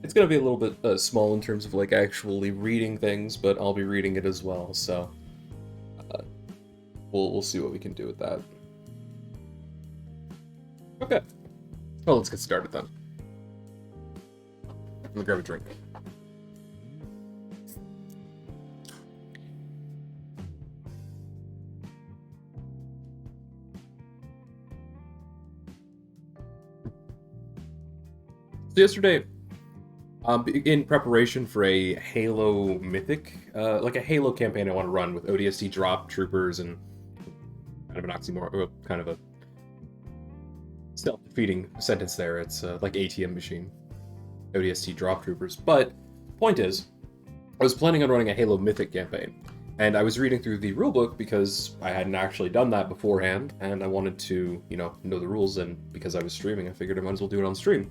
It's gonna be a little bit small in terms of like actually reading things, but I'll be reading it as well. So uh, we'll see what we can do with that. Okay. Well, let's get started then. I'm gonna grab a drink. So yesterday, in preparation for a Halo Mythic, like a Halo campaign I want to run with ODST drop troopers and kind of an oxymoron, kind of a self-defeating sentence there. It's like ATM machine, ODST drop troopers. But point is, I was planning on running a Halo Mythic campaign, and I was reading through the rulebook because I hadn't actually done that beforehand, and I wanted to, know the rules, and because I was streaming, I figured I might as well do it on stream.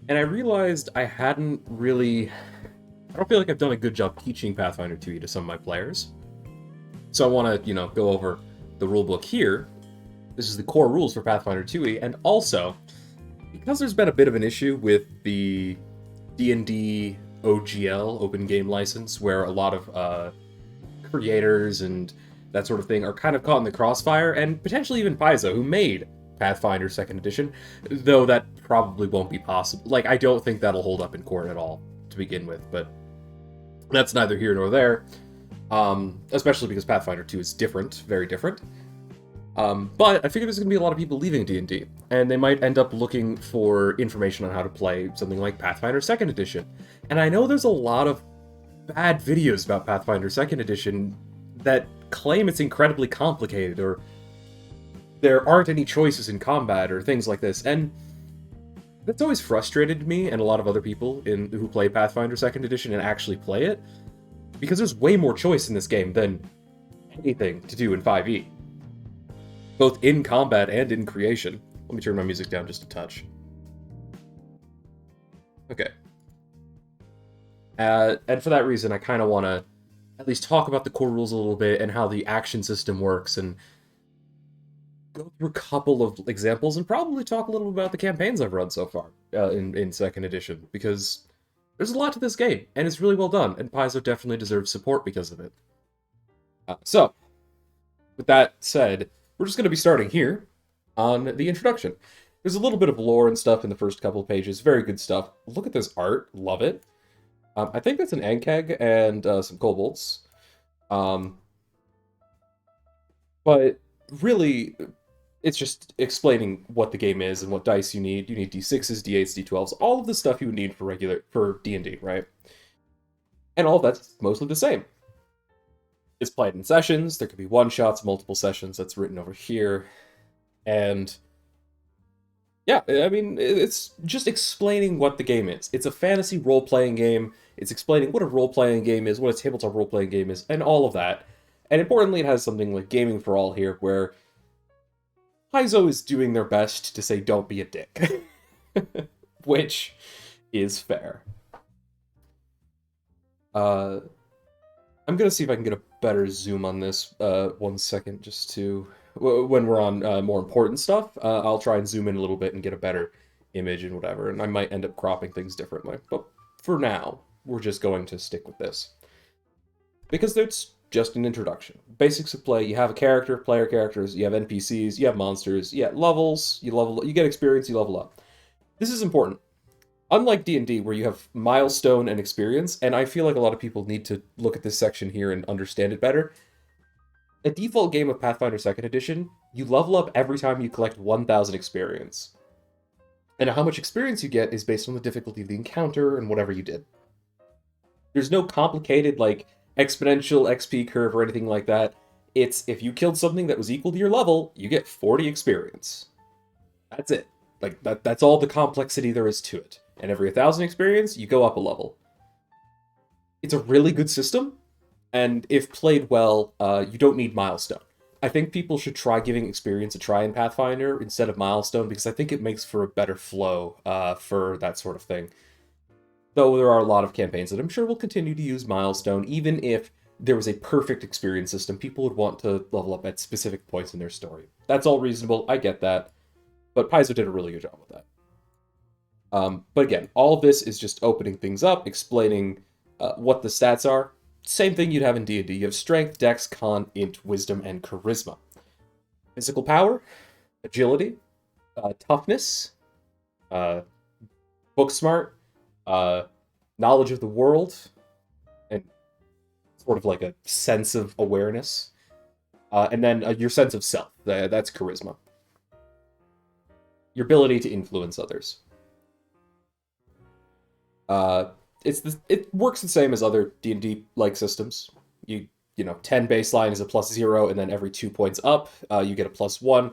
And I realized I hadn't really... I don't feel like I've done a good job teaching Pathfinder 2e to some of my players. So I want to, go over the rulebook here. This is the core rules for Pathfinder 2e, and also, because there's been a bit of an issue with the D&D OGL, Open Game License, where a lot of creators and that sort of thing are kind of caught in the crossfire, and potentially even Paizo, who made Pathfinder 2nd Edition, though that probably won't be possible. Like, I don't think that'll hold up in court at all, to begin with, but that's neither here nor there, especially because Pathfinder 2 is different, very different. But I figure there's going to be a lot of people leaving D&D, and they might end up looking for information on how to play something like Pathfinder 2nd Edition. And I know there's a lot of bad videos about Pathfinder 2nd Edition that claim it's incredibly complicated, or there aren't any choices in combat, or things like this, and that's always frustrated me and a lot of other people who play Pathfinder 2nd Edition and actually play it, because there's way more choice in this game than anything to do in 5e. Both in combat and in creation. Let me turn my music down just a touch. Okay. And for that reason, I kind of want to at least talk about the core rules a little bit and how the action system works, and go through a couple of examples, and probably talk a little about the campaigns I've run so far in 2nd Edition, because there's a lot to this game, and it's really well done, and Paizo definitely deserves support because of it. So, with that said, we're just going to be starting here on the introduction. There's a little bit of lore and stuff in the first couple of pages. Very good stuff. Look at this art. Love it. I think that's an Ankeg and some kobolds. But really, it's just explaining what the game is and what dice you need. You need d6s, d8s, d12s, all of the stuff you would need for D&D, right? And all of that's mostly the same. It's played in sessions. There could be one-shots, multiple sessions. That's written over here. And yeah, I mean, it's just explaining what the game is. It's a fantasy role-playing game. It's explaining what a role-playing game is, what a tabletop role-playing game is, and all of that. And importantly, it has something like Gaming for All here, where Paizo is doing their best to say, don't be a dick. Which is fair. I'm gonna see if I can get a better zoom on this 1 second, just to... When we're on more important stuff, I'll try and zoom in a little bit and get a better image and whatever, and I might end up cropping things differently. But for now, we're just going to stick with this. Because it's just an introduction. Basics of play: you have a character, player characters, you have NPCs, you have monsters, you get levels, you get experience, you level up. This is important. Unlike D&D, where you have milestone and experience, and I feel like a lot of people need to look at this section here and understand it better, a default game of Pathfinder 2nd Edition, you level up every time you collect 1,000 experience. And how much experience you get is based on the difficulty of the encounter and whatever you did. There's no complicated, like, exponential XP curve or anything like that. It's, if you killed something that was equal to your level, you get 40 experience. That's it. Like, that's all the complexity there is to it. And every 1,000 experience, you go up a level. It's a really good system, and if played well, you don't need milestone. I think people should try giving experience a try in Pathfinder instead of milestone, because I think it makes for a better flow for that sort of thing. Though there are a lot of campaigns that I'm sure will continue to use milestone, even if there was a perfect experience system, people would want to level up at specific points in their story. That's all reasonable, I get that, but Paizo did a really good job with that. But again, all of this is just opening things up, explaining what the stats are. Same thing you'd have in D&D. You have strength, dex, con, int, wisdom, and charisma. Physical power, agility, toughness, uh, book smart, knowledge of the world, and sort of like a sense of awareness. And then your sense of self. That's charisma. Your ability to influence others. It works the same as other D&D like systems. You know, 10 baseline is a +0, and then every 2 points up, you get a +1.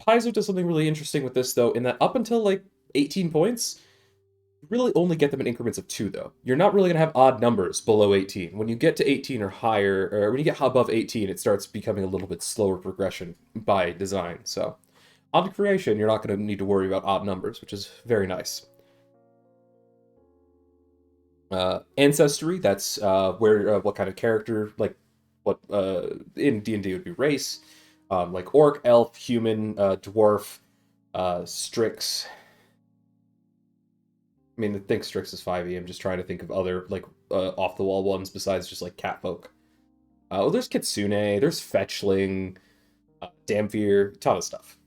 Paizo does something really interesting with this, though, in that up until like 18 points, you really only get them in increments of 2, though. You're not really going to have odd numbers below 18. When you get to 18 or higher, or when you get above 18, it starts becoming a little bit slower progression by design. So, on creation, you're not going to need to worry about odd numbers, which is very nice. Ancestry, that's where what kind of character, like what in D&D would be race, like orc, elf, human, dwarf, Strix. I mean, I think Strix is 5e. I'm just trying to think of other like off the wall ones besides just like catfolk. Oh, there's Kitsune, there's Fetchling, Damphir, ton of stuff.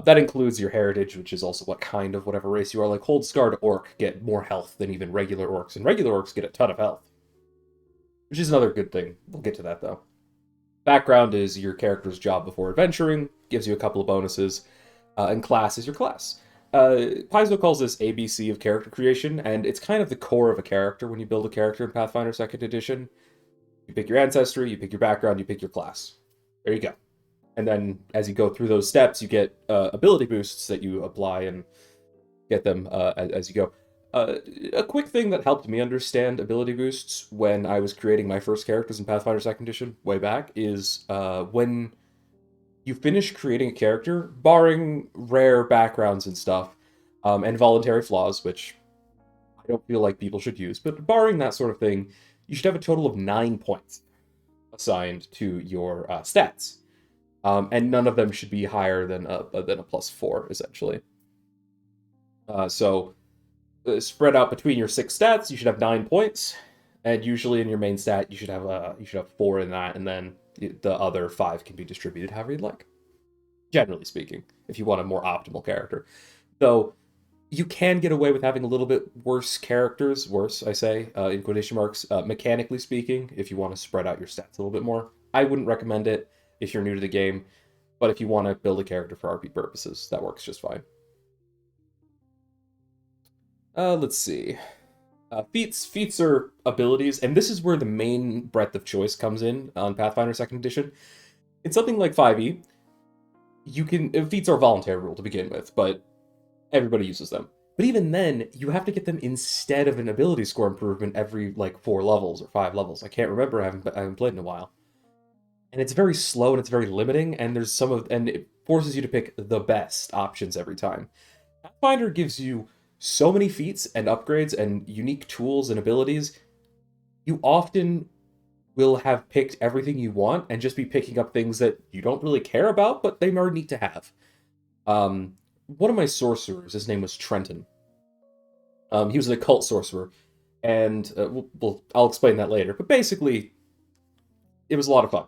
That includes your heritage, which is also what kind of whatever race you are. Like Holdscarred Orc get more health than even regular orcs, and regular orcs get a ton of health. Which is another good thing. We'll get to that, though. Background is your character's job before adventuring, gives you a couple of bonuses, and class is your class. Paizo calls this ABC of character creation, and it's kind of the core of a character when you build a character in Pathfinder 2nd Edition. You pick your ancestry, you pick your background, you pick your class. There you go. And then as you go through those steps, you get ability boosts that you apply and get them as you go. A quick thing that helped me understand ability boosts when I was creating my first characters in Pathfinder 2nd Edition way back is when you finish creating a character, barring rare backgrounds and stuff, and voluntary flaws, which I don't feel like people should use, but barring that sort of thing, you should have a total of 9 points assigned to your stats. And none of them should be higher than a +4, essentially. So, spread out between your 6 stats, you should have 9 points, and usually in your main stat, you should have 4 in that, and then the other 5 can be distributed however you'd like. Generally speaking, if you want a more optimal character. Though, you can get away with having a little bit worse characters, worse, I say, in quotation marks, mechanically speaking, if you want to spread out your stats a little bit more. I wouldn't recommend it if you're new to the game, but if you want to build a character for RP purposes, that works just fine. Let's see. Feats are abilities, and this is where the main breadth of choice comes in on Pathfinder 2nd Edition. In something like 5e, feats are a voluntary rule to begin with, but everybody uses them. But even then, you have to get them instead of an ability score improvement every, like, 4 levels or 5 levels. I can't remember, I haven't played in a while. And it's very slow and it's very limiting, and and it forces you to pick the best options every time. Pathfinder gives you so many feats and upgrades and unique tools and abilities. You often will have picked everything you want and just be picking up things that you don't really care about, but they are neat to have. One of my sorcerers, his name was Trenton. He was an occult sorcerer, and I'll explain that later. But basically, it was a lot of fun.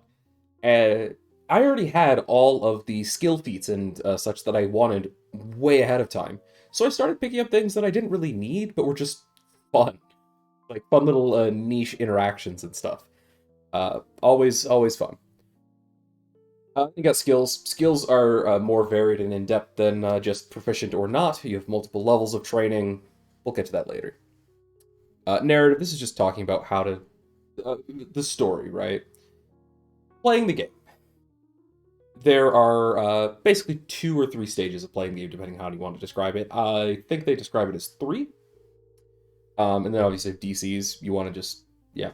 I already had all of the skill feats and such that I wanted way ahead of time. So I started picking up things that I didn't really need, but were just fun. Like fun little niche interactions and stuff. Always fun. You got skills. Skills are more varied and in-depth than just proficient or not. You have multiple levels of training. We'll get to that later. Narrative, this is just talking about how to... the story, right? Playing the game. There are basically 2 or 3 stages of playing the game, depending on how you want to describe it. I think they describe it as 3. And then obviously DCs, you want to just, yeah.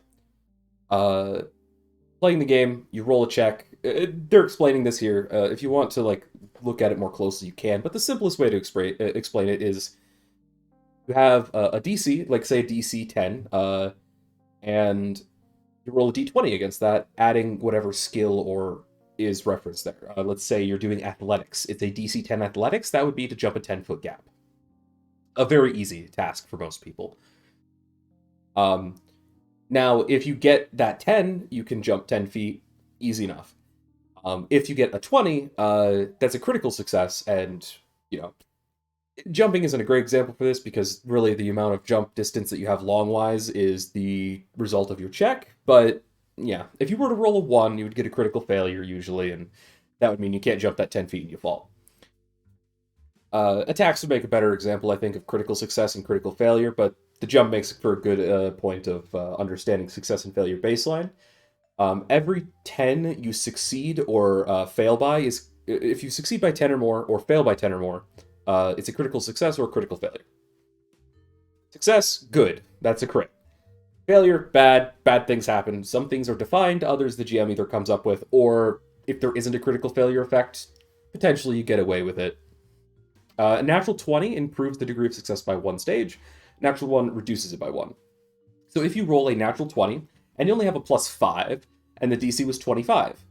Playing the game, you roll a check. They're explaining this here. If you want to like look at it more closely, you can. But the simplest way to explain it is you have a DC, like say a DC 10, and you roll a d20 against that, adding whatever skill or is referenced there. Let's say you're doing athletics. It's a DC 10 athletics. That would be to jump a 10-foot gap. a very easy task for most people. Now, if you get that 10, you can jump 10 feet, easy enough. If you get a 20, that's a critical success, and, you know, jumping isn't a great example for this because really the amount of jump distance that you have long-wise is the result of your check, but yeah, if you were to roll a 1, you would get a critical failure usually, and that would mean you can't jump that 10 feet and you fall. Attacks would make a better example, I think, of critical success and critical failure, but the jump makes for a good point of understanding success and failure baseline. Every 10 you succeed or fail by is, if you succeed by 10 or more, or fail by 10 or more, it's a critical success or a critical failure. Success, good. That's a crit. Failure, bad. Bad things happen. Some things are defined, others the GM either comes up with, or if there isn't a critical failure effect, potentially you get away with it. A natural 20 improves the degree of success by 1 stage. Natural 1 reduces it by 1. So if you roll a natural 20, and you only have a +5, and the DC was 25,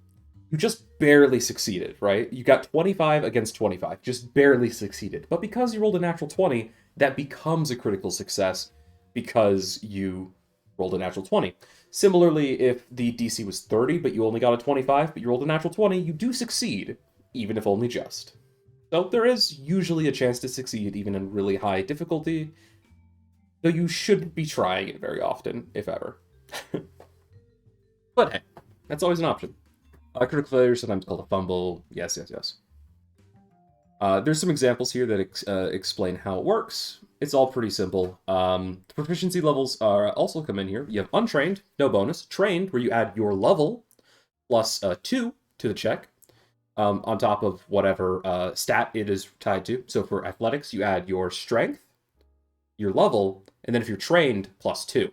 you just barely succeeded, right? You got 25 against 25, just barely succeeded. But because you rolled a natural 20, that becomes a critical success because you rolled a natural 20. Similarly, if the DC was 30, but you only got a 25, but you rolled a natural 20, you do succeed, even if only just. So there is usually a chance to succeed even in really high difficulty, though you shouldn't be trying it very often, if ever. But hey, that's always an option. Critical failure, sometimes called a fumble. Yes, yes, yes. There's some examples here that explain how it works. It's all pretty simple. The proficiency levels are also come in here. You have untrained, no bonus. Trained, where you add your level plus 2 to the check, on top of whatever stat it is tied to. So for athletics, you add your strength, your level, and then if you're trained, +2.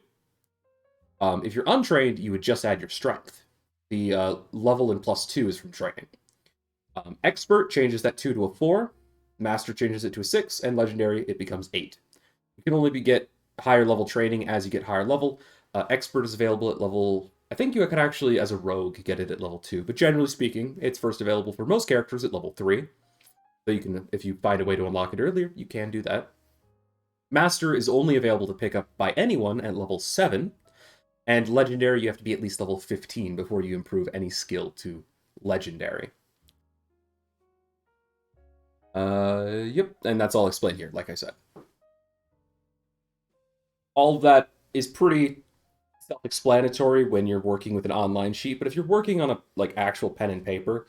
If you're untrained, you would just add your strength. The level and +2 is from training. Expert changes that 2 to a 4. Master changes it to a 6. And Legendary, it becomes 8. You can only get higher level training as you get higher level. Expert is available at level... I think you can actually, as a rogue, get it at level 2. But generally speaking, it's first available for most characters at level 3. So you can, if you find a way to unlock it earlier, you can do that. Master is only available to pick up by anyone at level 7. And Legendary, you have to be at least level 15 before you improve any skill to Legendary. Yep, and that's all explained here, like I said. All of that is pretty self-explanatory when you're working with an online sheet, but if you're working on a actual pen and paper,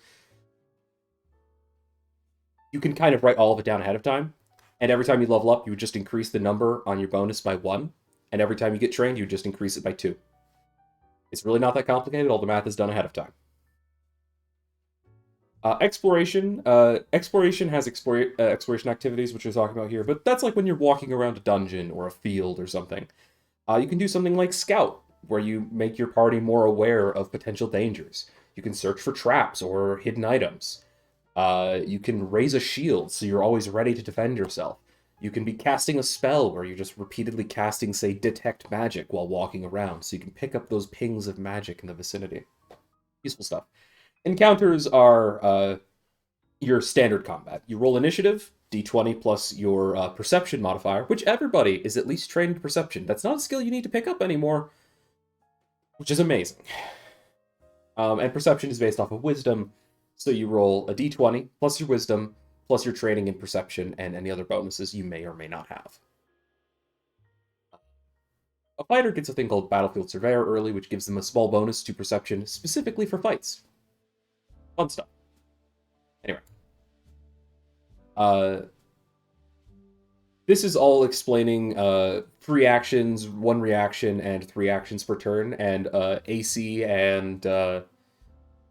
you can kind of write all of it down ahead of time, and every time you level up, you would just increase the number on your bonus by 1, and every time you get trained, you would just increase it by 2. It's really not that complicated, all the math is done ahead of time. Exploration. Exploration has exploration activities, which we're talking about here, but that's like when you're walking around a dungeon or a field or something. You can do something like Scout, where you make your party more aware of potential dangers. You can search for traps or hidden items. You can raise a shield, so you're always ready to defend yourself. You can be casting a spell where you're just repeatedly casting, say, Detect Magic while walking around, so you can pick up those pings of magic in the vicinity. Useful stuff. Encounters are your standard combat. You roll initiative, d20 plus your perception modifier, which everybody is at least trained in perception. That's not a skill you need to pick up anymore, which is amazing. And perception is based off of wisdom, so you roll a d20 plus your wisdom plus your training in perception and any other bonuses you may or may not have. A fighter gets a thing called Battlefield Surveyor early, which gives them a small bonus to perception specifically for fights. Fun stuff. Anyway. This is all explaining 3 actions, 1 reaction, and 3 actions per turn, and AC and the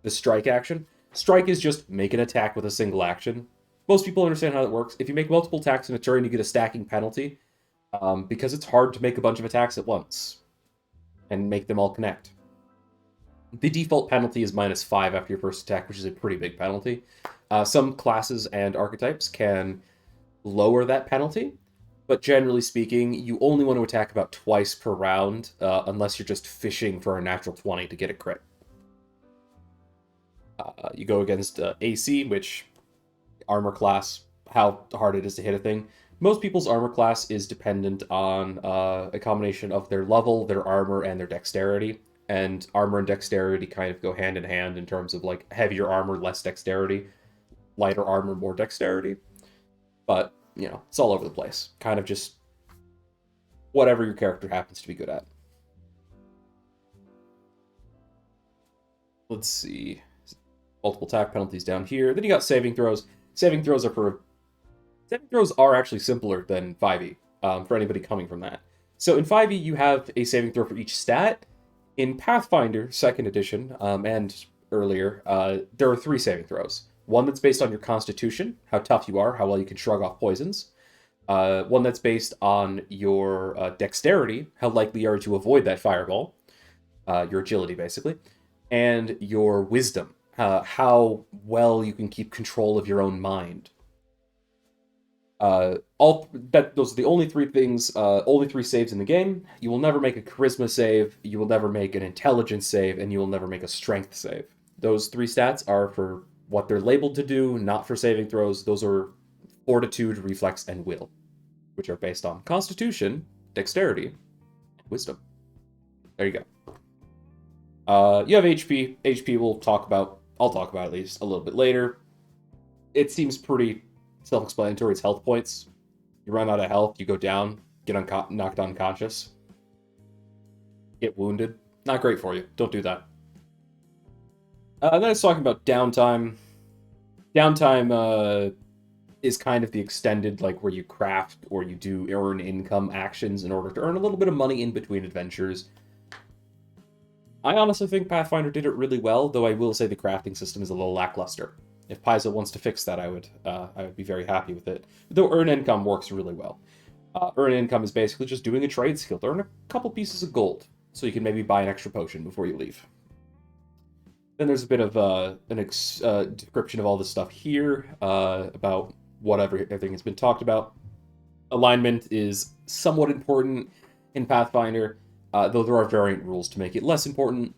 strike action. Strike is just make an attack with a single action. Most people understand how that works. If you make multiple attacks in a turn, you get a stacking penalty, because it's hard to make a bunch of attacks at once and make them all connect. The default penalty is -5 after your first attack, which is a pretty big penalty. Some classes and archetypes can lower that penalty, but generally speaking, you only want to attack about twice per round, unless you're just fishing for a natural 20 to get a crit. You go against AC, which armor class, how hard it is to hit a thing. Most people's armor class is dependent on a combination of their level, their armor, and their dexterity. And armor and dexterity kind of go hand in hand in terms of like heavier armor, less dexterity, lighter armor, more dexterity. But, you know, it's all over the place. Kind of just whatever your character happens to be good at. Let's see. Multiple attack penalties down here. Then you got saving throws. Saving throws are actually simpler than 5e, for anybody coming from that. So in 5e, you have a saving throw for each stat. In Pathfinder, 2nd edition, and earlier, there are 3 saving throws. One that's based on your constitution, how tough you are, how well you can shrug off poisons. One that's based on your dexterity, how likely you are to avoid that fireball. Your agility, basically. And your wisdom, how well you can keep control of your own mind. Those are the only 3 things, only 3 saves in the game. You will never make a charisma save, you will never make an intelligence save, and you will never make a strength save. Those 3 stats are for what they're labeled to do, not for saving throws. Those are fortitude, reflex, and will, which are based on constitution, dexterity, wisdom. There you go. You have HP. HP I'll talk about at least a little bit later. It seems pretty self-explanatory. It's health points. You run out of health, you go down, get knocked unconscious, get wounded. Not great for you. Don't do that. And then it's talking about downtime. Downtime is kind of the extended, like, where you craft or you do earn income actions in order to earn a little bit of money in between adventures. I honestly think Pathfinder did it really well, though I will say the crafting system is a little lackluster. If Paizo wants to fix that, I would be very happy with it. Though earn income works really well. Earn income is basically just doing a trade skill to earn a couple pieces of gold, so you can maybe buy an extra potion before you leave. Then there's a bit of an description of all this stuff here about everything has been talked about. Alignment is somewhat important in Pathfinder, though there are variant rules to make it less important.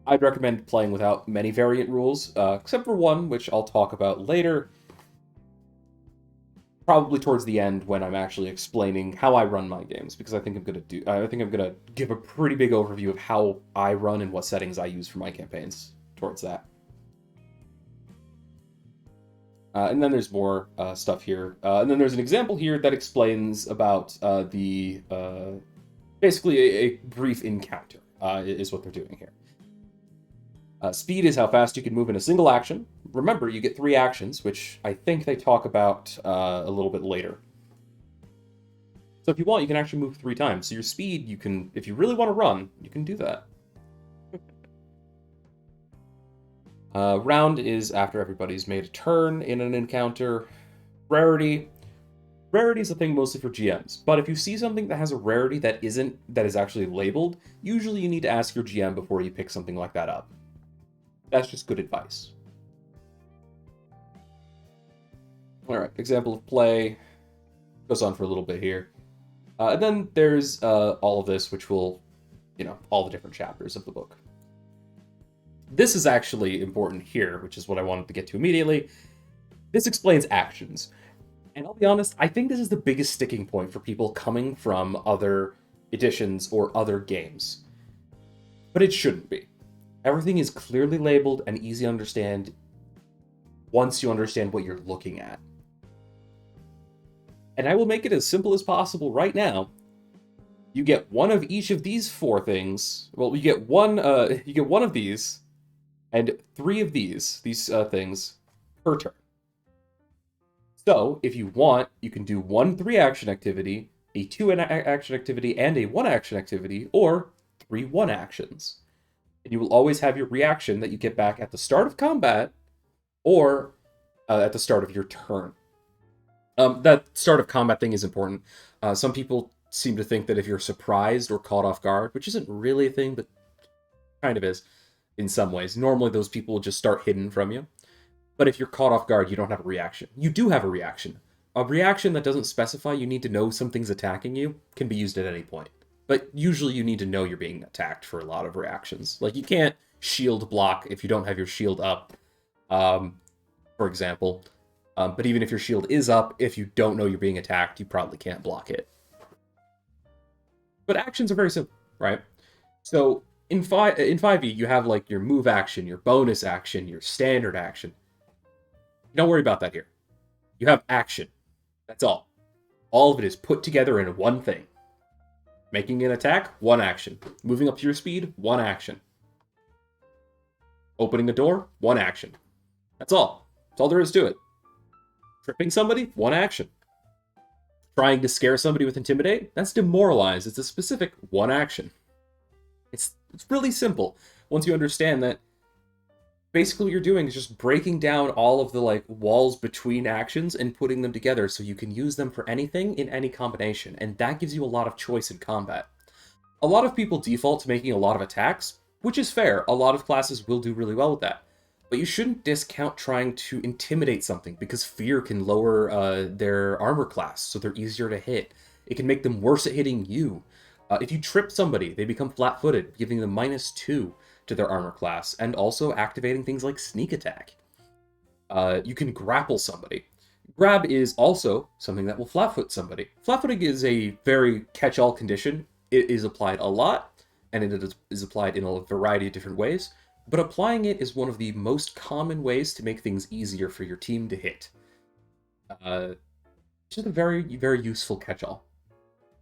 I'd recommend playing without many variant rules, except for one, which I'll talk about later. Probably towards the end when I'm actually explaining how I run my games, because I think I'm gonna give a pretty big overview of how I run and what settings I use for my campaigns towards that. And then there's more stuff here. And then there's an example here that explains about basically a brief encounter is what they're doing here. Speed is how fast you can move in a single action. Remember, you get 3 actions, which I think they talk about a little bit later. So if you want, you can actually move 3 times. So your speed, you can, if you really want to run, you can do that. Round is after everybody's made a turn in an encounter. Rarity is a thing mostly for GMs, but if you see something that has a rarity that is actually labeled, usually you need to ask your GM before you pick something like that up. That's just good advice. Alright, example of play. Goes on for a little bit here. And then there's all of this, which will, all the different chapters of the book. This is actually important here, which is what I wanted to get to immediately. This explains actions. And I'll be honest, I think this is the biggest sticking point for people coming from other editions or other games. But it shouldn't be. Everything is clearly labeled and easy to understand once you understand what you're looking at. And I will make it as simple as possible right now. You get one of each of these 4 things. Well, you get one of these and 3 of these things per turn. So, if you want, you can do 1 3-action activity, a 2-action activity, and a 1-action activity, or 3 1-actions. And you will always have your reaction that you get back at the start of combat, or at the start of your turn. That start of combat thing is important. Some people seem to think that if you're surprised or caught off guard, which isn't really a thing, but kind of is in some ways. Normally those people will just start hidden from you. But if you're caught off guard, you don't have a reaction. You do have a reaction. A reaction that doesn't specify you need to know something's attacking you can be used at any point. But usually you need to know you're being attacked for a lot of reactions. Like, you can't shield block if you don't have your shield up, for example. But even if your shield is up, if you don't know you're being attacked, you probably can't block it. But actions are very simple, right? So in 5e, you have like your move action, your bonus action, your standard action. Don't worry about that here. You have action. That's all. All of it is put together in one thing. Making an attack, one action. Moving up to your speed, one action. Opening a door, one action. That's all. That's all there is to it. Tripping somebody, one action. Trying to scare somebody with Intimidate, that's Demoralize. It's a specific one action. It's really simple once you understand that basically what you're doing is just breaking down all of the like walls between actions and putting them together so you can use them for anything in any combination, and that gives you a lot of choice in combat. A lot of people default to making a lot of attacks, which is fair. A lot of classes will do really well with that. But you shouldn't discount trying to intimidate something, because fear can lower their armor class, so they're easier to hit. It can make them worse at hitting you. If you trip somebody, they become flat-footed, giving them -2 to their armor class, and also activating things like sneak attack. You can grapple somebody. Grab is also something that will flat-foot somebody. Flat-footing is a very catch-all condition. It is applied a lot, and it is applied in a variety of different ways, but applying it is one of the most common ways to make things easier for your team to hit. Just a very, very useful catch-all.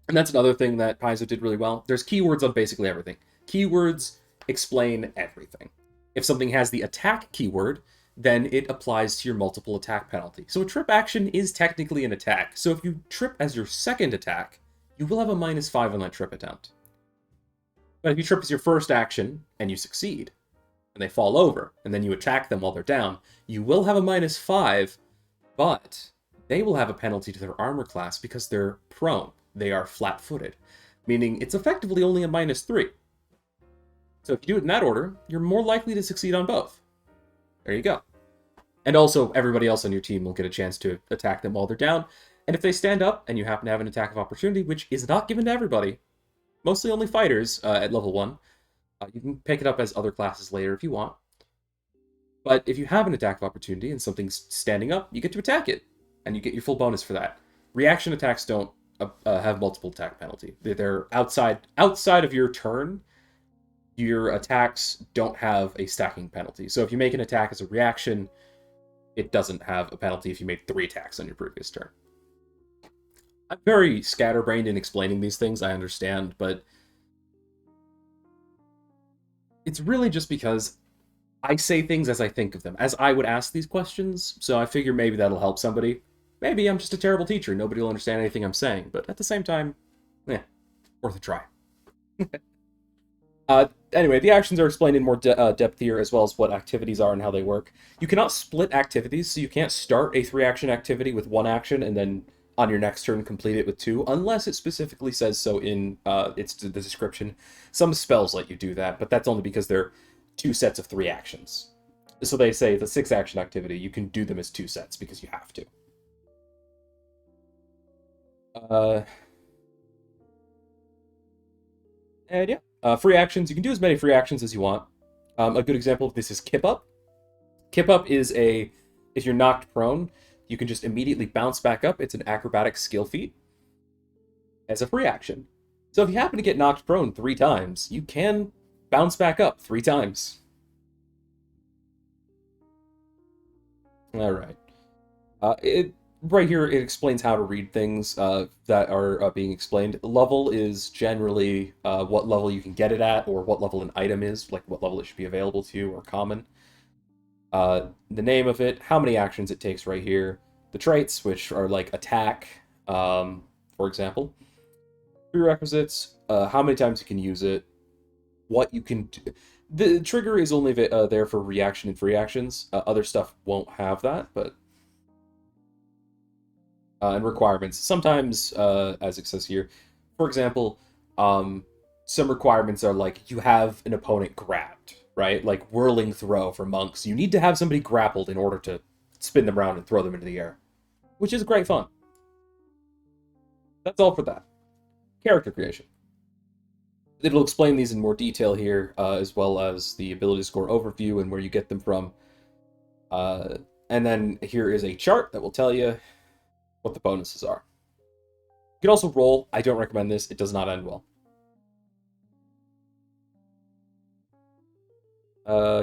And that's another thing that Paizo did really well. There's keywords on basically everything. Keywords explain everything. If something has the attack keyword, then it applies to your multiple attack penalty. So a trip action is technically an attack. So if you trip as your second attack, you will have a -5 on that trip attempt. But if you trip as your first action, and you succeed, and they fall over, and then you attack them while they're down, you will have a -5, but they will have a penalty to their armor class because they're prone. They are flat-footed, meaning it's effectively only a -3. So if you do it in that order, you're more likely to succeed on both. There you go. And also, everybody else on your team will get a chance to attack them while they're down, and if they stand up and you happen to have an attack of opportunity, which is not given to everybody, mostly only fighters at level 1, you can pick it up as other classes later if you want. But if you have an attack of opportunity and something's standing up, you get to attack it, and you get your full bonus for that. Reaction attacks don't have multiple attack penalty. They're outside of your turn. Your attacks don't have a stacking penalty. So if you make an attack as a reaction, it doesn't have a penalty if you made 3 attacks on your previous turn. I'm very scatterbrained in explaining these things, I understand, but it's really just because I say things as I think of them, as I would ask these questions, so I figure maybe that'll help somebody. Maybe I'm just a terrible teacher, nobody will understand anything I'm saying, but at the same time, worth a try. Anyway, the actions are explained in more depth here, as well as what activities are and how they work. You cannot split activities, so you can't start a 3-action activity with 1 action and then on your next turn complete it with 2, unless it specifically says so in the description. Some spells let you do that, but that's only because they're 2 sets of 3 actions. So they say the 6-action activity, you can do them as 2 sets because you have to. And yeah, free actions. You can do as many free actions as you want. A good example of this is Kip Up. Kip Up is if you're knocked prone, you can just immediately bounce back up. It's an acrobatic skill feat as a free action. So if you happen to get knocked prone 3 times, you can bounce back up 3 times. Alright. Right here, it explains how to read things that are being explained. Level is generally what level you can get it at, or what level an item is, like what level it should be available to you, or common. The name of it, how many actions it takes right here. The traits, which are like attack, for example. Prerequisites, how many times you can use it, what you can do. The trigger is only there for reaction and free actions. Other stuff won't have that, but... and requirements. Sometimes, as it says here, for example, some requirements are like, you have an opponent grabbed, right? Like whirling throw for monks. You need to have somebody grappled in order to spin them around and throw them into the air, which is great fun. That's all for that. Character creation. It'll explain these in more detail here, as well as the ability score overview and where you get them from. And then here is a chart that will tell you what the bonuses are. You can also roll. I don't recommend this. It does not end well.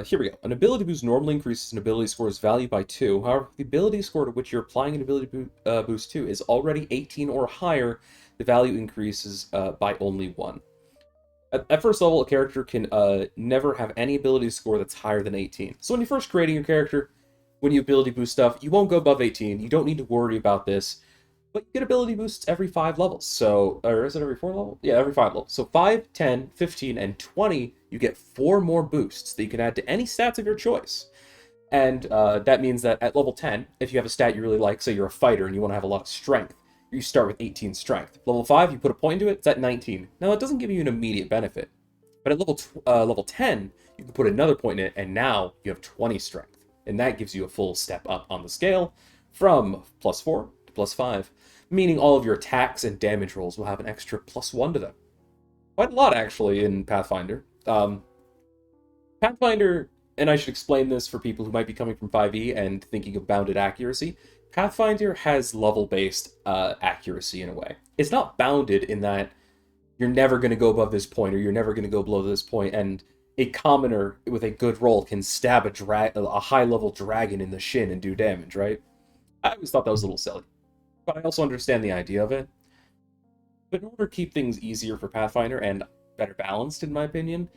Here we go. An ability boost normally increases an ability score's value by 2. However, the ability score to which you're applying an ability boost to is already 18 or higher, the value increases by only 1. At first level, a character can never have any ability score that's higher than 18. So when you're first creating your character, when you ability boost stuff, you won't go above 18. You don't need to worry about this. But you get ability boosts every 5 levels. So, or is it every 4 levels? Yeah, every 5 levels. So 5, 10, 15, and 20, you get 4 more boosts that you can add to any stats of your choice. And that means that at level 10, if you have a stat you really like, say you're a fighter and you want to have a lot of strength, you start with 18 strength. Level 5, you put a point into it, it's at 19. Now, that doesn't give you an immediate benefit. But at level 10, you can put another point in it, and now you have 20 strength. And that gives you a full step up on the scale from +4 to +5. Meaning all of your attacks and damage rolls will have an extra +1 to them. Quite a lot, actually, in Pathfinder. Pathfinder, and I should explain this for people who might be coming from 5e and thinking of bounded accuracy, Pathfinder has level-based accuracy in a way. It's not bounded in that you're never going to go above this point or you're never going to go below this point, and a commoner with a good roll can stab a high-level dragon in the shin and do damage, right? I always thought that was a little silly. But I also understand the idea of it. But in order to keep things easier for Pathfinder and better balanced, in my opinion,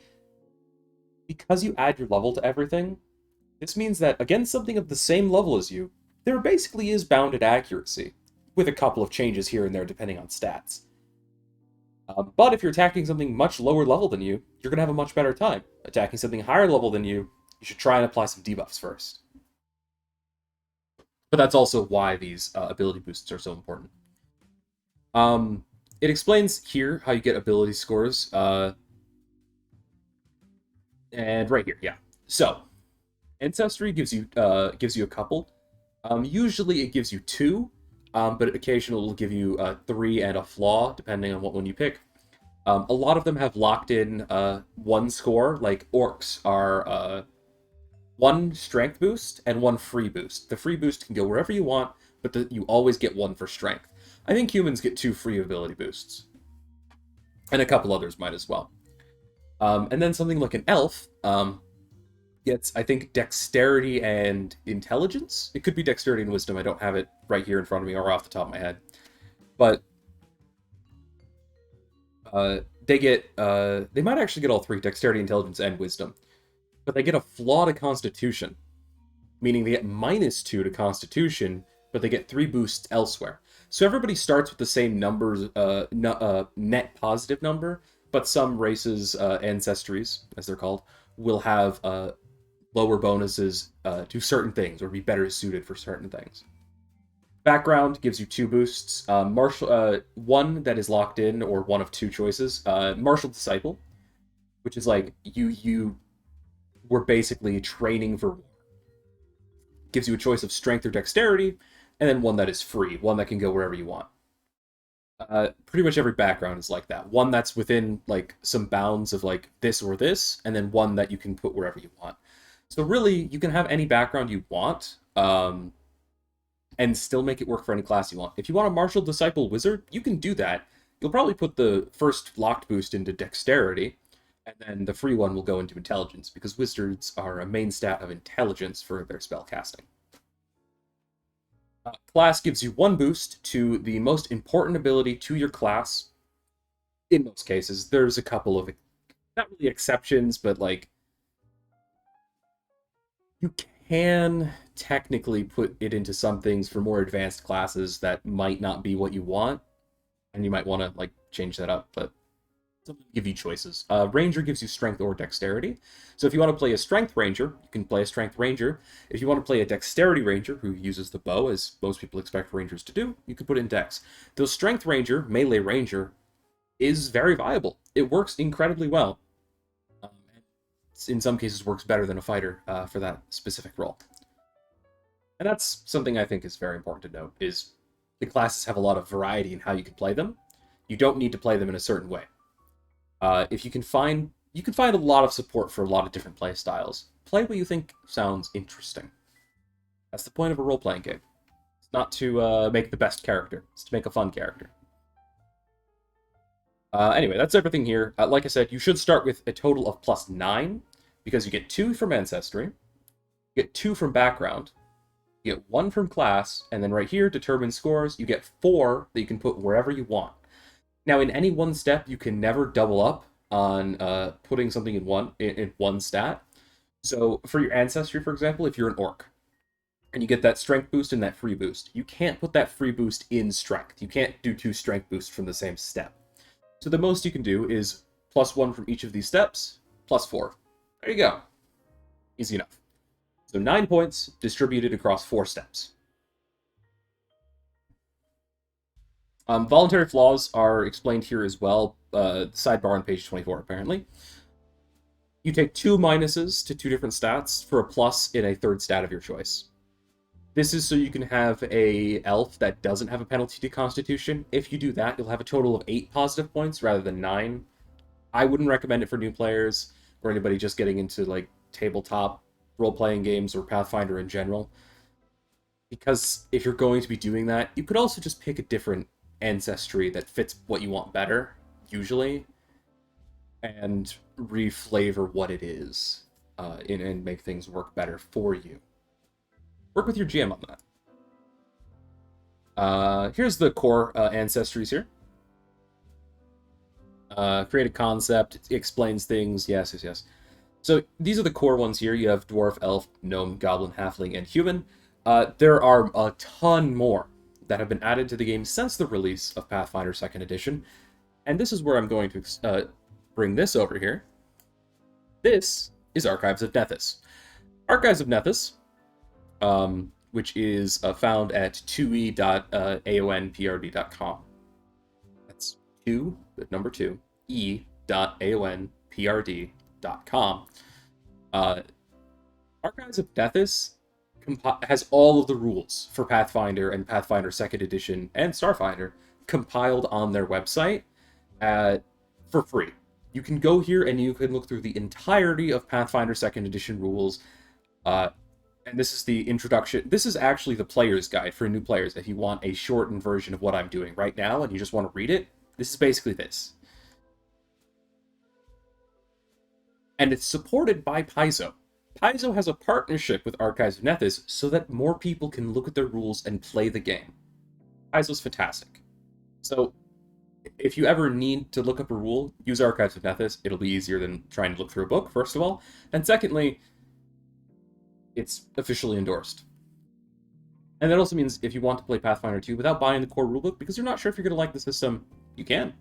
because you add your level to everything, this means that against something of the same level as you, there basically is bounded accuracy, with a couple of changes here and there depending on stats. But if you're attacking something much lower level than you, you're going to have a much better time. Attacking something higher level than you should try and apply some debuffs first. But that's also why these ability boosts are so important. It explains here how you get ability scores. And right here, yeah. So, ancestry gives you a couple. Usually it gives you 2, but occasionally it will give you 3 and a flaw, depending on what one you pick. A lot of them have locked in 1 score, like orcs are 1 strength boost and 1 free boost. The free boost can go wherever you want, but you always get 1 for strength. I think humans get 2 free ability boosts. And a couple others might as well. And then something like an elf gets, I think, dexterity and intelligence. It could be dexterity and wisdom. I don't have it right here in front of me or off the top of my head. But they might actually get all 3, dexterity, intelligence, and wisdom. But they get a flaw to Constitution, meaning they get -2 to Constitution, but they get 3 boosts elsewhere. So everybody starts with the same numbers, net positive number, but some races, ancestries, as they're called, will have lower bonuses to certain things, or be better suited for certain things. Background gives you 2 boosts. One that is locked in, or one of 2 choices. Martial Disciple, which is like, you were basically training for war. Gives you a choice of strength or dexterity, and then one that is free, one that can go wherever you want. Pretty much every background is like that. One that's within like some bounds of like this or this, and then one that you can put wherever you want. So really, you can have any background you want, and still make it work for any class you want. If you want a Martial Disciple Wizard, you can do that. You'll probably put the first locked boost into dexterity, and then the free one will go into intelligence, because wizards are a main stat of intelligence for their spell casting. Class gives you 1 boost to the most important ability to your class. In most cases, there's a couple of, not really exceptions, but like, you can technically put it into some things for more advanced classes that might not be what you want, and you might want to like change that up, but give you choices. Ranger gives you strength or dexterity. So if you want to play a strength ranger, you can play a strength ranger. If you want to play a dexterity ranger who uses the bow, as most people expect rangers to do, you can put in dex. The strength ranger, melee ranger, is very viable. It works incredibly well. In some cases works better than a fighter for that specific role. And that's something I think is very important to note, is the classes have a lot of variety in how you can play them. You don't need to play them in a certain way. If you can find a lot of support for a lot of different play styles. Play what you think sounds interesting. That's the point of a role-playing game. It's not to make the best character. It's to make a fun character. Anyway, that's everything here. Like I said, you should start with a total of +9, because you get 2 from ancestry, you get 2 from background, you get 1 from class, and then right here, determine scores, you get 4 that you can put wherever you want. Now, in any one step, you can never double up on putting something in one stat. So, for your ancestry, for example, if you're an orc, and you get that strength boost and that free boost, you can't put that free boost in strength. You can't do 2 strength boosts from the same step. So the most you can do is +1 from each of these steps, +4. There you go. Easy enough. So 9 points distributed across 4 steps. Voluntary flaws are explained here as well. Sidebar on page 24, apparently. You take 2 minuses to 2 different stats for a plus in a third stat of your choice. This is so you can have a elf that doesn't have a penalty to Constitution. If you do that, you'll have a total of 8 positive points rather than 9. I wouldn't recommend it for new players or anybody just getting into like tabletop role-playing games or Pathfinder in general. Because if you're going to be doing that, you could also just pick a different ancestry that fits what you want better, usually, and reflavor what it is and make things work better for you. Work with your GM on that. Here's the core ancestries here. Create a concept, it explains things, yes. So these are the core ones here. You have Dwarf, Elf, Gnome, Goblin, Halfling, and Human. There are a ton more that have been added to the game since the release of Pathfinder 2nd Edition. And this is where I'm going to bring this over here. This is Archives of Nethys. Archives of Nethys, which is found at 2e.aonprd.com. That's 2, the number 2, e.aonprd.com. Archives of Nethys has all of the rules for Pathfinder and Pathfinder 2nd Edition and Starfinder compiled on their website for free. You can go here and you can look through the entirety of Pathfinder 2nd Edition rules. And this is the introduction. This is actually the player's guide for new players. If you want a shortened version of what I'm doing right now and you just want to read it, this is basically this. And it's supported by Paizo. Paizo has a partnership with Archives of Nethys so that more people can look at their rules and play the game. Paizo's fantastic. So, if you ever need to look up a rule, use Archives of Nethys. It'll be easier than trying to look through a book, first of all. And secondly, it's officially endorsed. And that also means if you want to play Pathfinder 2 without buying the core rulebook, because you're not sure if you're going to like the system, you can.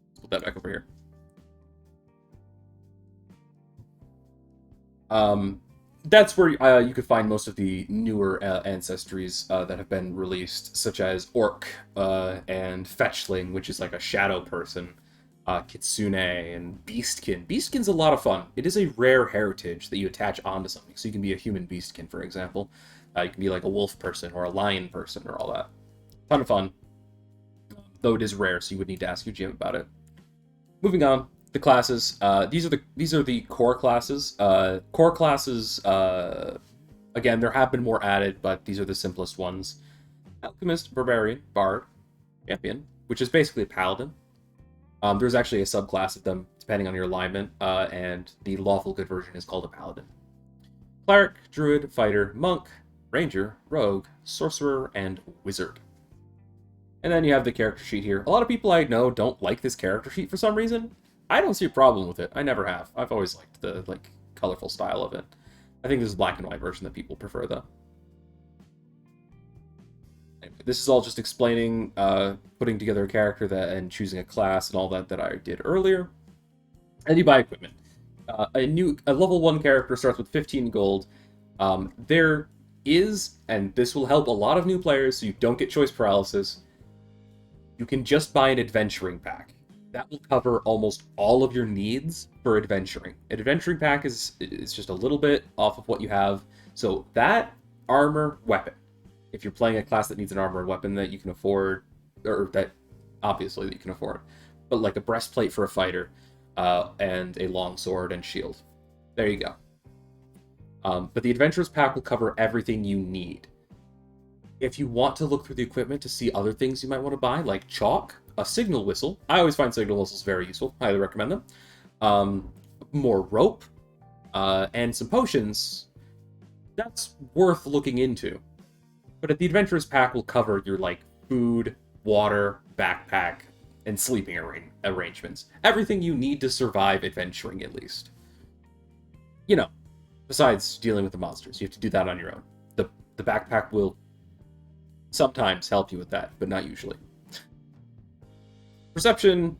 Let's put that back over here. That's where you could find most of the newer ancestries that have been released, such as Orc and Fetchling, which is like a shadow person, Kitsune, and Beastkin. Beastkin's a lot of fun. It is a rare heritage that you attach onto something. So you can be a human Beastkin, for example. You can be like a wolf person or a lion person or all that. Ton of fun. Though it is rare, so you would need to ask your GM about it. Moving on. The classes. These are the core classes. Core classes, again, there have been more added, but these are the simplest ones. Alchemist, Barbarian, Bard, Champion, which is basically a Paladin. There's actually a subclass of them, depending on your alignment, and the lawful good version is called a Paladin. Cleric, Druid, Fighter, Monk, Ranger, Rogue, Sorcerer, and Wizard. And then you have the character sheet here. A lot of people I know don't like this character sheet for some reason. I don't see a problem with it. I never have. I've always liked the colorful style of it. I think this is the black and white version that people prefer, though. Anyway, this is all just explaining putting together a character and choosing a class and all that I did earlier. And you buy equipment. A level 1 character starts with 15 gold. There is, and this will help a lot of new players so you don't get choice paralysis, you can just buy an adventuring pack. That will cover almost all of your needs for adventuring. An adventuring pack is just a little bit off of what you have. So that, armor, weapon. If you're playing a class that needs an armor and weapon that you can afford, or that obviously that you can afford, but like a breastplate for a fighter, and a long sword and shield. There you go. But the Adventurers Pack will cover everything you need. If you want to look through the equipment to see other things you might want to buy, like chalk, a signal whistle. I always find signal whistles very useful. Highly recommend them. More rope, and some potions. That's worth looking into. But the Adventurers Pack will cover your, like, food, water, backpack, and sleeping arrangements. Everything you need to survive adventuring, at least. You know, besides dealing with the monsters. You have to do that on your own. The backpack will sometimes help you with that, but not usually. Perception,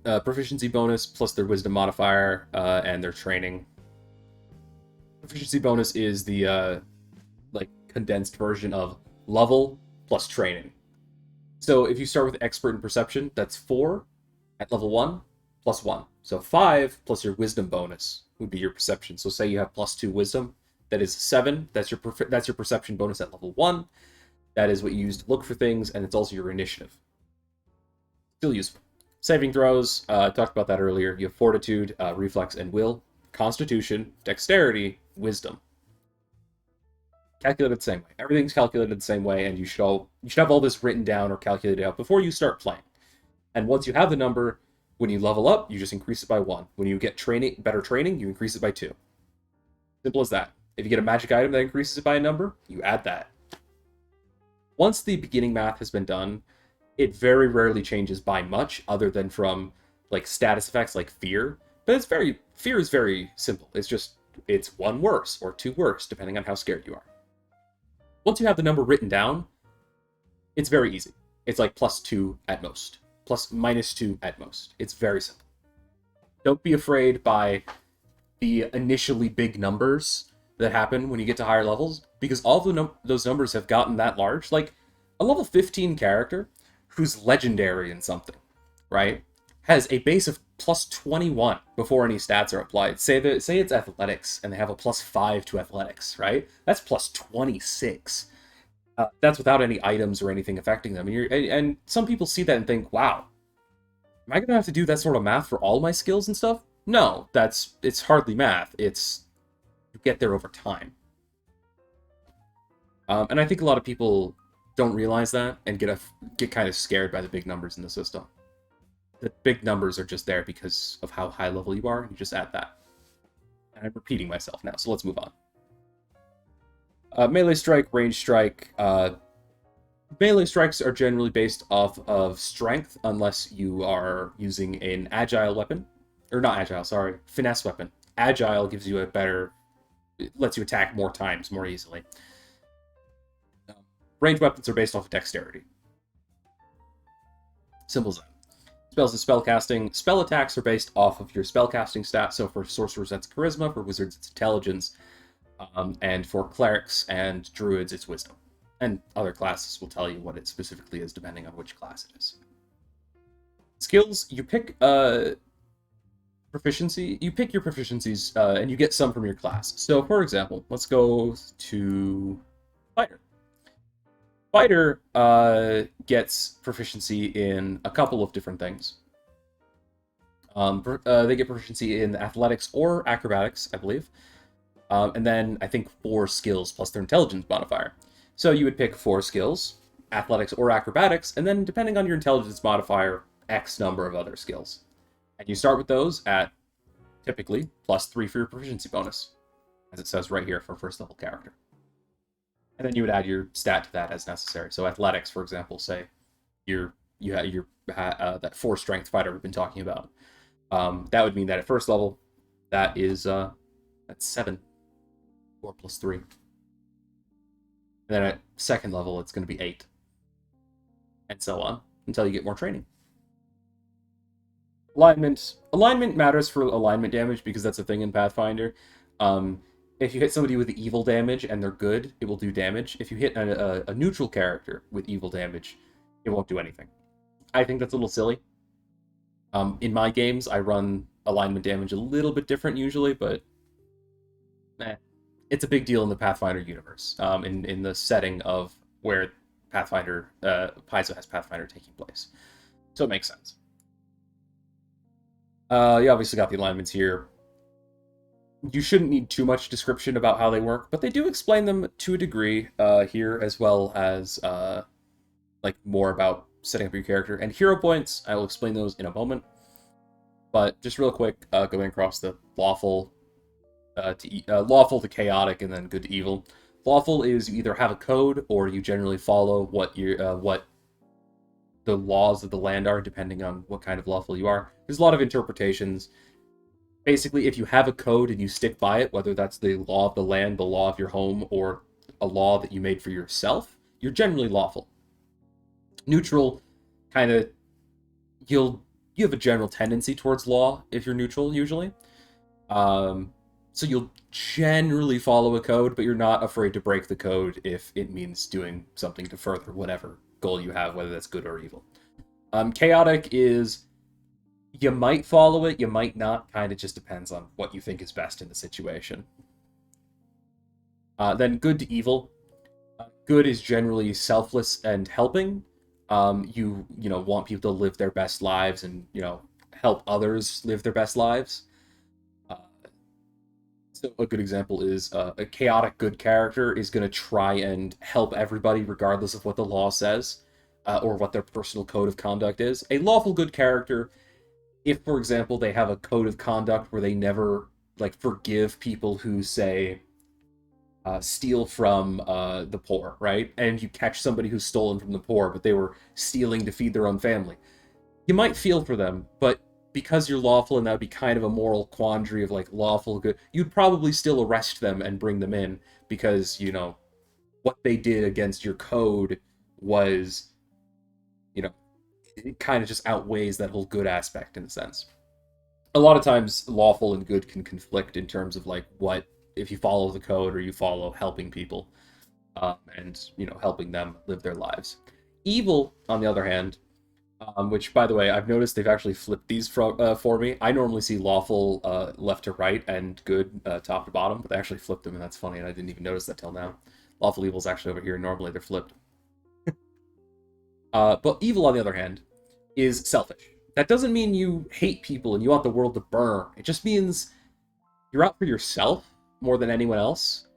proficiency bonus plus their wisdom modifier, and their training. Proficiency bonus is the, like, condensed version of level plus training. So if you start with expert in perception, that's 4 at level 1 plus 1. So 5 plus your wisdom bonus would be your perception. So say you have plus 2 wisdom, that is 7. That's your perception bonus at level 1. That is what you use to look for things, and it's also your initiative. Still useful. Saving throws, talked about that earlier. You have fortitude, reflex, and will. Constitution, dexterity, wisdom. Calculated the same way. Everything's calculated the same way, and you should have all this written down or calculated out before you start playing. And once you have the number, when you level up, you just increase it by 1. When you get better training, you increase it by 2. Simple as that. If you get a magic item that increases it by a number, you add that. Once the beginning math has been done, it very rarely changes by much, other than from, like, status effects like fear. But fear is very simple. It's 1 worse or 2 worse, depending on how scared you are. Once you have the number written down, it's very easy. It's like +2 at most. -2 at most. It's very simple. Don't be afraid by the initially big numbers that happen when you get to higher levels, because all those numbers have gotten that large. Like, a level 15 character who's legendary in something, right, has a base of +21 before any stats are applied. Say it's athletics, and they have a +5 to athletics, right? That's +26. That's without any items or anything affecting them. And some people see that and think, wow, am I going to have to do that sort of math for all my skills and stuff? No, it's hardly math. It's, you get there over time. And I think a lot of people don't realize that and get kind of scared by the big numbers in the system. The big numbers are just there because of how high level you are, and you just add that. And I'm repeating myself now, so let's move on. Melee strike, range strike. Melee strikes are generally based off of strength, unless you are using an agile weapon. Or not agile, sorry, finesse weapon. Agile gives you it lets you attack more times, more easily. Ranged weapons are based off of dexterity. Simple as that. Spells and spellcasting. Spell attacks are based off of your spellcasting stats. So for sorcerers, that's charisma. For wizards, it's intelligence. And for clerics and druids, it's wisdom. And other classes will tell you what it specifically is, depending on which class it is. Skills, you pick proficiency. You pick your proficiencies, and you get some from your class. So, for example, let's go to fighter. Fighter gets proficiency in a couple of different things. They get proficiency in athletics or acrobatics, I believe. And then I think 4 skills plus their intelligence modifier. So you would pick 4 skills, athletics or acrobatics, and then depending on your intelligence modifier, X number of other skills. And you start with those at, typically, +3 for your proficiency bonus, as it says right here for first level character. And then you would add your stat to that as necessary. So athletics, for example, say you have that 4 strength fighter we've been talking about. That would mean that at first level, that is that's 7, 4 + 3. And then at second level, it's going to be 8, and so on until you get more training. Alignment matters for alignment damage because that's a thing in Pathfinder. If you hit somebody with evil damage and they're good, it will do damage. If you hit a neutral character with evil damage, it won't do anything. I think that's a little silly. In my games, I run alignment damage a little bit different usually, but it's a big deal in the Pathfinder universe, in the setting of where Pathfinder, Paizo has Pathfinder taking place. So it makes sense. You obviously got the alignments here. You shouldn't need too much description about how they work, but they do explain them to a degree here, as well as like more about setting up your character. And hero points, I will explain those in a moment. But just real quick, going across the lawful lawful to chaotic, and then good to evil. Lawful is you either have a code or you generally follow what the laws of the land are, depending on what kind of lawful you are. There's a lot of interpretations. Basically, if you have a code and you stick by it, whether that's the law of the land, the law of your home, or a law that you made for yourself, you're generally lawful. Neutral, kind of, you have a general tendency towards law if you're neutral, usually. So you'll generally follow a code, but you're not afraid to break the code if it means doing something to further whatever goal you have, whether that's good or evil. Chaotic is, you might follow it, you might not, kind of just depends on what you think is best in the situation. Then good to evil. Good is generally selfless and helping. You want people to live their best lives and, help others live their best lives. So a good example is a chaotic good character is going to try and help everybody regardless of what the law says or what their personal code of conduct is. A lawful good character, if, for example, they have a code of conduct where they never, forgive people who, say, steal from the poor, right? And you catch somebody who's stolen from the poor, but they were stealing to feed their own family. You might feel for them, but because you're lawful, and that would be kind of a moral quandary of, lawful good, you'd probably still arrest them and bring them in, because, what they did against your code was, it kind of just outweighs that whole good aspect in a sense. A lot of times, lawful and good can conflict in terms of what if you follow the code or you follow helping people, and helping them live their lives. Evil, on the other hand, which, by the way, I've noticed they've actually flipped these for me. I normally see lawful left to right and good top to bottom, but they actually flipped them, and that's funny, and I didn't even notice that till now. Lawful evil's actually over here. Normally they're flipped. But evil, on the other hand, is selfish. That doesn't mean you hate people and you want the world to burn. It just means you're out for yourself more than anyone else.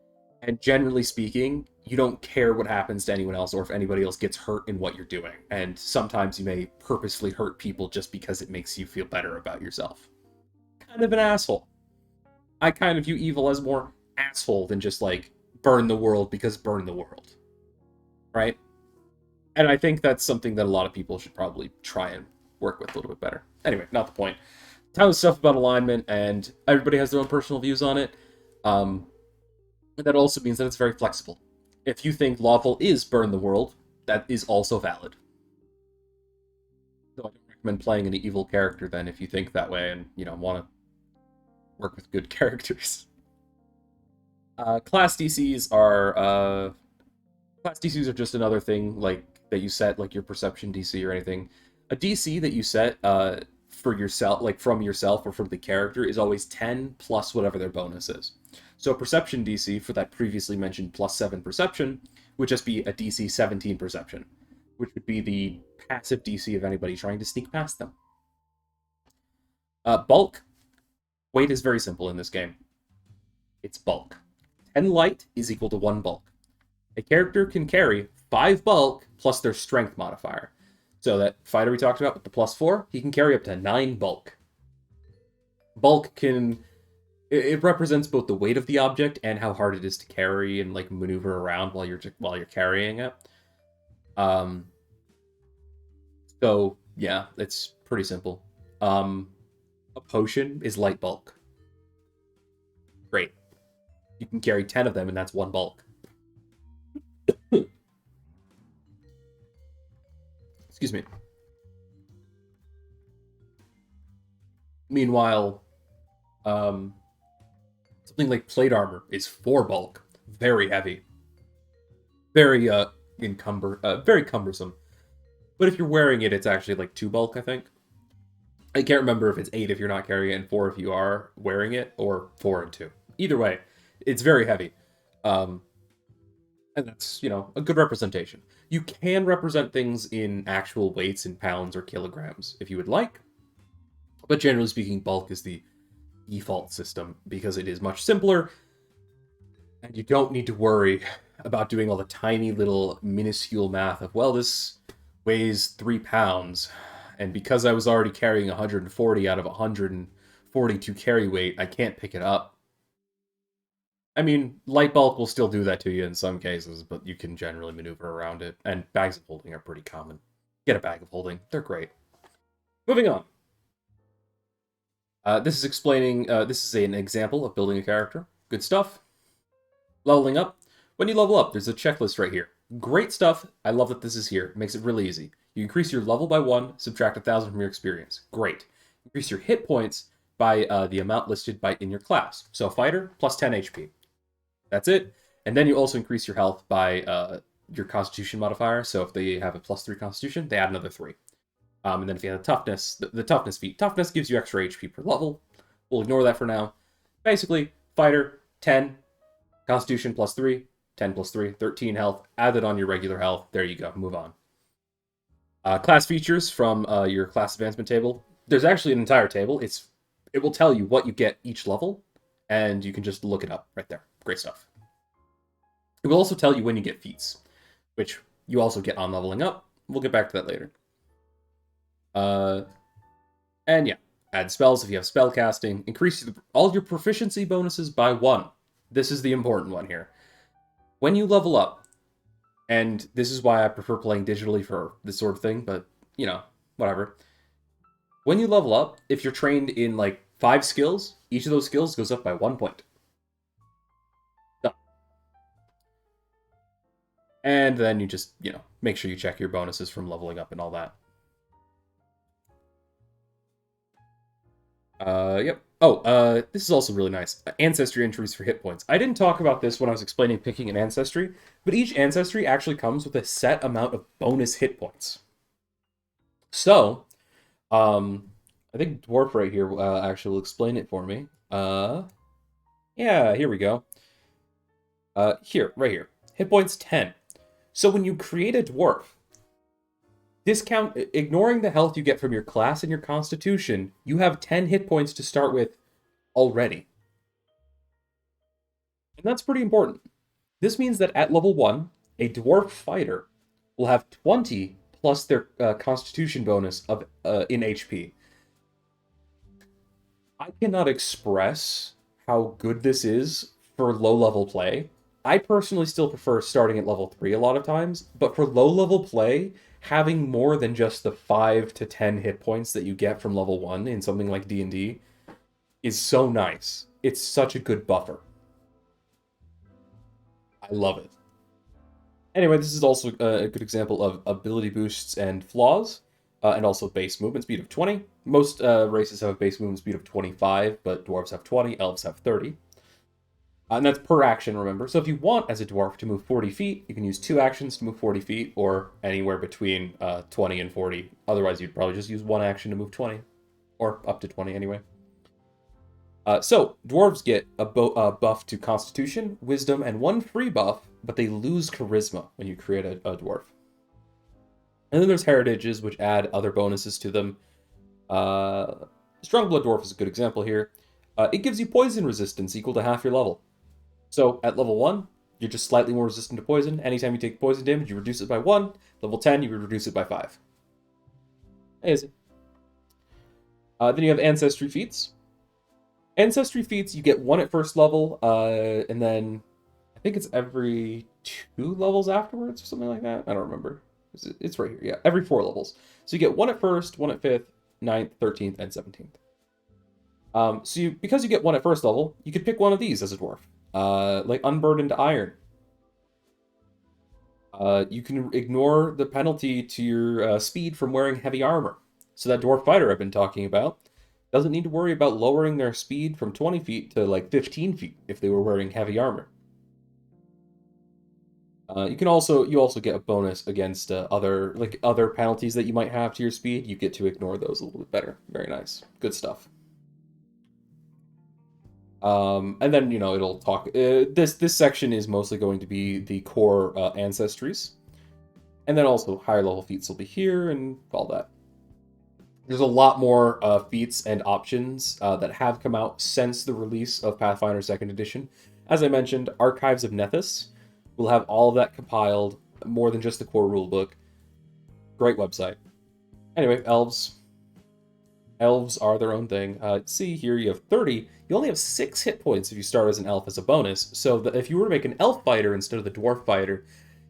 And generally speaking, you don't care what happens to anyone else or if anybody else gets hurt in what you're doing. And sometimes you may purposefully hurt people just because it makes you feel better about yourself. Kind of an asshole. I kind of view evil as more asshole than just burn the world because burn the world. Right? And I think that's something that a lot of people should probably try and work with a little bit better. Anyway, not the point. Tons of stuff about alignment, and everybody has their own personal views on it. That also means that it's very flexible. If you think lawful is burn the world, that is also valid. So I don't recommend playing an evil character then if you think that way and, want to work with good characters. Class DCs are just another thing that you set, your perception DC or anything. A DC that you set for yourself, from yourself or from the character, is always 10 plus whatever their bonus is. So perception DC for that previously mentioned +7 perception would just be a DC 17 perception, which would be the passive DC of anybody trying to sneak past them. Bulk. Weight is very simple in this game. It's bulk. 10 light is equal to 1 bulk. A character can carry 5 bulk plus their strength modifier. So that fighter we talked about with the +4, he can carry up to 9 bulk. Bulk it represents both the weight of the object and how hard it is to carry and maneuver around while you're carrying it. So yeah, it's pretty simple. A potion is light bulk. Great. You can carry 10 of them, and that's 1 bulk. Excuse me. Meanwhile, something like plate armor is 4 bulk. Very heavy. Very very cumbersome. But if you're wearing it, it's actually 2 bulk, I think. I can't remember if it's 8 if you're not carrying it and 4 if you are wearing it, or 4 and 2. Either way, it's very heavy. And that's, a good representation. You can represent things in actual weights in pounds or kilograms if you would like. But generally speaking, bulk is the default system because it is much simpler, and you don't need to worry about doing all the tiny little minuscule math of, well, this weighs 3 pounds, and because I was already carrying 140 out of 142 carry weight, I can't pick it up. I mean, light bulk will still do that to you in some cases, but you can generally maneuver around it, and bags of holding are pretty common. Get a bag of holding, they're great. Moving on. This is explaining, this is an example of building a character. Good stuff. Leveling up. When you level up, there's a checklist right here. Great stuff. I love that this is here. It makes it really easy. You increase your level by 1, subtract 1,000 from your experience. Great. Increase your hit points by the amount listed in your class. So fighter, plus 10 HP. That's it. And then you also increase your health by your constitution modifier. So if they have a plus 3 constitution, they add another 3. And then if you have the toughness, the toughness feat. Toughness gives you extra HP per level. We'll ignore that for now. Basically, fighter, 10, constitution plus 3, 10 plus 3, 13 health. Add it on your regular health. There you go. Move on. Class features from your class advancement table. There's actually an entire table. It will tell you what you get each level, and you can just look it up right there. Great stuff. It will also tell you when you get feats, which you also get on leveling up. We'll get back to that later. And yeah, add spells if you have spell casting. Increase all your proficiency bonuses by 1. This is the important one here. When you level up, and this is why I prefer playing digitally for this sort of thing, but, you know, whatever. When you level up, if you're trained in, like, 5 skills, each of those skills goes up by 1 point. Done. And then you just, you know, make sure you check your bonuses from leveling up and all that. Yep. Oh, this is also really nice. Ancestry entries for hit points. I didn't talk about this when I was explaining picking an ancestry, but each ancestry actually comes with a set amount of bonus hit points. So, I think Dwarf right here actually will explain it for me. Yeah, here we go. Here, right here. Hit points 10. So when you create a Dwarf, ignoring the health you get from your class and your constitution, you have 10 hit points to start with already. And that's pretty important. This means that at level 1, a dwarf fighter will have 20 plus their constitution bonus of in HP. I cannot express how good this is for low-level play. I personally still prefer starting at level 3 a lot of times, but for low-level play, having more than just the 5 to 10 hit points that you get from level 1 in something like D&D is so nice. It's such a good buffer. I love it. Anyway, this is also a good example of ability boosts and flaws, and also base movement speed of 20. Most races have a base movement speed of 25, but dwarves have 20, elves have 30. And that's per action, remember. So if you want, as a dwarf, to move 40 feet, you can use 2 actions to move 40 feet, or anywhere between 20 and 40. Otherwise, you'd probably just use 1 action to move 20, or up to 20 anyway. So, dwarves get a buff to Constitution, Wisdom, and 1 free buff, but they lose Charisma when you create a dwarf. And then there's Heritages, which add other bonuses to them. Strong Blood Dwarf is a good example here. It gives you poison resistance equal to half your level. So, at level 1, you're just slightly more resistant to poison. Anytime you take poison damage, you reduce it by 1. Level 10, you reduce it by 5. Easy. Then you have Ancestry feats. Ancestry feats, you get 1 at first level, and then I think it's every 2 levels afterwards or something like that. I don't remember. It's right here. Yeah, every 4 levels. So you get 1 at first, 1 at 5th, 9th, 13th, and 17th. Because you get 1 at first level, you could pick one of these as a dwarf. Like Unburdened Iron. You can ignore the penalty to your speed from wearing heavy armor. So that dwarf fighter I've been talking about doesn't need to worry about lowering their speed from 20 feet to like 15 feet if they were wearing heavy armor. You also get a bonus against other penalties that you might have to your speed. You get to ignore those a little bit better. Very nice. Good stuff. And then, it'll talk... this section is mostly going to be the core ancestries. And then also higher level feats will be here and all that. There's a lot more feats and options that have come out since the release of Pathfinder 2nd Edition. As I mentioned, Archives of Nethys will have all of that compiled, more than just the core rulebook. Great website. Anyway, elves. Elves are their own thing. See here, you have 30. You only have 6 hit points if you start as an elf as a bonus, so that if you were to make an elf fighter instead of the dwarf fighter,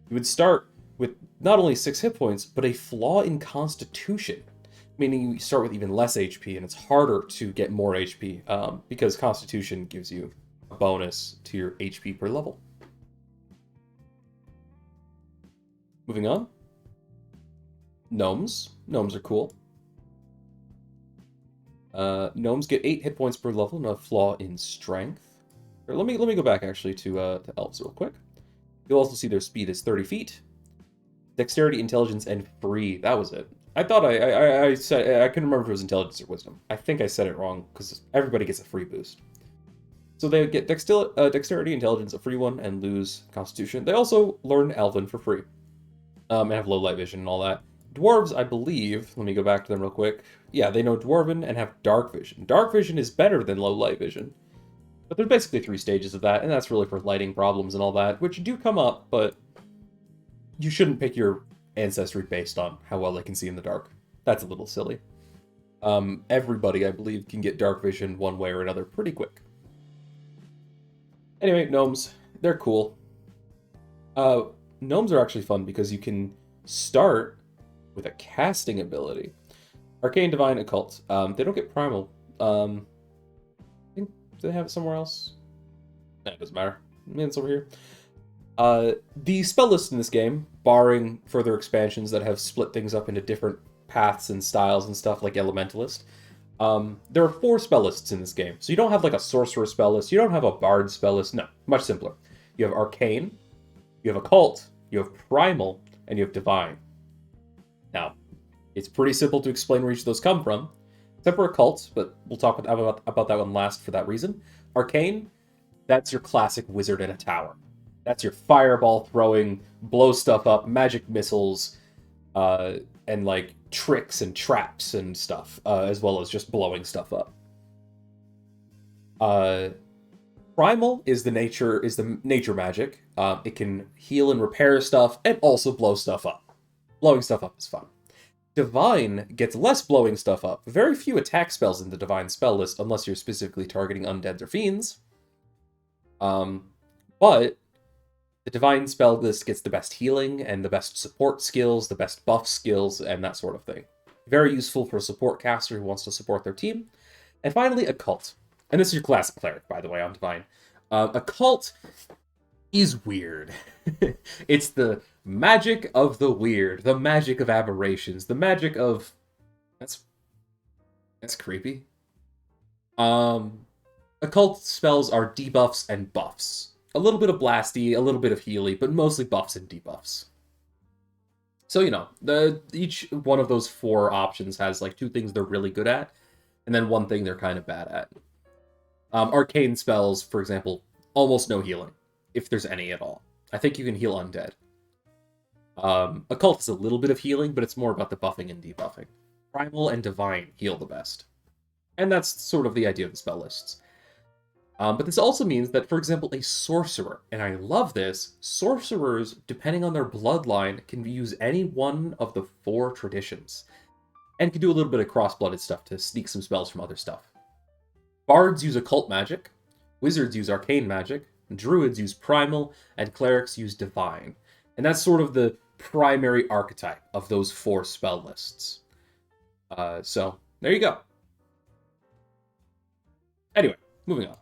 you would start with not only 6 hit points, but a flaw in constitution. Meaning you start with even less HP, and it's harder to get more HP, because constitution gives you a bonus to your HP per level. Moving on. Gnomes. Gnomes are cool. Gnomes get 8 hit points per level and a flaw in strength. Or let me go back actually to elves real quick. You'll also see their speed is 30 feet. Dexterity, intelligence, and free. That was it. I thought I said, I couldn't remember if it was intelligence or wisdom. I think I said it wrong, because everybody gets a free boost. So they get dexterity, intelligence, a free one, and lose constitution. They also learn Elven for free. And have low light vision and all that. Dwarves, I believe, let me go back to them real quick. Yeah, they know Dwarven and have dark vision. Dark vision is better than low light vision. But there's basically 3 stages of that, and that's really for lighting problems and all that, which do come up, but you shouldn't pick your ancestry based on how well they can see in the dark. That's a little silly. Everybody, I believe, can get dark vision one way or another pretty quick. Anyway, gnomes, they're cool. Gnomes are actually fun because you can start with a casting ability. Arcane, Divine, Occult. They don't get Primal. I think, do they have it somewhere else? Nah, it doesn't matter. It's over here. The spell list in this game, barring further expansions that have split things up into different paths and styles and stuff like Elementalist, there are 4 spell lists in this game. So you don't have like a Sorcerer spell list, you don't have a Bard spell list, no, much simpler. You have Arcane, you have Occult, you have Primal, and you have Divine. Now, it's pretty simple to explain where each of those come from, except for Occult, but we'll talk about that one last for that reason. Arcane, that's your classic wizard in a tower. That's your fireball throwing, blow stuff up, magic missiles, and like tricks and traps and stuff, as well as just blowing stuff up. Primal is the nature magic. It can heal and repair stuff, and also blow stuff up. Blowing stuff up is fun. Divine gets less blowing stuff up. Very few attack spells in the Divine spell list, unless you're specifically targeting undeads or fiends. But the Divine spell list gets the best healing and the best support skills, the best buff skills, and that sort of thing. Very useful for a support caster who wants to support their team. And finally, Occult. And this is your classic Cleric, by the way, on Divine. Occult is weird. It's the magic of the weird, the magic of aberrations, the magic of... That's creepy. Occult spells are debuffs and buffs. A little bit of blasty, a little bit of healy, but mostly buffs and debuffs. So, you know, each one of those 4 options has like 2 things they're really good at, and then 1 thing they're kind of bad at. Arcane spells, for example, almost no healing, if there's any at all. I think you can heal undead. Occult is a little bit of healing, but it's more about the buffing and debuffing. Primal and Divine heal the best. And that's sort of the idea of the spell lists. But this also means that, for example, a Sorcerer, and I love this, Sorcerers, depending on their bloodline, can use any one of the 4 traditions, and can do a little bit of cross-blooded stuff to sneak some spells from other stuff. Bards use Occult magic, Wizards use Arcane magic, Druids use Primal, and Clerics use Divine. And that's sort of the primary archetype of those 4 spell lists. So, there you go. Anyway, moving on.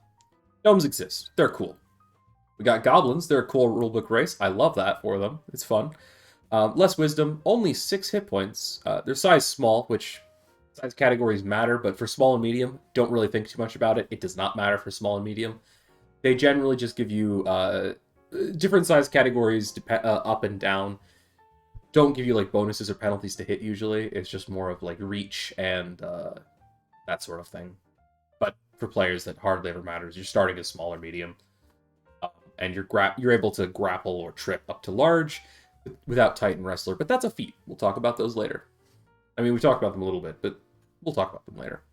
Gnomes exist. They're cool. We got goblins. They're a cool rulebook race. I love that for them. It's fun. Less wisdom. Only 6 hit points. Their size small, which size categories matter, but for small and medium, don't really think too much about it. It does not matter for small and medium. They generally just give you different size categories up and down. Don't give you like bonuses or penalties to hit usually. It's just more of like reach and that sort of thing. But for players that hardly ever matters, you're starting as small or medium, and you're able to grapple or trip up to large without Titan Wrestler. But that's a feat. We'll talk about those later. I mean, we talked about them a little bit, but we'll talk about them later.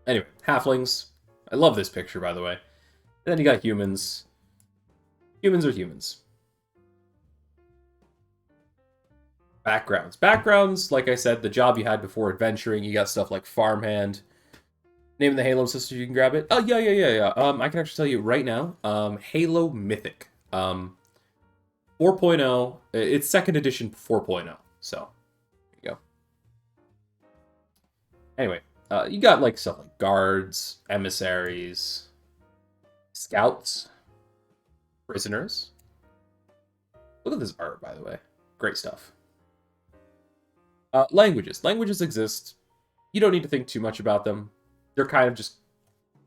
Anyway, halflings. I love this picture, by the way. And then you got humans. Humans are humans. Backgrounds. Backgrounds, like I said, the job you had before adventuring. You got stuff like farmhand. Name of the Halo sister, you can grab it. Oh, yeah. I can actually tell you right now. Halo Mythic. 4.0. It's 2nd edition 4.0. So, there you go. Anyway, you got like stuff like guards, emissaries, scouts, prisoners. Look at this art, by the way. Great stuff. Languages. Languages exist. You don't need to think too much about them. They're kind of just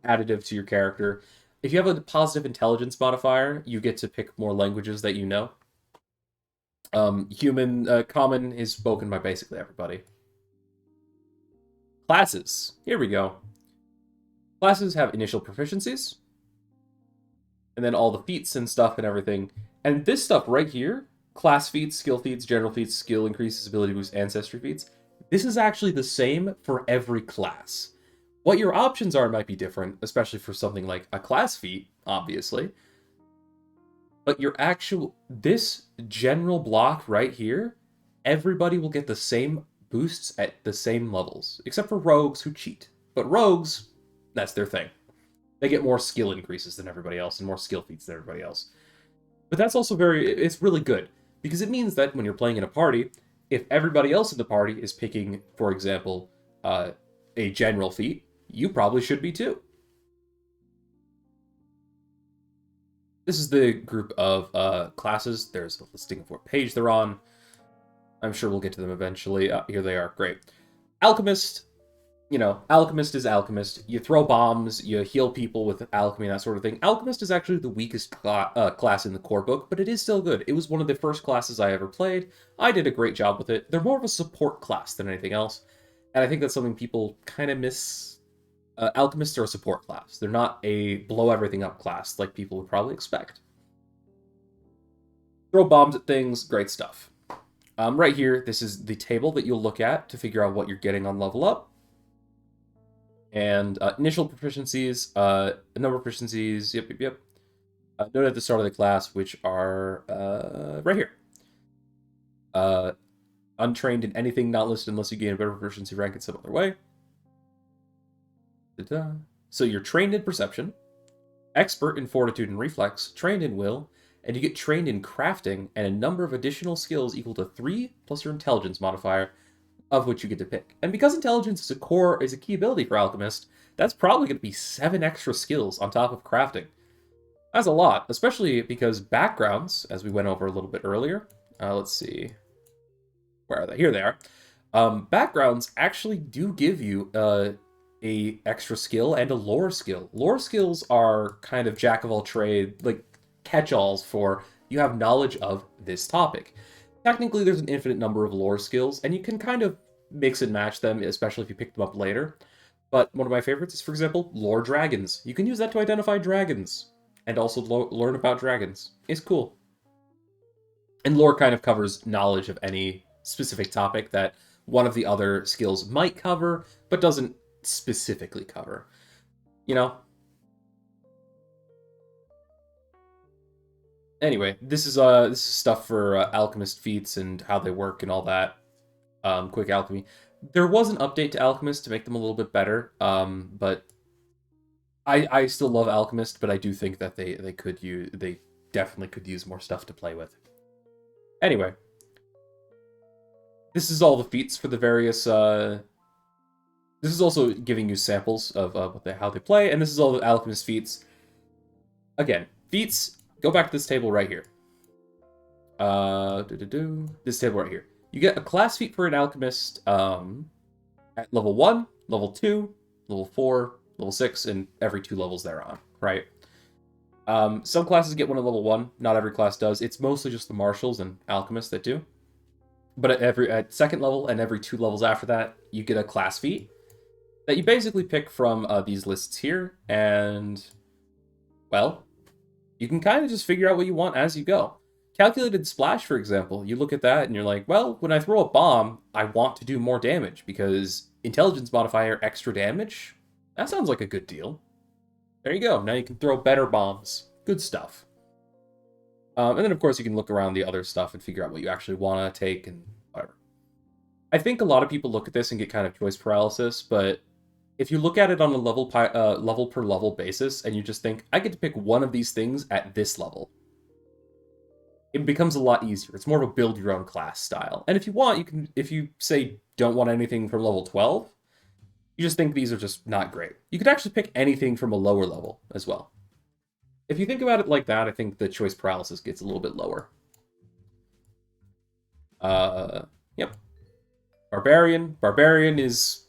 additive to your character. If you have a positive intelligence modifier, you get to pick more languages that you know. Common is spoken by basically everybody. Classes. Here we go. Classes have initial proficiencies. And then all the feats and stuff and everything. And this stuff right here, class feats, skill feats, general feats, skill increases, ability boost, ancestry feats, this is actually the same for every class. What your options are might be different, especially for something like a class feat, obviously. But this general block right here, everybody will get the same boosts at the same levels, except for rogues who cheat. But rogues, that's their thing. They get more skill increases than everybody else and more skill feats than everybody else. But that's also it's really good, because it means that when you're playing in a party, if everybody else in the party is picking, for example, a general feat, you probably should be too. This is the group of classes. There's a listing of what page they're on. I'm sure we'll get to them eventually. Here they are. Great. Alchemist. You know, Alchemist is Alchemist. You throw bombs, you heal people with alchemy, that sort of thing. Alchemist is actually the weakest class in the core book, but it is still good. It was one of the first classes I ever played. I did a great job with it. They're more of a support class than anything else, and I think that's something people kind of miss. Alchemists are a support class. They're not a blow-everything-up class like people would probably expect. Throw bombs at things, great stuff. Right here, this is the table that you'll look at to figure out what you're getting on level up. And initial proficiencies, a number of proficiencies, yep. Note at the start of the class, which are right here. Untrained in anything not listed unless you gain a better proficiency rank in some other way. So you're trained in perception, expert in fortitude and reflex, trained in will, and you get trained in crafting and a number of additional skills equal to 3 plus your intelligence modifier, of which you get to pick. And because intelligence is a key ability for Alchemist, that's probably going to be 7 extra skills on top of crafting. That's a lot, especially because backgrounds, as we went over a little bit earlier, let's see, where are they? Here they are. Backgrounds actually do give you a extra skill and a lore skill. Lore skills are kind of jack of all trade, like catch-alls for you have knowledge of this topic. Technically, there's an infinite number of lore skills, and you can kind of mix and match them, especially if you pick them up later. But one of my favorites is, for example, lore dragons. You can use that to identify dragons, and also learn about dragons. It's cool. And lore kind of covers knowledge of any specific topic that one of the other skills might cover, but doesn't specifically cover. You know? Anyway, this is stuff for Alchemist feats and how they work and all that. Quick alchemy. There was an update to Alchemist to make them a little bit better, but I still love Alchemist, but I do think that they definitely could use more stuff to play with. Anyway, this is all the feats for the various. This is also giving you samples of how they play, and this is all the Alchemist feats. Again, feats. Go back to this table right here. This table right here. You get a class feat for an Alchemist at level 1, level 2, level 4, level 6, and every 2 levels thereon, right? Some classes get one at level 1. Not every class does. It's mostly just the Marshals and Alchemists that do. But at second level and every 2 levels after that, you get a class feat that you basically pick from these lists here, and, well, you can kind of just figure out what you want as you go. Calculated Splash, for example, you look at that and you're like, well, when I throw a bomb, I want to do more damage because intelligence modifier extra damage? That sounds like a good deal. There you go. Now you can throw better bombs. Good stuff. And then, of course, you can look around the other stuff and figure out what you actually want to take and whatever. I think a lot of people look at this and get kind of choice paralysis, but if you look at it on a level per level basis and you just think, I get to pick one of these things at this level, it becomes a lot easier. It's more of a build your own class style. And if you want, you can, if you say don't want anything from level 12, you just think these are just not great. You could actually pick anything from a lower level as well. If you think about it like that, I think the choice paralysis gets a little bit lower. Yep. Barbarian. Barbarian's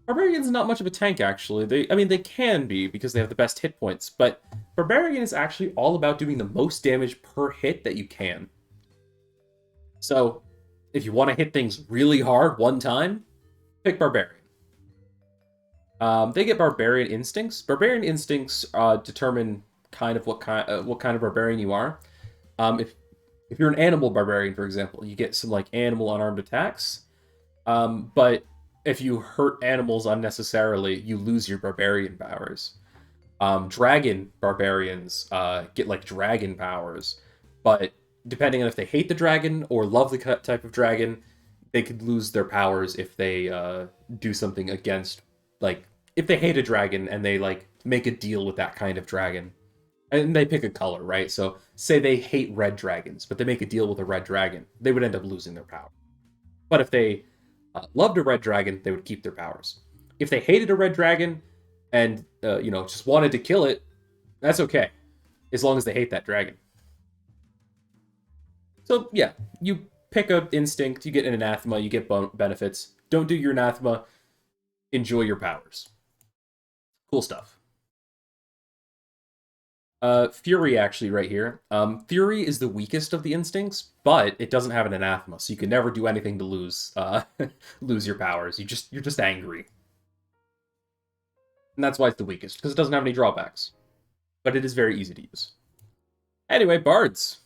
not much of a tank, actually. They can be, because they have the best hit points, but Barbarian is actually all about doing the most damage per hit that you can. So, if you want to hit things really hard one time, pick Barbarian. They get Barbarian Instincts. Barbarian Instincts determine kind of what kind of Barbarian you are. If you're an animal Barbarian, for example, you get some like animal unarmed attacks. But if you hurt animals unnecessarily, you lose your Barbarian powers. Dragon Barbarians get like dragon powers, but depending on if they hate the dragon or love the type of dragon, they could lose their powers if they do something against, like, if they hate a dragon and they like make a deal with that kind of dragon. And they pick a color, right? So say they hate red dragons, but they make a deal with a red dragon, they would end up losing their power. But if they loved a red dragon, they would keep their powers. If they hated a red dragon and just wanted to kill it, that's okay, as long as they hate that dragon. So yeah, you pick a instinct, you get an anathema, you get benefits. Don't do your anathema, enjoy your powers. Cool stuff. Fury, actually, right here. Fury is the weakest of the instincts, but it doesn't have an anathema, so you can never do anything to lose lose your powers. You're just angry. And that's why it's the weakest, because it doesn't have any drawbacks. But it is very easy to use. Anyway, bards.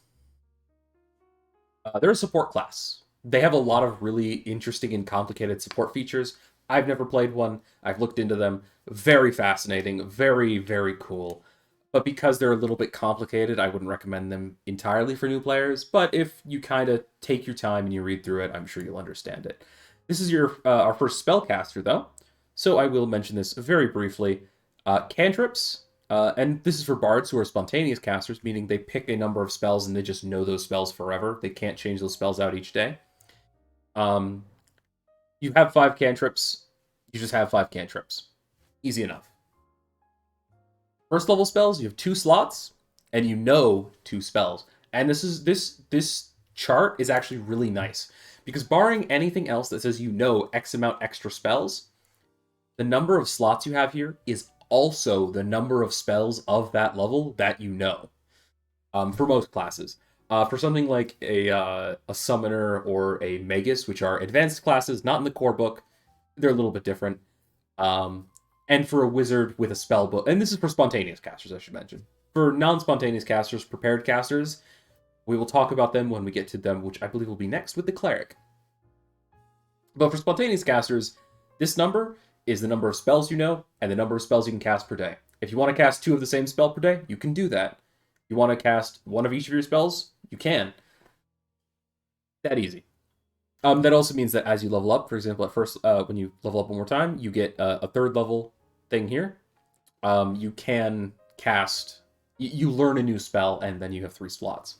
They're a support class. They have a lot of really interesting and complicated support features. I've never played one. I've looked into them. Very fascinating. Very, very cool. But because they're a little bit complicated, I wouldn't recommend them entirely for new players. But if you kind of take your time and you read through it, I'm sure you'll understand it. This is our first spellcaster, though. So I will mention this very briefly. Cantrips, and this is for bards who are spontaneous casters, meaning they pick a number of spells and they just know those spells forever. They can't change those spells out each day. You have 5 cantrips. You just have 5 cantrips. Easy enough. First level spells, you have 2 slots, and you know 2 spells. And this chart is actually really nice, because barring anything else that says you know X amount extra spells, the number of slots you have here is also the number of spells of that level that you know. For most classes. For something like a summoner or a magus, which are advanced classes, not in the core book, they're a little bit different. And for a wizard with a spell book, and this is for spontaneous casters, I should mention. For non-spontaneous casters, prepared casters, we will talk about them when we get to them, which I believe will be next with the Cleric. But for spontaneous casters, this number is the number of spells you know, and the number of spells you can cast per day. If you want to cast 2 of the same spell per day, you can do that. If you want to cast 1 of each of your spells, you can. That easy. That also means that as you level up, for example, at first, when you level up one more time, you get a 3rd level thing here. You can cast... You learn a new spell, and then you have 3 slots.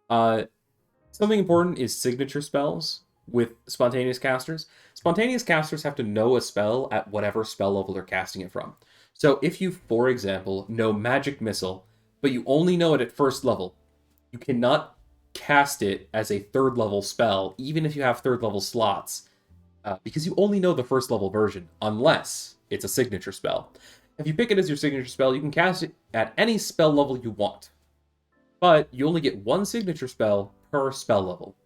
Something important is signature spells with spontaneous casters. Spontaneous casters have to know a spell at whatever spell level they're casting it from. So if you, for example, know Magic Missile, but you only know it at 1st level, you cannot cast it as a 3rd level spell, even if you have 3rd level slots, because you only know the 1st level version, unless it's a signature spell. If you pick it as your signature spell, you can cast it at any spell level you want, but you only get 1 signature spell per spell level.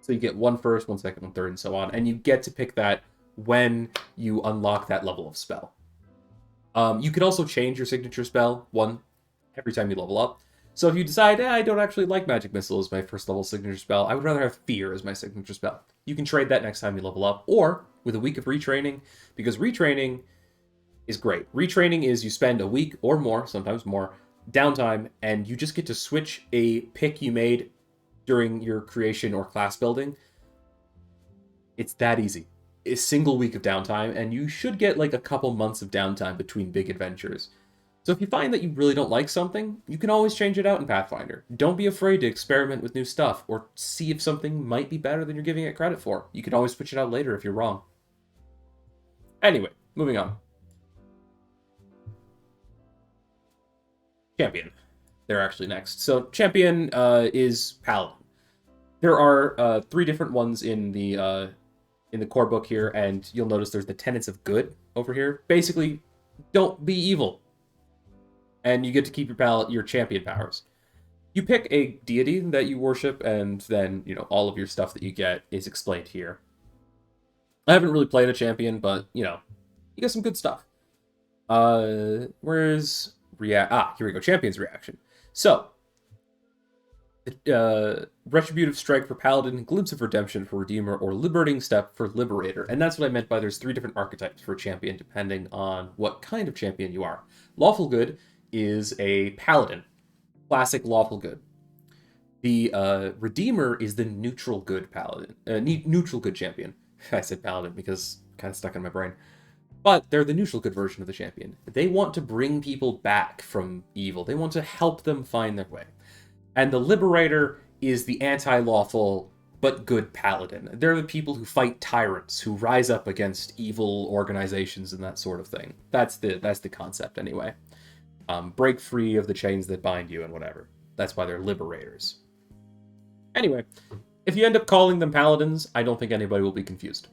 So you get 1 first, 1 second, 1 third, and so on, and you get to pick that when you unlock that level of spell. You can also change your signature spell every time you level up. So if you decide, I don't actually like Magic Missile as my first level signature spell, I would rather have Fear as my signature spell. You can trade that next time you level up, or with a week of retraining, because retraining is great. Retraining is you spend a week or more, sometimes more, downtime, and you just get to switch a pick you made during your creation or class building. It's that easy. A single week of downtime, and you should get like a couple months of downtime between big adventures. So if you find that you really don't like something, you can always change it out in Pathfinder. Don't be afraid to experiment with new stuff, or see if something might be better than you're giving it credit for. You can always switch it out later if you're wrong. Anyway, moving on. Champion. They're actually next. So Champion is Paladin. There are 3 different ones in the core book here, and you'll notice there's the Tenets of Good over here. Basically, don't be evil. And you get to keep your champion powers. You pick a deity that you worship, and then, all of your stuff that you get is explained here. I haven't really played a champion, but, you get some good stuff. Where's here we go. Champion's reaction. So, Retributive Strike for Paladin, Glimpse of Redemption for Redeemer, or Liberating Step for Liberator. And that's what I meant by there's 3 different archetypes for champion, depending on what kind of champion you are. Lawful Good is a Paladin. Classic Lawful Good. The Redeemer is the Neutral Good Paladin. Neutral Good Champion. I said Paladin because kind of stuck in my brain. But they're the neutral good version of the champion. They want to bring people back from evil. They want to help them find their way. And the Liberator is the anti-lawful but good paladin. They're the people who fight tyrants, who rise up against evil organizations and that sort of thing. That's the concept anyway. Break free of the chains that bind you and whatever. That's why they're liberators. Anyway, if you end up calling them paladins, I don't think anybody will be confused.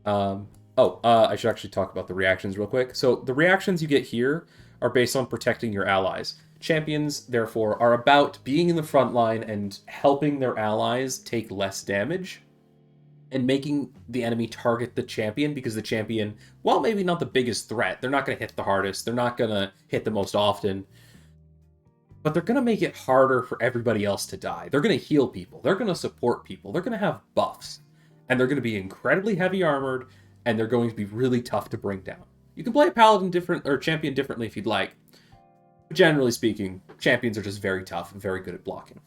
I should actually talk about the reactions real quick. So the reactions you get here are based on protecting your allies. Champions, therefore, are about being in the front line and helping their allies take less damage and making the enemy target the champion, because the champion, while maybe not the biggest threat, they're not going to hit the hardest, they're not going to hit the most often, but they're going to make it harder for everybody else to die. They're going to heal people, they're going to support people, they're going to have buffs, and they're going to be incredibly heavy armored, and they're going to be really tough to bring down. You can play a paladin champion differently if you'd like, but generally speaking, champions are just very tough and very good at blocking.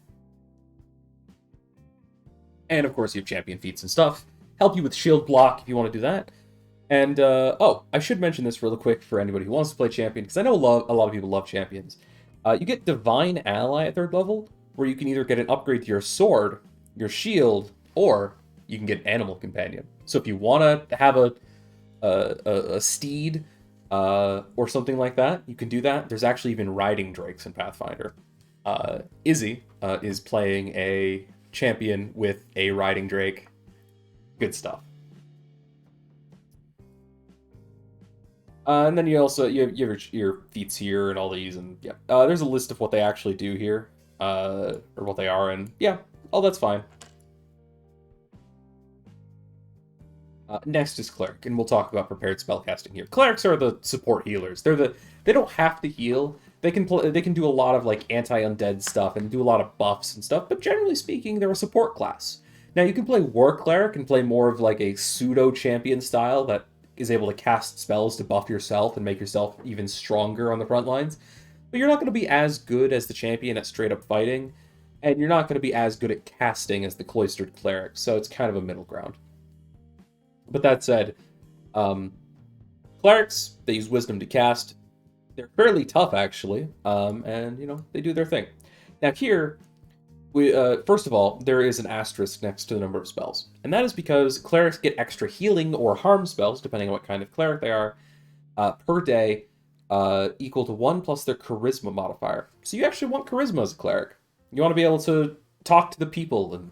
And of course, you have champion feats and stuff. Help you with shield block if you want to do that. And, I should mention this really quick for anybody who wants to play champion, because I know a lot of people love champions. You get Divine Ally at 3rd level, where you can either get an upgrade to your sword, your shield, or you can get an animal companion. So if you want to have a steed or something like that, you can do that. There's actually even riding drakes in Pathfinder. Izzy is playing a champion with a riding drake. Good stuff. And then you have your feats here and all these, and yeah, there's a list of what they actually do here, or what they are, and yeah, all that's fine. Next is Cleric, and we'll talk about prepared spellcasting here. Clerics are the support healers. They don't have to heal. They can do a lot of like anti-undead stuff and do a lot of buffs and stuff, but generally speaking, they're a support class. Now you can play War Cleric and play more of like a pseudo champion style that is able to cast spells to buff yourself and make yourself even stronger on the front lines. But you're not going to be as good as the champion at straight up fighting, and you're not going to be as good at casting as the cloistered cleric, so it's kind of a middle ground. But that said, clerics, they use wisdom to cast. They're fairly tough, actually, and, they do their thing. Now here, first of all, there is an asterisk next to the number of spells. And that is because clerics get extra healing or harm spells, depending on what kind of cleric they are, per day, equal to 1 plus their charisma modifier. So you actually want charisma as a cleric. You want to be able to talk to the people and,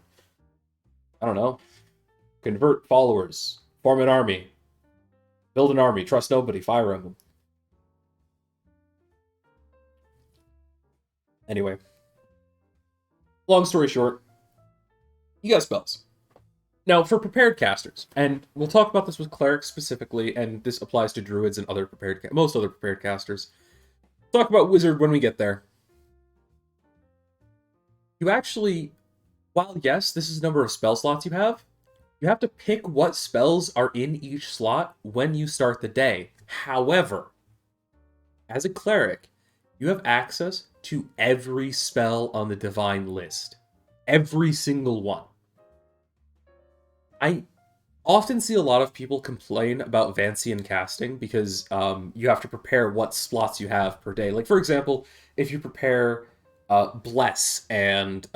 I don't know, convert followers, form an army, build an army, trust nobody, Fire Emblem. Anyway, long story short, you got spells. Now, for prepared casters, and we'll talk about this with clerics specifically, and this applies to druids and most other prepared casters. Talk about wizard when we get there. You actually, while yes, this is the number of spell slots you have to pick what spells are in each slot when you start the day. However, as a cleric, you have access to every spell on the divine list. Every single one. I often see a lot of people complain about Vancian casting because you have to prepare what slots you have per day. Like, for example, if you prepare Bless and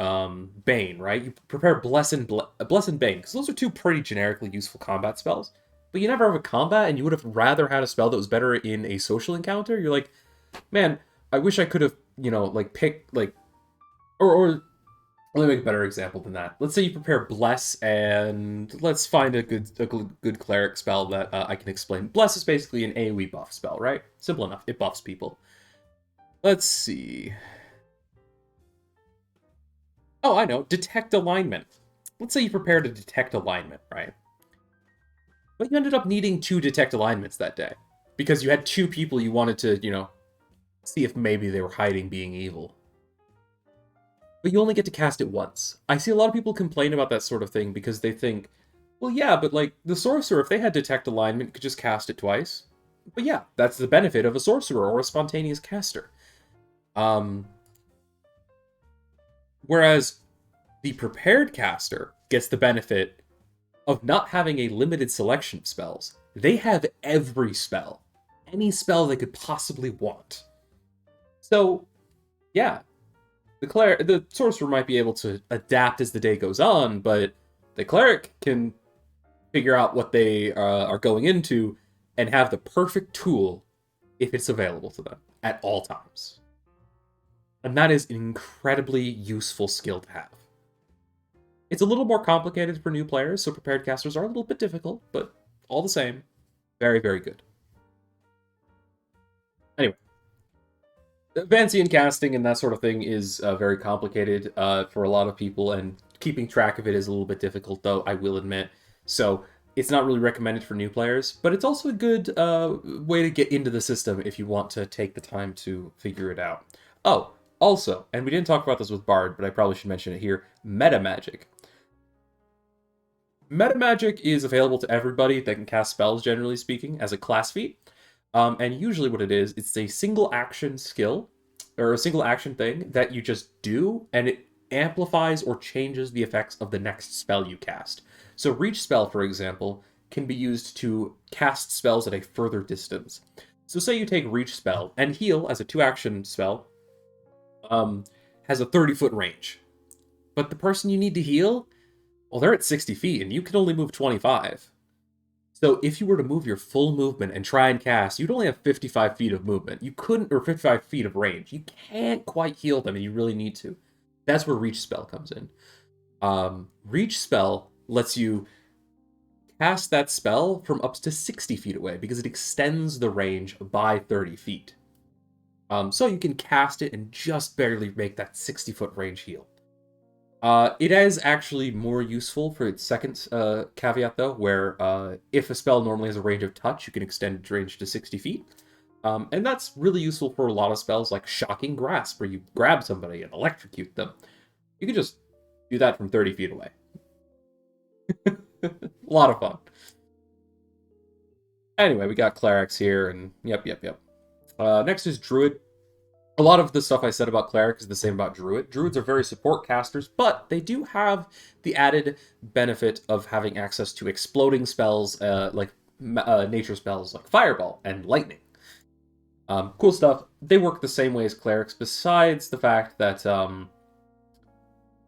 Bane, right? You prepare Bless and Bane because those are two pretty generically useful combat spells. But you never have a combat, and you would have rather had a spell that was better in a social encounter. You're like, man, I wish I could have, like picked like, or let me make a better example than that. Let's say you prepare Bless, and let's find a good cleric spell that I can explain. Bless is basically an AoE buff spell, right? Simple enough. It buffs people. Let's see. Oh, I know. Detect alignment. Let's say you prepared to detect alignment, right? But you ended up needing 2 detect alignments that day because you had 2 people you wanted to, see if maybe they were hiding being evil. But you only get to cast it once. I see a lot of people complain about that sort of thing because they think, well, yeah, but like the sorcerer, if they had detect alignment, could just cast it twice. But yeah, that's the benefit of a sorcerer or a spontaneous caster. Um, Whereas the prepared caster gets the benefit of not having a limited selection of spells. They have every spell, any spell they could possibly want. So, yeah, the sorcerer might be able to adapt as the day goes on, but the cleric can figure out what they are going into and have the perfect tool if it's available to them at all times. And that is an incredibly useful skill to have. It's a little more complicated for new players, so prepared casters are a little bit difficult, but all the same, very, very good. Anyway, Vancian casting and that sort of thing is very complicated for a lot of people, and keeping track of it is a little bit difficult, though, I will admit. So it's not really recommended for new players, but it's also a good way to get into the system if you want to take the time to figure it out. Oh, also, and we didn't talk about this with Bard, but I probably should mention it here, meta magic. Meta magic is available to everybody that can cast spells, generally speaking, as a class feat. And usually what it is, it's a single action skill, or a single action thing that you just do, and it amplifies or changes the effects of the next spell you cast. So Reach Spell, for example, can be used to cast spells at a further distance. So say you take Reach Spell, and Heal, as a 2-action spell, has a 30-foot range. But the person you need to heal, well, they're at 60 feet, and you can only move 25. So if you were to move your full movement and try and cast, you'd only have 55 feet of movement. You couldn't, or 55 feet of range. You can't quite heal them, and you really need to. That's where Reach Spell comes in. Reach Spell lets you cast that spell from up to 60 feet away because it extends the range by 30 feet. So you can cast it and just barely make that 60-foot range heal. It is actually more useful for its second caveat, though, where if a spell normally has a range of touch, you can extend its range to 60 feet. And that's really useful for a lot of spells like Shocking Grasp, where you grab somebody and electrocute them. You can just do that from 30 feet away. A lot of fun. Anyway, we got Clerics here, and yep. Next is Druid. A lot of the stuff I said about Cleric is the same about Druid. Druids are very support casters, but they do have the added benefit of having access to exploding spells, like nature spells like Fireball and Lightning. Cool stuff. They work the same way as Clerics, besides the fact that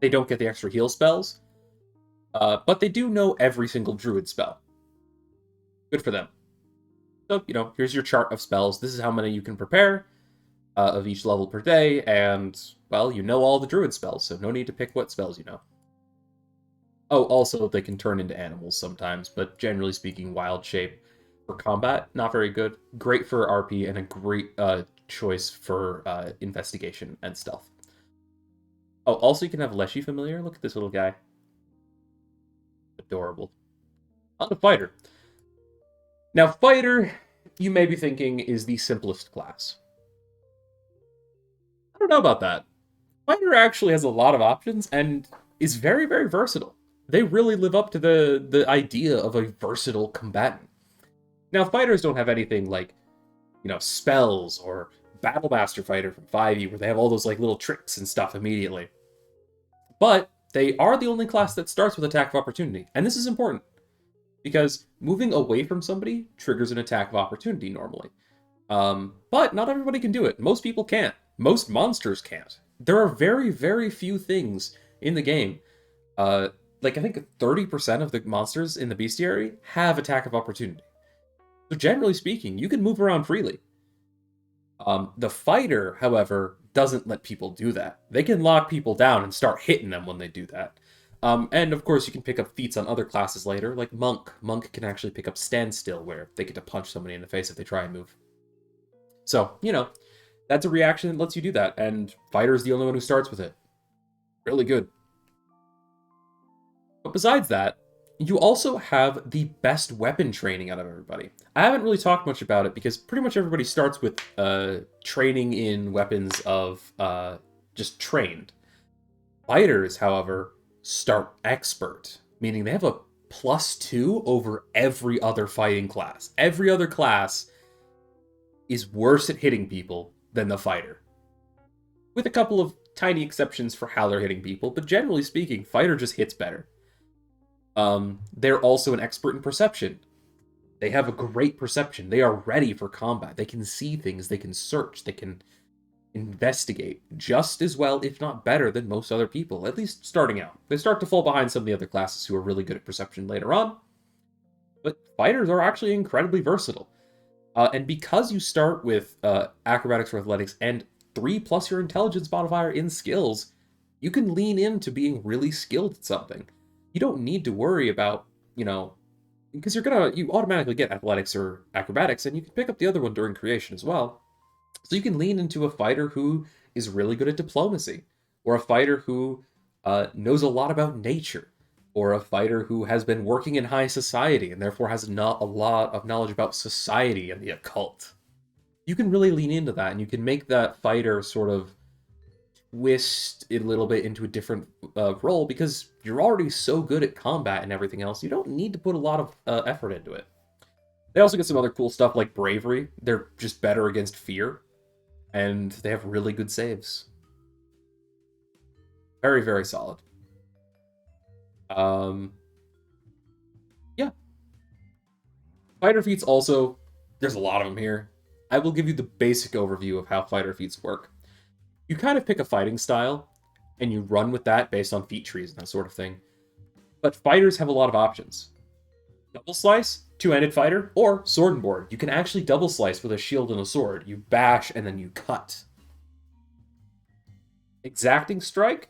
they don't get the extra heal spells. But they do know every single Druid spell. Good for them. So, here's your chart of spells. This is how many you can prepare. Of each level per day, and, well, you know all the druid spells, so no need to pick what spells you know. Oh, also, they can turn into animals sometimes, but generally speaking, wild shape for combat, not very good. Great for RP, and a great choice for investigation and stealth. Oh, also you can have Leshy Familiar. Look at this little guy. Adorable. On to Fighter. Now, Fighter, you may be thinking, is the simplest class. don't know about that. Fighter actually has a lot of options and is very, very versatile. They really live up to the idea of a versatile combatant. Now, fighters don't have anything like, spells or Battle Master Fighter from 5e where they have all those like little tricks and stuff immediately. But they are the only class that starts with attack of opportunity. And this is important because moving away from somebody triggers an attack of opportunity normally. But not everybody can do it. Most people can't. Most monsters can't. There are very, very few things in the game. Like I think 30% of the monsters in the bestiary have attack of opportunity. So generally speaking, you can move around freely. The fighter, however, doesn't let people do that. They can lock people down and start hitting them when they do that. And of course, you can pick up feats on other classes later, like Monk. Monk can actually pick up Standstill, where they get to punch somebody in the face if they try and move. So, that's a reaction that lets you do that, and Fighter is the only one who starts with it. Really good. But besides that, you also have the best weapon training out of everybody. I haven't really talked much about it because pretty much everybody starts with training in weapons of just trained. Fighters, however, start expert, meaning they have a +2 over every other fighting class. Every other class is worse at hitting people than the fighter. With a couple of tiny exceptions for how they're hitting people, but generally speaking, fighter just hits better. They're also an expert in perception. They have a great perception. They are ready for combat. They can see things, they can search, they can investigate just as well, if not better, than most other people, at least starting out. They start to fall behind some of the other classes who are really good at perception later on. But fighters are actually incredibly versatile. And because you start with acrobatics or athletics and 3+ your intelligence modifier in skills, you can lean into being really skilled at something. You don't need to worry about, because you automatically get athletics or acrobatics, and you can pick up the other one during creation as well. So you can lean into a fighter who is really good at diplomacy, or a fighter who knows a lot about nature, or a fighter who has been working in high society and therefore has not a lot of knowledge about society and the occult. You can really lean into that, and you can make that fighter sort of twist it a little bit into a different role because you're already so good at combat and everything else. You don't need to put a lot of effort into it. They also get some other cool stuff like bravery. They're just better against fear, and they have really good saves. Very, very solid. Yeah. Fighter feats also, there's a lot of them here. I will give you the basic overview of how fighter feats work. You kind of pick a fighting style, and you run with that based on feat trees and that sort of thing. But fighters have a lot of options. Double slice, two-handed fighter, or sword and board. You can actually double slice with a shield and a sword. You bash and then you cut. Exacting strike.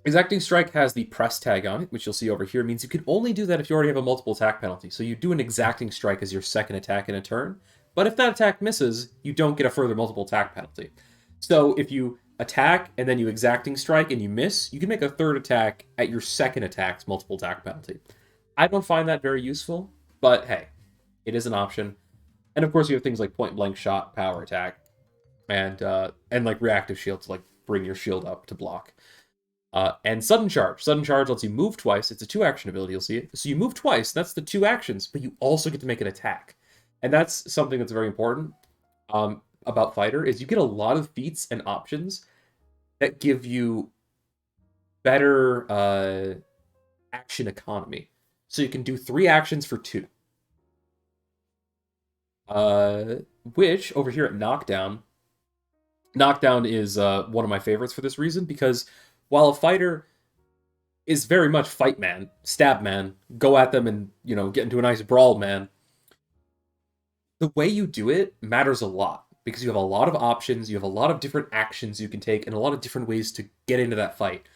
Exacting strike has the press tag on it, which you'll see over here. It means you can only do that if you already have a multiple attack penalty. So you do an exacting strike as your second attack in a turn. But if that attack misses, you don't get a further multiple attack penalty. So if you attack and then you exacting strike and you miss, you can make a third attack at your second attack's multiple attack penalty. I don't find that very useful, but hey, it is an option. And of course you have things like point blank shot, power attack, and like reactive shield to like bring your shield up to block. And sudden charge. Sudden charge lets you move twice. It's a 2-action ability, you'll see it. So you move twice, that's the 2 actions, but you also get to make an attack. And that's something that's very important about fighter, is you get a lot of feats and options that give you better action economy. So you can do 3 actions for 2. Which, over here at Knockdown is one of my favorites for this reason, because while a fighter is very much fight man, stab man, go at them and, get into a nice brawl man, the way you do it matters a lot, because you have a lot of options, you have a lot of different actions you can take, and a lot of different ways to get into that fight.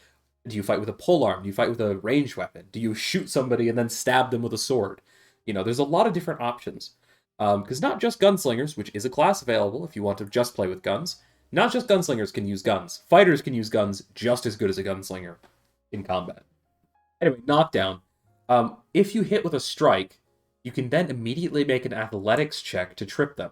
Do you fight with a polearm? Do you fight with a ranged weapon? Do you shoot somebody and then stab them with a sword? There's a lot of different options. Because not just gunslingers, which is a class available if you want to just play with guns, not just gunslingers can use guns. Fighters can use guns just as good as a gunslinger in combat. Anyway, knockdown. If you hit with a strike, you can then immediately make an athletics check to trip them.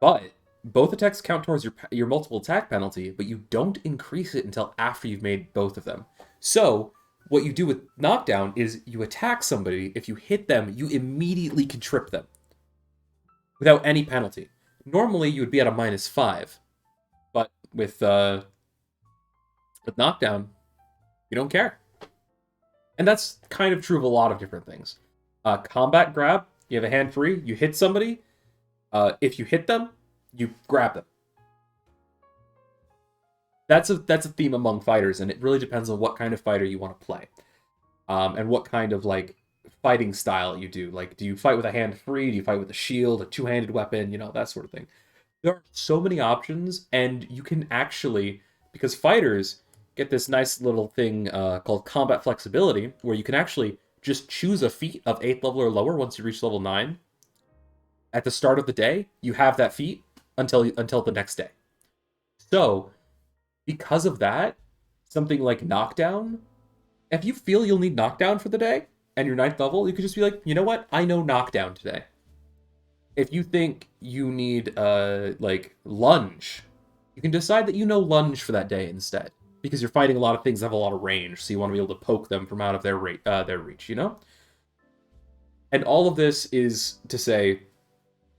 But both attacks count towards your multiple attack penalty, but you don't increase it until after you've made both of them. So what you do with knockdown is you attack somebody. If you hit them, you immediately can trip them without any penalty. Normally you would be at a -5, but with knockdown, you don't care. And that's kind of true of a lot of different things. Combat grab, you have a hand free, you hit somebody. If you hit them, you grab them. That's a theme among fighters, and it really depends on what kind of fighter you want to play, and what kind of like fighting style you do. Like, do you fight with a hand free? Do you fight with a shield, a two-handed weapon? You know, that sort of thing. There are so many options, and you can actually, because fighters get this nice little thing called combat flexibility, where you can actually just choose a feat of 8th level or lower once you reach level 9. At the start of the day, you have that feat until the next day. So, because of that, something like knockdown, if you feel you'll need knockdown for the day and you're 9th level, you could just be like, you know what? I know knockdown today. If you think you need like lunge, you can decide that you know lunge for that day instead, because you're fighting a lot of things that have a lot of range, so you want to be able to poke them from out of their reach, you know? And all of this is to say,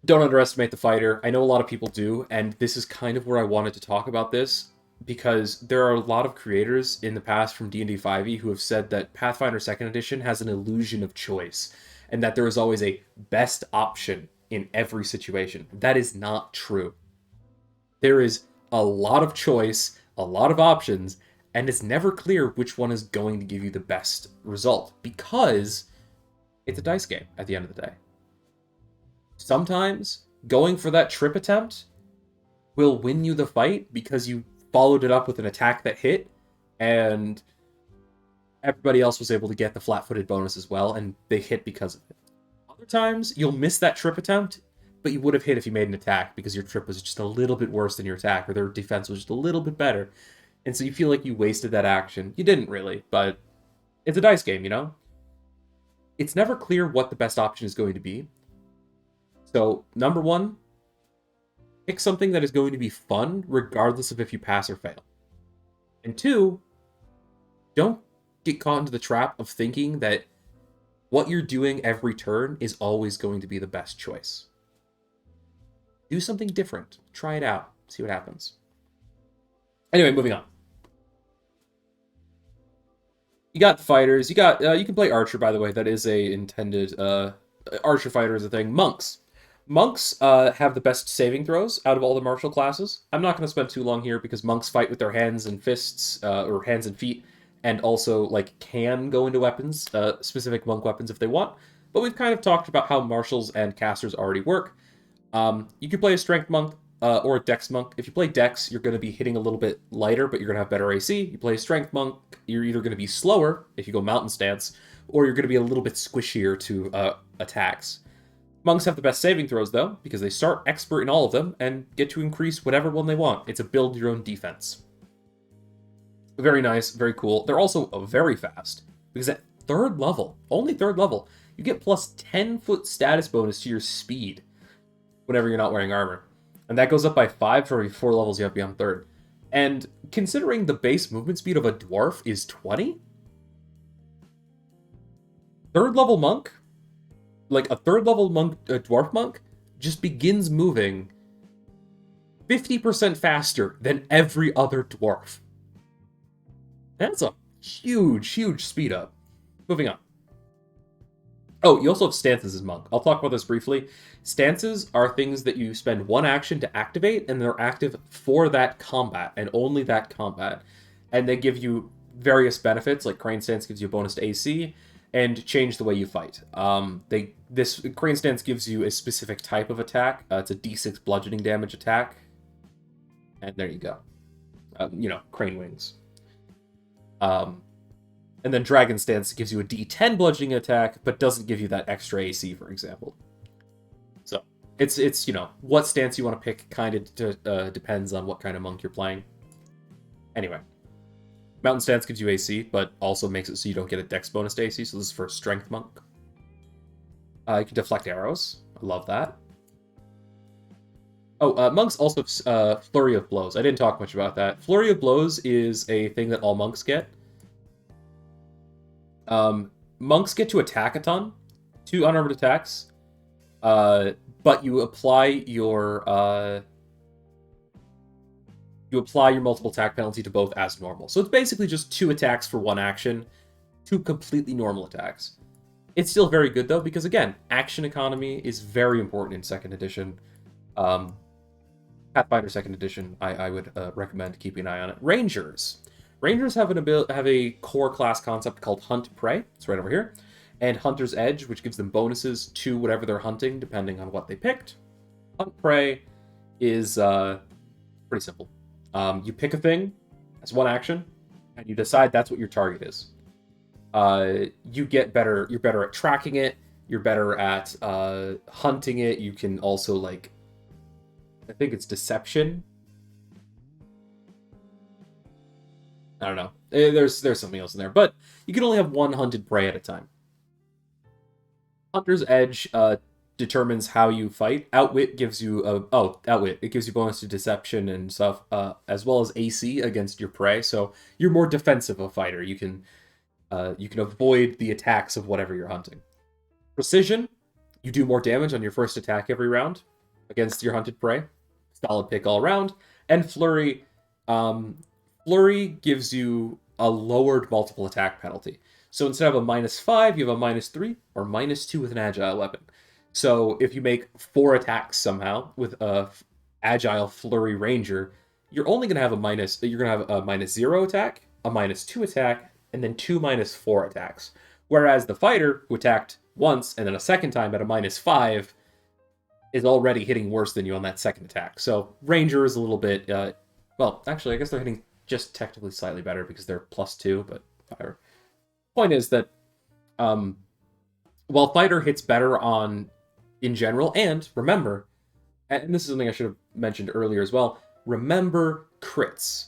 don't underestimate the fighter. I know a lot of people do, and this is kind of where I wanted to talk about this, because there are a lot of creators in the past from D&D 5e who have said that Pathfinder 2nd Edition has an illusion of choice, and that there is always a best option in every situation. That is not true. There is a lot of choice, a lot of options, and it's never clear which one is going to give you the best result, because it's a dice game at the end of the day. Sometimes going for that trip attempt will win you the fight because you followed it up with an attack that hit, and everybody else was able to get the flat-footed bonus as well, and they hit because of it. Other times, you'll miss that trip attempt, but you would have hit if you made an attack because your trip was just a little bit worse than your attack, or their defense was just a little bit better. And so you feel like you wasted that action. You didn't really, but it's a dice game, you know? It's never clear what the best option is going to be. So, number one, pick something that is going to be fun, regardless of if you pass or fail. And two, don't get caught into the trap of thinking that what you're doing every turn is always going to be the best choice. Do something different. Try it out. See what happens. Anyway, moving on. You got fighters. You got you can play archer, by the way. That is a intended archer fighter is a thing. Monks. Monks have the best saving throws out of all the martial classes. I'm not going to spend too long here because monks fight with their hands and fists, or hands and feet, and also like can go into weapons, specific monk weapons if they want. But we've kind of talked about how martials and casters already work. You can play a strength monk or a dex monk. If you play dex, you're going to be hitting a little bit lighter, but you're going to have better AC. You play a strength monk, you're either going to be slower if you go mountain stance, or you're going to be a little bit squishier to attacks. Monks have the best saving throws, though, because they start expert in all of them and get to increase whatever one they want. It's a build your own defense. Very nice, very cool. They're also very fast, because at 3rd level, only 3rd level, you get plus 10-foot status bonus to your speed whenever you're not wearing armor. And that goes up by 5 for every 4 levels you have beyond 3rd. And considering the base movement speed of a dwarf is 20, 3rd level monk, like a 3rd level monk, a dwarf monk, just begins moving 50% faster than every other dwarf. That's a huge, huge speed up. Moving on. Oh, you also have stances as monk. I'll talk about this briefly. Stances are things that you spend one action to activate, and they're active for that combat, and only that combat. And they give you various benefits, like Crane Stance gives you a bonus to AC, and change the way you fight. This Crane Stance gives you a specific type of attack. It's a D6 bludgeoning damage attack. And there you go. Crane Wings. And then Dragon Stance gives you a D10 bludgeoning attack, but doesn't give you that extra AC, for example. So, it's what stance you want to pick kind of depends on what kind of monk you're playing. Anyway. Mountain Stance gives you AC, but also makes it so you don't get a dex bonus to AC, so this is for a strength monk. You can deflect arrows. I love that. Oh, monks also have Flurry of Blows. I didn't talk much about that. Flurry of Blows is a thing that all monks get. Monks get to attack a ton, 2 unarmored attacks, uh, but you apply your multiple attack penalty to both as normal. So it's basically just 2 attacks for 1 action, 2 completely normal attacks. It's still very good though, because again, action economy is very important in 2nd edition. Pathfinder 2nd edition, I would recommend keeping an eye on it. Rangers. Rangers have a core class concept called Hunt Prey. It's right over here. And Hunter's Edge, which gives them bonuses to whatever they're hunting, depending on what they picked. Hunt Prey is pretty simple. You pick a thing as 1 action, and you decide that's what your target is. You're better at tracking it, you're better at hunting it. You can also, like, I think it's deception. I don't know. There's something else in there, but you can only have 1 hunted prey at a time. Hunter's Edge determines how you fight. Outwit gives you outwit. It gives you bonus to deception and stuff, as well as AC against your prey. So you're more defensive a fighter. You can avoid the attacks of whatever you're hunting. Precision, you do more damage on your first attack every round against your hunted prey. Solid pick all around. And Flurry, Flurry gives you a lowered multiple attack penalty. So instead of a -5, you have a -3 or -2 with an agile weapon. So if you make 4 attacks somehow with a agile Flurry Ranger, you're only going to have you're going to have a -0 attack, a -2 attack, and then 2 -4 attacks. Whereas the fighter, who attacked once and then a second time at a -5, is already hitting worse than you on that second attack. So Ranger is a little bit, well, actually, I guess they're hitting just technically slightly better because they're +2, but whatever. Point is that while fighter hits better in general, and remember, and this is something I should have mentioned earlier as well, remember crits.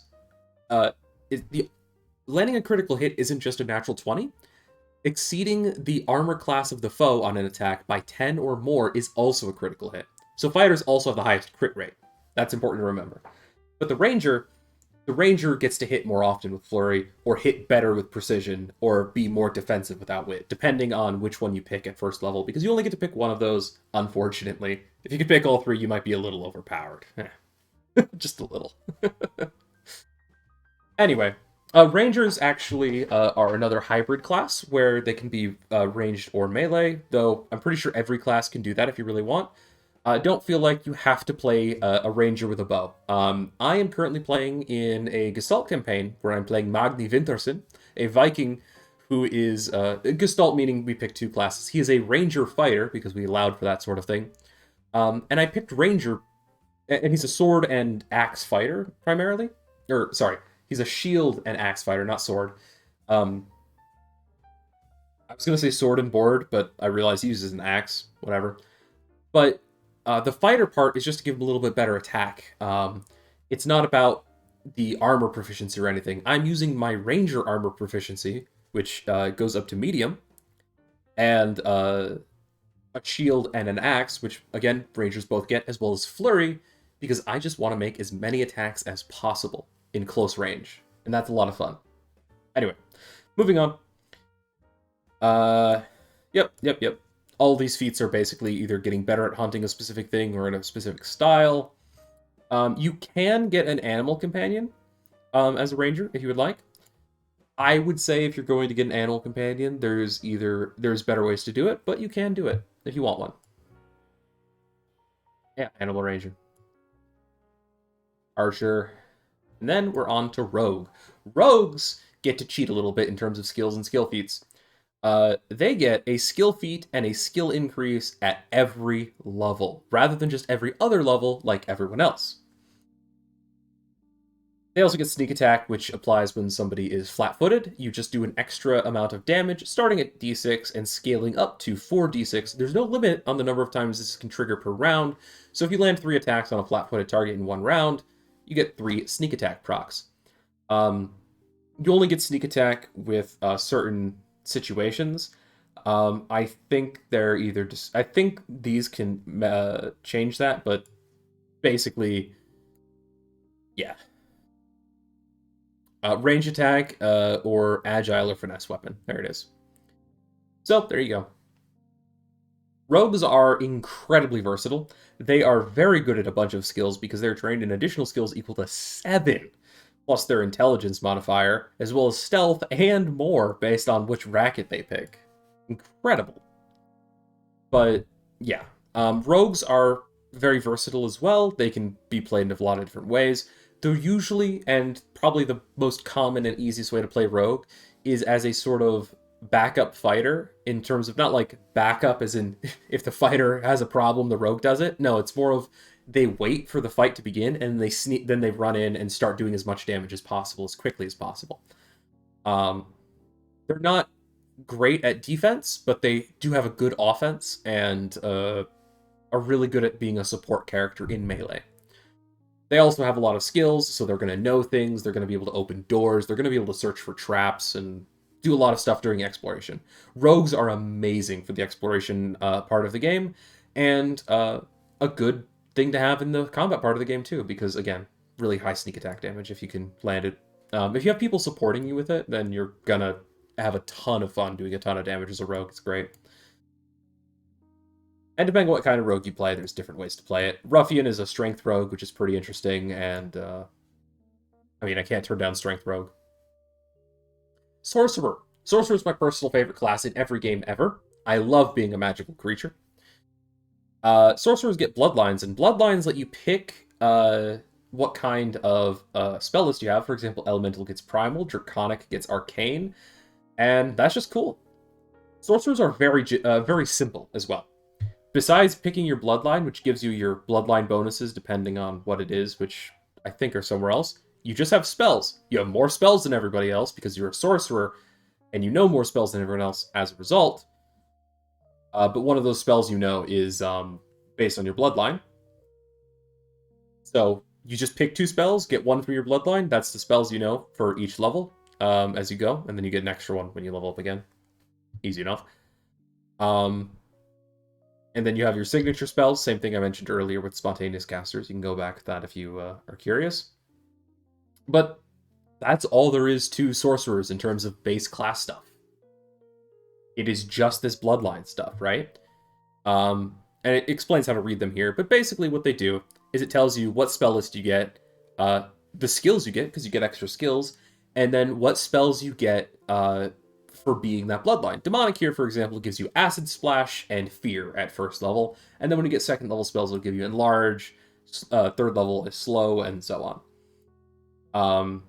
Landing a critical hit isn't just a natural 20. Exceeding the armor class of the foe on an attack by 10 or more is also a critical hit. So fighters also have the highest crit rate. That's important to remember. But the Ranger gets to hit more often with Flurry, or hit better with Precision, or be more defensive with Outwit, depending on which one you pick at first level, because you only get to pick one of those, unfortunately. If you could pick all 3, you might be a little overpowered. Just a little. Anyway, Rangers actually are another hybrid class, where they can be ranged or melee, though I'm pretty sure every class can do that if you really want. Don't feel like you have to play a ranger with a bow. I am currently playing in a Gestalt campaign where I'm playing Magni Vintersen, a Viking who is Gestalt, meaning we pick 2 classes. He is a ranger fighter because we allowed for that sort of thing. And I picked ranger, and he's a sword and axe fighter primarily. Or sorry, he's a shield and axe fighter, not sword. I was gonna say sword and board, but I realized he uses an axe. Whatever. But the fighter part is just to give him a little bit better attack. It's not about the armor proficiency or anything. I'm using my ranger armor proficiency, which goes up to medium, and a shield and an axe, which, again, rangers both get, as well as flurry, because I just want to make as many attacks as possible in close range, and that's a lot of fun. Anyway, moving on. Yep. All these feats are basically either getting better at hunting a specific thing or in a specific style. You can get an animal companion as a ranger if you would like. I would say if you're going to get an animal companion, there's better ways to do it, but you can do it if you want one. Yeah, animal ranger. Archer. And then we're on to rogue. Rogues get to cheat a little bit in terms of skills and skill feats. They get a skill feat and a skill increase at every level, rather than just every other level like everyone else. They also get sneak attack, which applies when somebody is flat-footed. You just do an extra amount of damage, starting at d6 and scaling up to 4d6. There's no limit on the number of times this can trigger per round, so if you land 3 attacks on a flat-footed target in one round, you get 3 sneak attack procs. You only get sneak attack with certain situations. I think they're either I think these can change that, but basically, yeah. Range attack, or agile or finesse weapon. There it is. So, there you go. Rogues are incredibly versatile. They are very good at a bunch of skills because they're trained in additional skills equal to 7, plus their intelligence modifier, as well as stealth and more based on which racket they pick. Incredible. But, yeah. Rogues are very versatile as well. They can be played in a lot of different ways. They're usually, and probably the most common and easiest way to play rogue, is as a sort of backup fighter, in terms of not like backup as in if the fighter has a problem, the rogue does it. No, it's more of they wait for the fight to begin and then they run in and start doing as much damage as possible as quickly as possible. They're not great at defense, but they do have a good offense and are really good at being a support character in melee. They also have a lot of skills, so they're going to know things, they're going to be able to open doors, they're going to be able to search for traps and do a lot of stuff during exploration. Rogues are amazing for the exploration part of the game, and a good thing to have in the combat part of the game too, because again, really high sneak attack damage if you can land it. If you have people supporting you with it, then you're gonna have a ton of fun doing a ton of damage as a rogue. It's great. And depending on what kind of rogue you play, there's different ways to play it. Ruffian is a strength rogue, which is pretty interesting, and I mean, I can't turn down strength rogue. Sorcerer. Sorcerer is my personal favorite class in every game ever. I love being a magical creature. Sorcerers get bloodlines, and bloodlines let you pick what kind of spell list you have. For example, Elemental gets Primal, Draconic gets Arcane, and that's just cool. Sorcerers are very simple as well. Besides picking your bloodline, which gives you your bloodline bonuses depending on what it is, which I think are somewhere else, you just have spells. You have more spells than everybody else because you're a sorcerer, and you know more spells than everyone else as a result. But one of those spells you know is based on your bloodline. So you just pick 2 spells, get 1 from your bloodline. That's the spells you know for each level as you go, and then you get an extra one when you level up again. Easy enough. And then you have your signature spells, same thing I mentioned earlier with spontaneous casters. You can go back to that if you are curious. But that's all there is to sorcerers in terms of base class stuff. It is just this bloodline stuff, right? And it explains how to read them here, but basically what they do is it tells you what spell list you get, the skills you get, because you get extra skills, and then what spells you get for being that bloodline. Demonic here, for example, gives you Acid Splash and Fear at first level, and then when you get second level spells, it'll give you Enlarge, third level is Slow, and so on.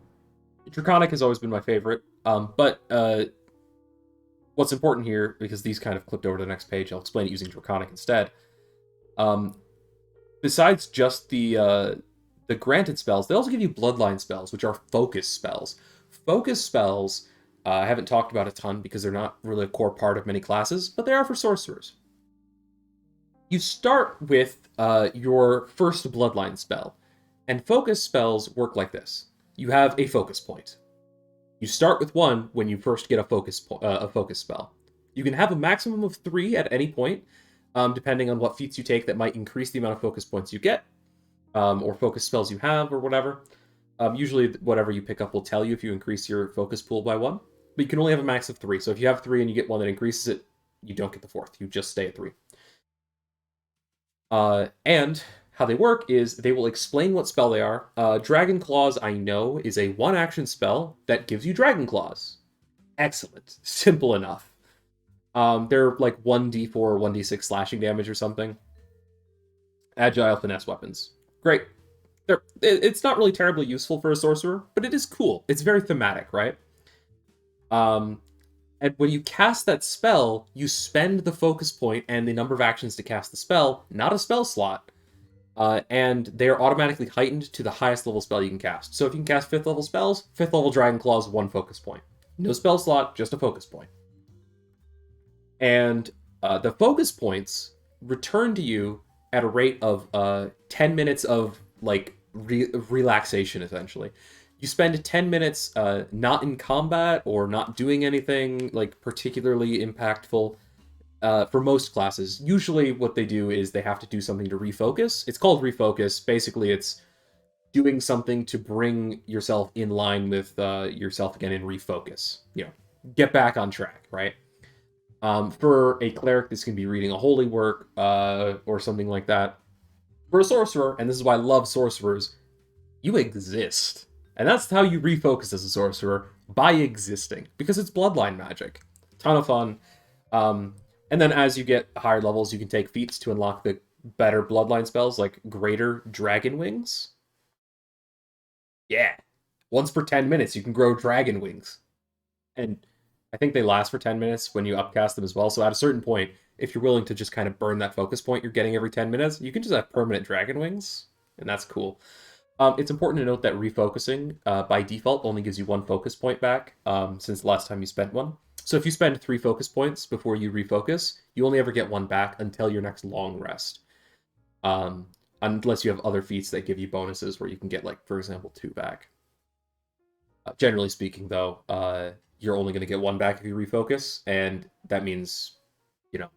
Draconic has always been my favorite, but what's important here, because these kind of clipped over to the next page, I'll explain it using Draconic instead. Besides just the granted spells, they also give you bloodline spells, which are focus spells. Focus spells, I haven't talked about a ton because they're not really a core part of many classes, but they are for sorcerers. You start with your first bloodline spell, and focus spells work like this. You have a focus point. You start with 1 when you first get a focus spell. You can have a maximum of 3 at any point, depending on what feats you take that might increase the amount of focus points you get, or focus spells you have, or whatever. Usually, whatever you pick up will tell you if you increase your focus pool by 1. But you can only have a max of 3, so if you have 3 and you get 1 that increases it, you don't get the 4th. You just stay at 3. And how they work is they will explain what spell they are. Dragon Claws, I know, is a 1-action spell that gives you Dragon Claws. Excellent. Simple enough. They're like 1d4 or 1d6 slashing damage or something. Agile finesse weapons. Great. It's not really terribly useful for a sorcerer, but it is cool. It's very thematic, right? And when you cast that spell, you spend the focus point and the number of actions to cast the spell, not a spell slot. And they are automatically heightened to the highest level spell you can cast. So if you can cast 5th level spells, 5th level Dragon Claws, 1 focus point. No spell slot, just a focus point. And the focus points return to you at a rate of 10 minutes of like relaxation, essentially. You spend 10 minutes not in combat or not doing anything like particularly impactful. for most classes, usually what they do is they have to do something to refocus. It's called refocus. Basically, it's doing something to bring yourself in line with yourself again and refocus. You know, get back on track, right? For a cleric, this can be reading a holy work or something like that. For a sorcerer, and this is why I love sorcerers, you exist. And that's how you refocus as a sorcerer, by existing, because it's bloodline magic. Ton of fun. And then as you get higher levels, you can take feats to unlock the better bloodline spells, like Greater Dragon Wings. Yeah. Once per 10 minutes, you can grow dragon wings. And I think they last for 10 minutes when you upcast them as well. So at a certain point, if you're willing to just kind of burn that focus point you're getting every 10 minutes, you can just have permanent dragon wings. And that's cool. It's important to note that refocusing by default only gives you one focus point back since the last time you spent one. So if you spend 3 focus points before you refocus, you only ever get one back until your next long rest. Unless you have other feats that give you bonuses where you can get, like, for example, 2 back. Generally speaking, though, you're only going to get 1 back if you refocus, and that means, you know,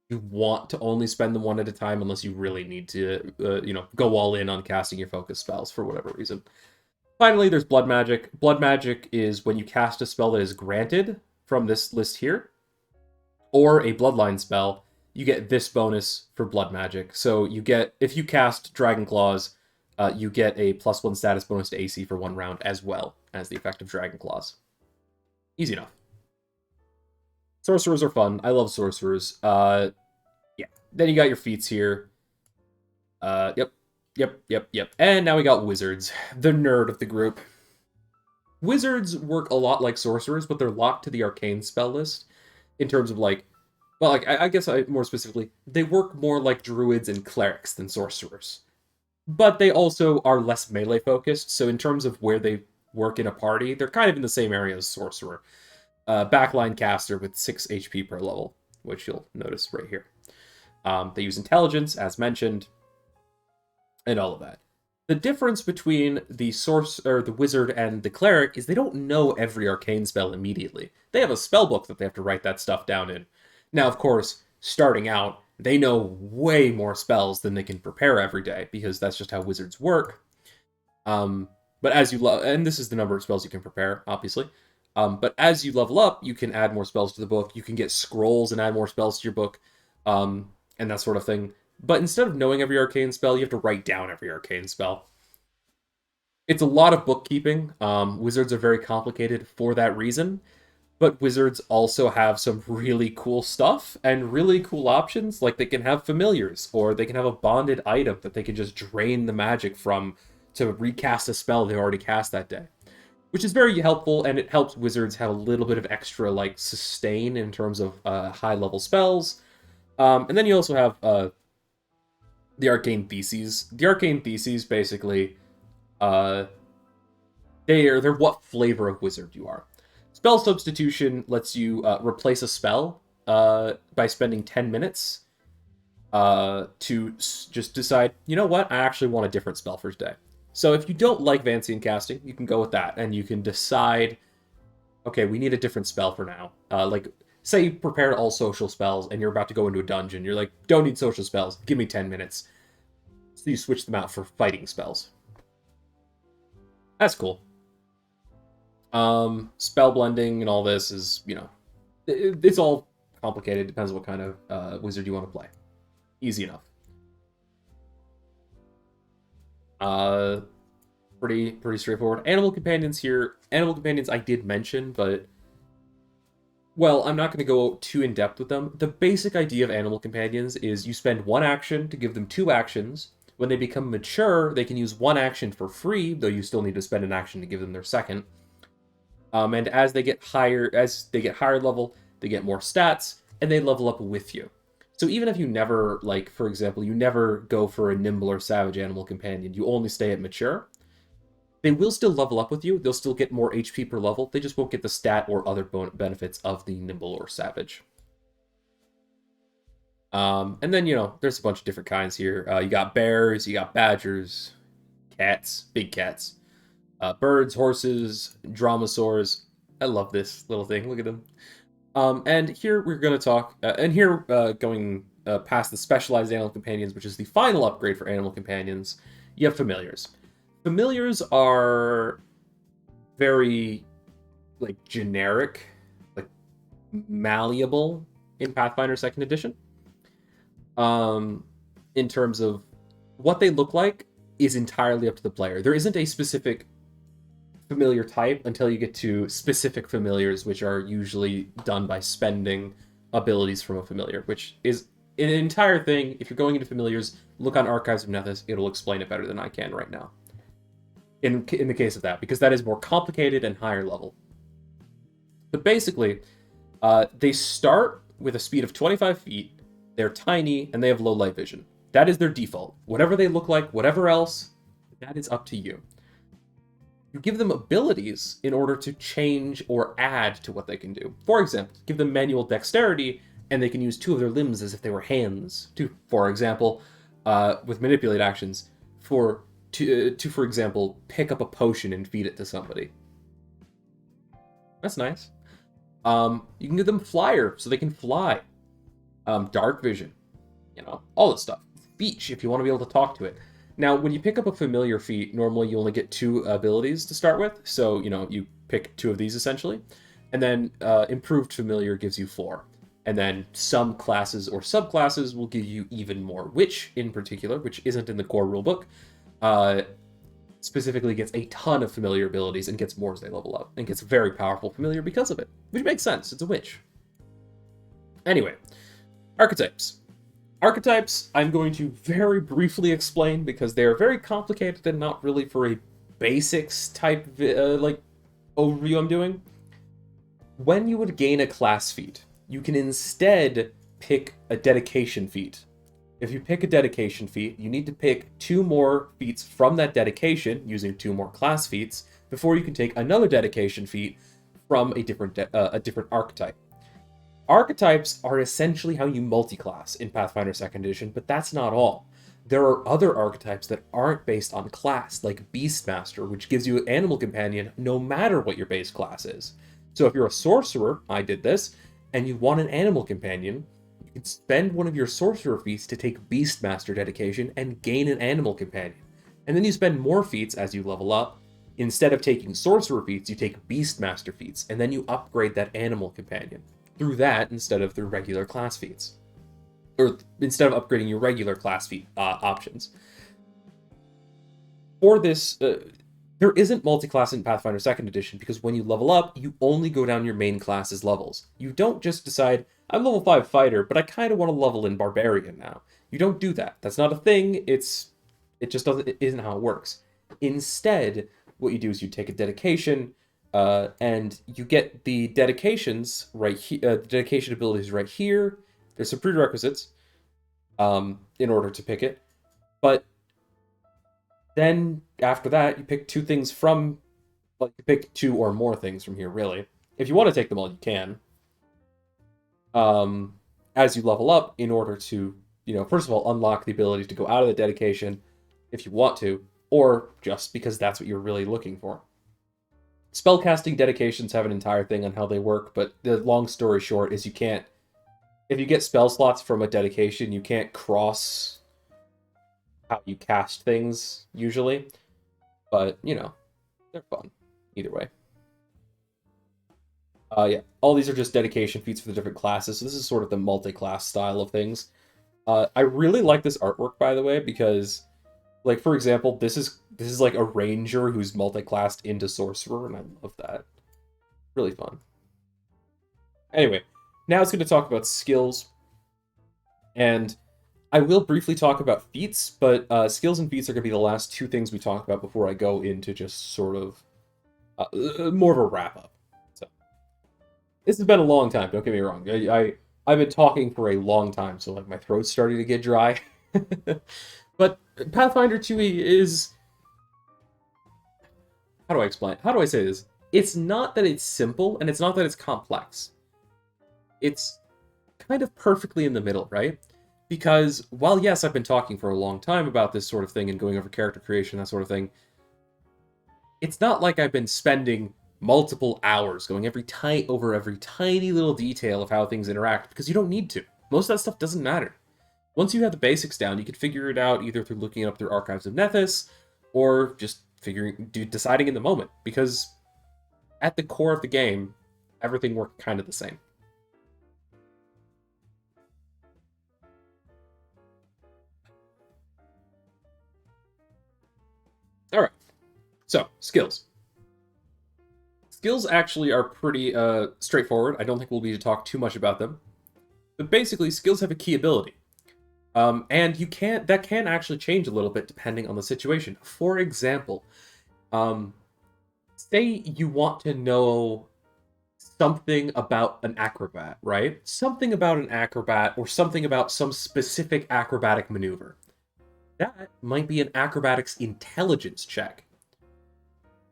you want to only spend them 1 at a time unless you really need to, go all in on casting your focus spells for whatever reason. Finally, there's blood magic. Blood magic is when you cast a spell that is granted from this list here, or a bloodline spell, you get this bonus for blood magic. So you get, if you cast Dragon Claws, you get a +1 status bonus to AC for 1 round, as well as the effect of Dragon Claws. Easy enough. Sorcerers are fun. I love sorcerers. Yeah. Then you got your feats here. Yep. And now we got wizards, the nerd of the group. Wizards work a lot like sorcerers, but they're locked to the arcane spell list in terms of, like, well, like, I guess more specifically, they work more like druids and clerics than sorcerers. But they also are less melee focused, so in terms of where they work in a party, they're kind of in the same area as sorcerer. Backline caster with 6 HP per level, which you'll notice right here. They use intelligence, as mentioned, and all of that. The difference between the wizard and the cleric is they don't know every arcane spell immediately. They have a spell book that they have to write that stuff down in. Now, of course, starting out, they know way more spells than they can prepare every day, because that's just how wizards work. But as you and this is the number of spells you can prepare, obviously. But as you level up, you can add more spells to the book. You can get scrolls and add more spells to your book, and that sort of thing. But instead of knowing every arcane spell, you have to write down every arcane spell. It's a lot of bookkeeping. Wizards are very complicated for that reason. But wizards also have some really cool stuff and really cool options. Like, they can have familiars, or they can have a bonded item that they can just drain the magic from to recast a spell they already cast that day, which is very helpful, and it helps wizards have a little bit of extra, like, sustain in terms of high-level spells. And then you also have the Arcane Theses. The Arcane Theses, basically, they're what flavor of wizard you are. Spell substitution lets you replace a spell by spending 10 minutes to just decide, you know what, I actually want a different spell for today. So if you don't like Vancian casting, you can go with that, and you can decide, okay, we need a different spell for now. Like, say you prepared all social spells, and you're about to go into a dungeon. You're like, don't need social spells, give me 10 minutes. So you switch them out for fighting spells. That's cool. Spell blending and all this is, it's all complicated. Depends on what kind of wizard you want to play. Easy enough. Pretty straightforward. Animal companions here. Animal companions I did mention, but, well, I'm not going to go too in-depth with them. The basic idea of animal companions is you spend 1 action to give them 2 actions. When they become mature, they can use 1 action for free, though you still need to spend an action to give them their second. And as they get higher level, they get more stats, and they level up with you. So even if you never, like, for example, you never go for a nimble or savage animal companion, you only stay at mature, they will still level up with you. They'll still get more HP per level. They just won't get the stat or other benefits of the nimble or savage. And then, there's a bunch of different kinds here. You got bears, you got badgers, cats, big cats. Birds, horses, dromasaurs. I love this little thing. Look at them. And here we're going to talk, going past the specialized animal companions, which is the final upgrade for animal companions, you have familiars. Familiars are very, like, generic, like, malleable in Pathfinder 2nd Edition. In terms of what they look like is entirely up to the player. There isn't a specific familiar type until you get to specific familiars, which are usually done by spending abilities from a familiar, which is an entire thing. If you're going into familiars, look on Archives of Nethys. It'll explain it better than I can right now. In the case of that, because that is more complicated and higher level. But basically, they start with a speed of 25 feet, they're tiny, and they have low light vision. That is their default. Whatever they look like, whatever else, that is up to you. You give them abilities in order to change or add to what they can do. For example, give them manual dexterity, and they can use 2 of their limbs as if they were hands. For example, with manipulate actions, for example, pick up a potion and feed it to somebody. That's nice. You can give them flyer, so they can fly. Dark vision, all this stuff. Speech, if you want to be able to talk to it. Now, when you pick up a familiar feat, normally you only get 2 abilities to start with, so, you pick 2 of these, essentially. And then Improved Familiar gives you 4. And then some classes or subclasses will give you even more. Witch, in particular, which isn't in the core rulebook, specifically gets a ton of familiar abilities and gets more as they level up, and gets a very powerful familiar because of it, which makes sense. It's a witch. Anyway, archetypes. Archetypes, I'm going to very briefly explain because they're very complicated and not really for a basics type overview I'm doing. When you would gain a class feat, you can instead pick a dedication feat. If you pick a dedication feat, you need to pick 2 more feats from that dedication using 2 more class feats before you can take another dedication feat from a different archetype. Archetypes are essentially how you multi-class in Pathfinder 2nd Edition, but that's not all. There are other archetypes that aren't based on class, like Beastmaster, which gives you an animal companion no matter what your base class is. So if you're a sorcerer, I did this, and you want an animal companion, you can spend one of your sorcerer feats to take Beastmaster dedication and gain an animal companion. And then you spend more feats as you level up. Instead of taking sorcerer feats, you take Beastmaster feats, and then you upgrade that animal companion through that instead of through regular class feats. Or instead of upgrading your regular class feat options. For this, there isn't multi-class in Pathfinder 2nd Edition because when you level up, you only go down your main class's levels. You don't just decide, I'm level 5 fighter, but I kind of want to level in barbarian now. You don't do that. That's not a thing. It isn't how it works. Instead, what you do is you take a dedication, and you get the dedications right here, the dedication abilities right here. There's some prerequisites in order to pick it. But then after that, you pick 2 things from, you pick 2 or more things from here, really. If you want to take them all, you can. As you level up in order to, first of all, unlock the ability to go out of the dedication if you want to, or just because that's what you're really looking for. Spellcasting dedications have an entire thing on how they work, but the long story short is if you get spell slots from a dedication, you can't cross how you cast things, usually. But, they're fun, either way. Yeah, all these are just dedication feats for the different classes, so this is sort of the multi-class style of things. I really like this artwork, by the way, because, for example, this is like a ranger who's multi-classed into sorcerer, and I love that. Really fun. Anyway, now it's going to talk about skills. And I will briefly talk about feats, but skills and feats are going to be the last 2 things we talk about before I go into just sort of more of a wrap-up. So, this has been a long time, don't get me wrong. I've been talking for a long time, so my throat's starting to get dry. But Pathfinder 2e is... How do I explain? How do I say this? It's not that it's simple, and it's not that it's complex. It's kind of perfectly in the middle, right? Because while, yes, I've been talking for a long time about this sort of thing and going over character creation, that sort of thing, it's not like I've been spending multiple hours going over every tiny little detail of how things interact, because you don't need to. Most of that stuff doesn't matter. Once you have the basics down, you can figure it out either through looking it up through Archives of Nethys, or just deciding in the moment, because at the core of the game, everything worked kind of the same. Alright, so, skills. Skills actually are pretty straightforward. I don't think we'll need to talk too much about them. But basically, skills have a key ability. And that can actually change a little bit depending on the situation. For example, say you want to know something about an acrobat, right? Something about an acrobat, or something about some specific acrobatic maneuver. That might be an acrobatics intelligence check,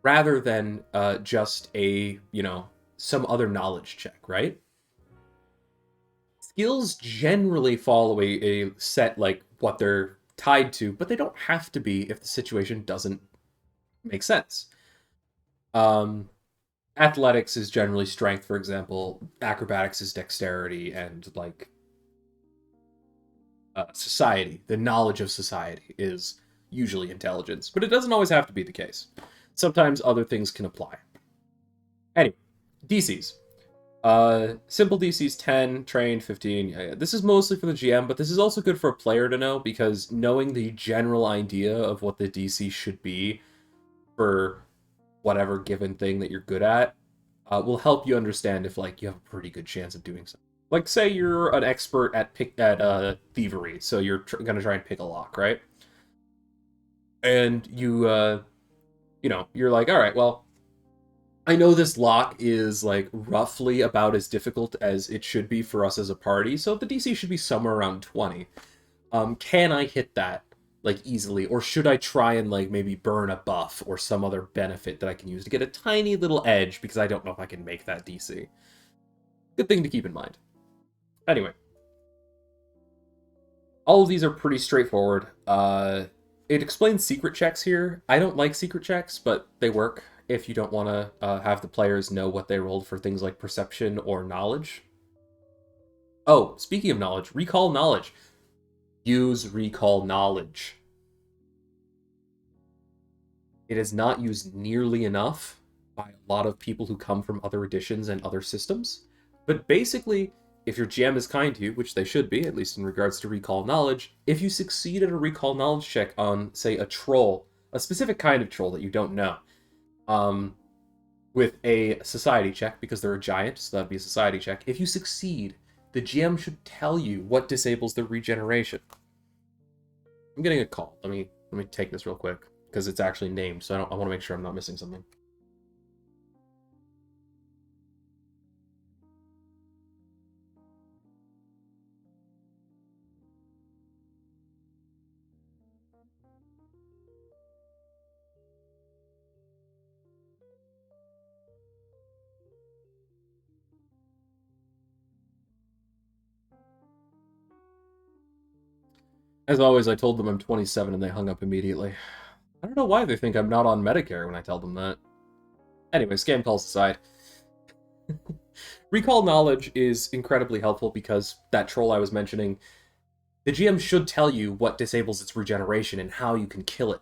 rather than just a, some other knowledge check, right? Skills generally follow a set, like, what they're tied to, but they don't have to be if the situation doesn't make sense. Athletics is generally strength, for example. Acrobatics is dexterity, and, like, society, the knowledge of society, is usually intelligence, but it doesn't always have to be the case. Sometimes other things can apply. Anyway, DCs. Simple DC's 10, trained 15. Yeah. This is mostly for the GM, but this is also good for a player to know, because knowing the general idea of what the DC should be for whatever given thing that you're good at will help you understand if, like, you have a pretty good chance of doing so. Like, say you're an expert at thievery, so you're gonna try and pick a lock, right? And you're like, all right, well, I know this lock is, like, roughly about as difficult as it should be for us as a party, so the DC should be somewhere around 20. Can I hit that, like, easily? Or should I try and, like, maybe burn a buff or some other benefit that I can use to get a tiny little edge, because I don't know if I can make that DC? Good thing to keep in mind. Anyway. All of these are pretty straightforward. It explains secret checks here. I don't like secret checks, but they work if you don't want to have the players know what they rolled for things like perception or knowledge. Oh, speaking of knowledge, recall knowledge. Use recall knowledge. It is not used nearly enough by a lot of people who come from other editions and other systems. But basically, if your GM is kind to you, which they should be, at least in regards to recall knowledge, if you succeed at a recall knowledge check on, say, a troll, a specific kind of troll that you don't know, with a society check, because they're a giant, so that'd be a society check. If you succeed, the GM should tell you what disables the regeneration. I'm getting a call. Let me take this real quick, because it's actually named, so I want to make sure I'm not missing something. As always, I told them I'm 27 and they hung up immediately. I don't know why they think I'm not on Medicare when I tell them that. Anyway, scam calls aside. Recall knowledge is incredibly helpful because that troll I was mentioning, the GM should tell you what disables its regeneration and how you can kill it.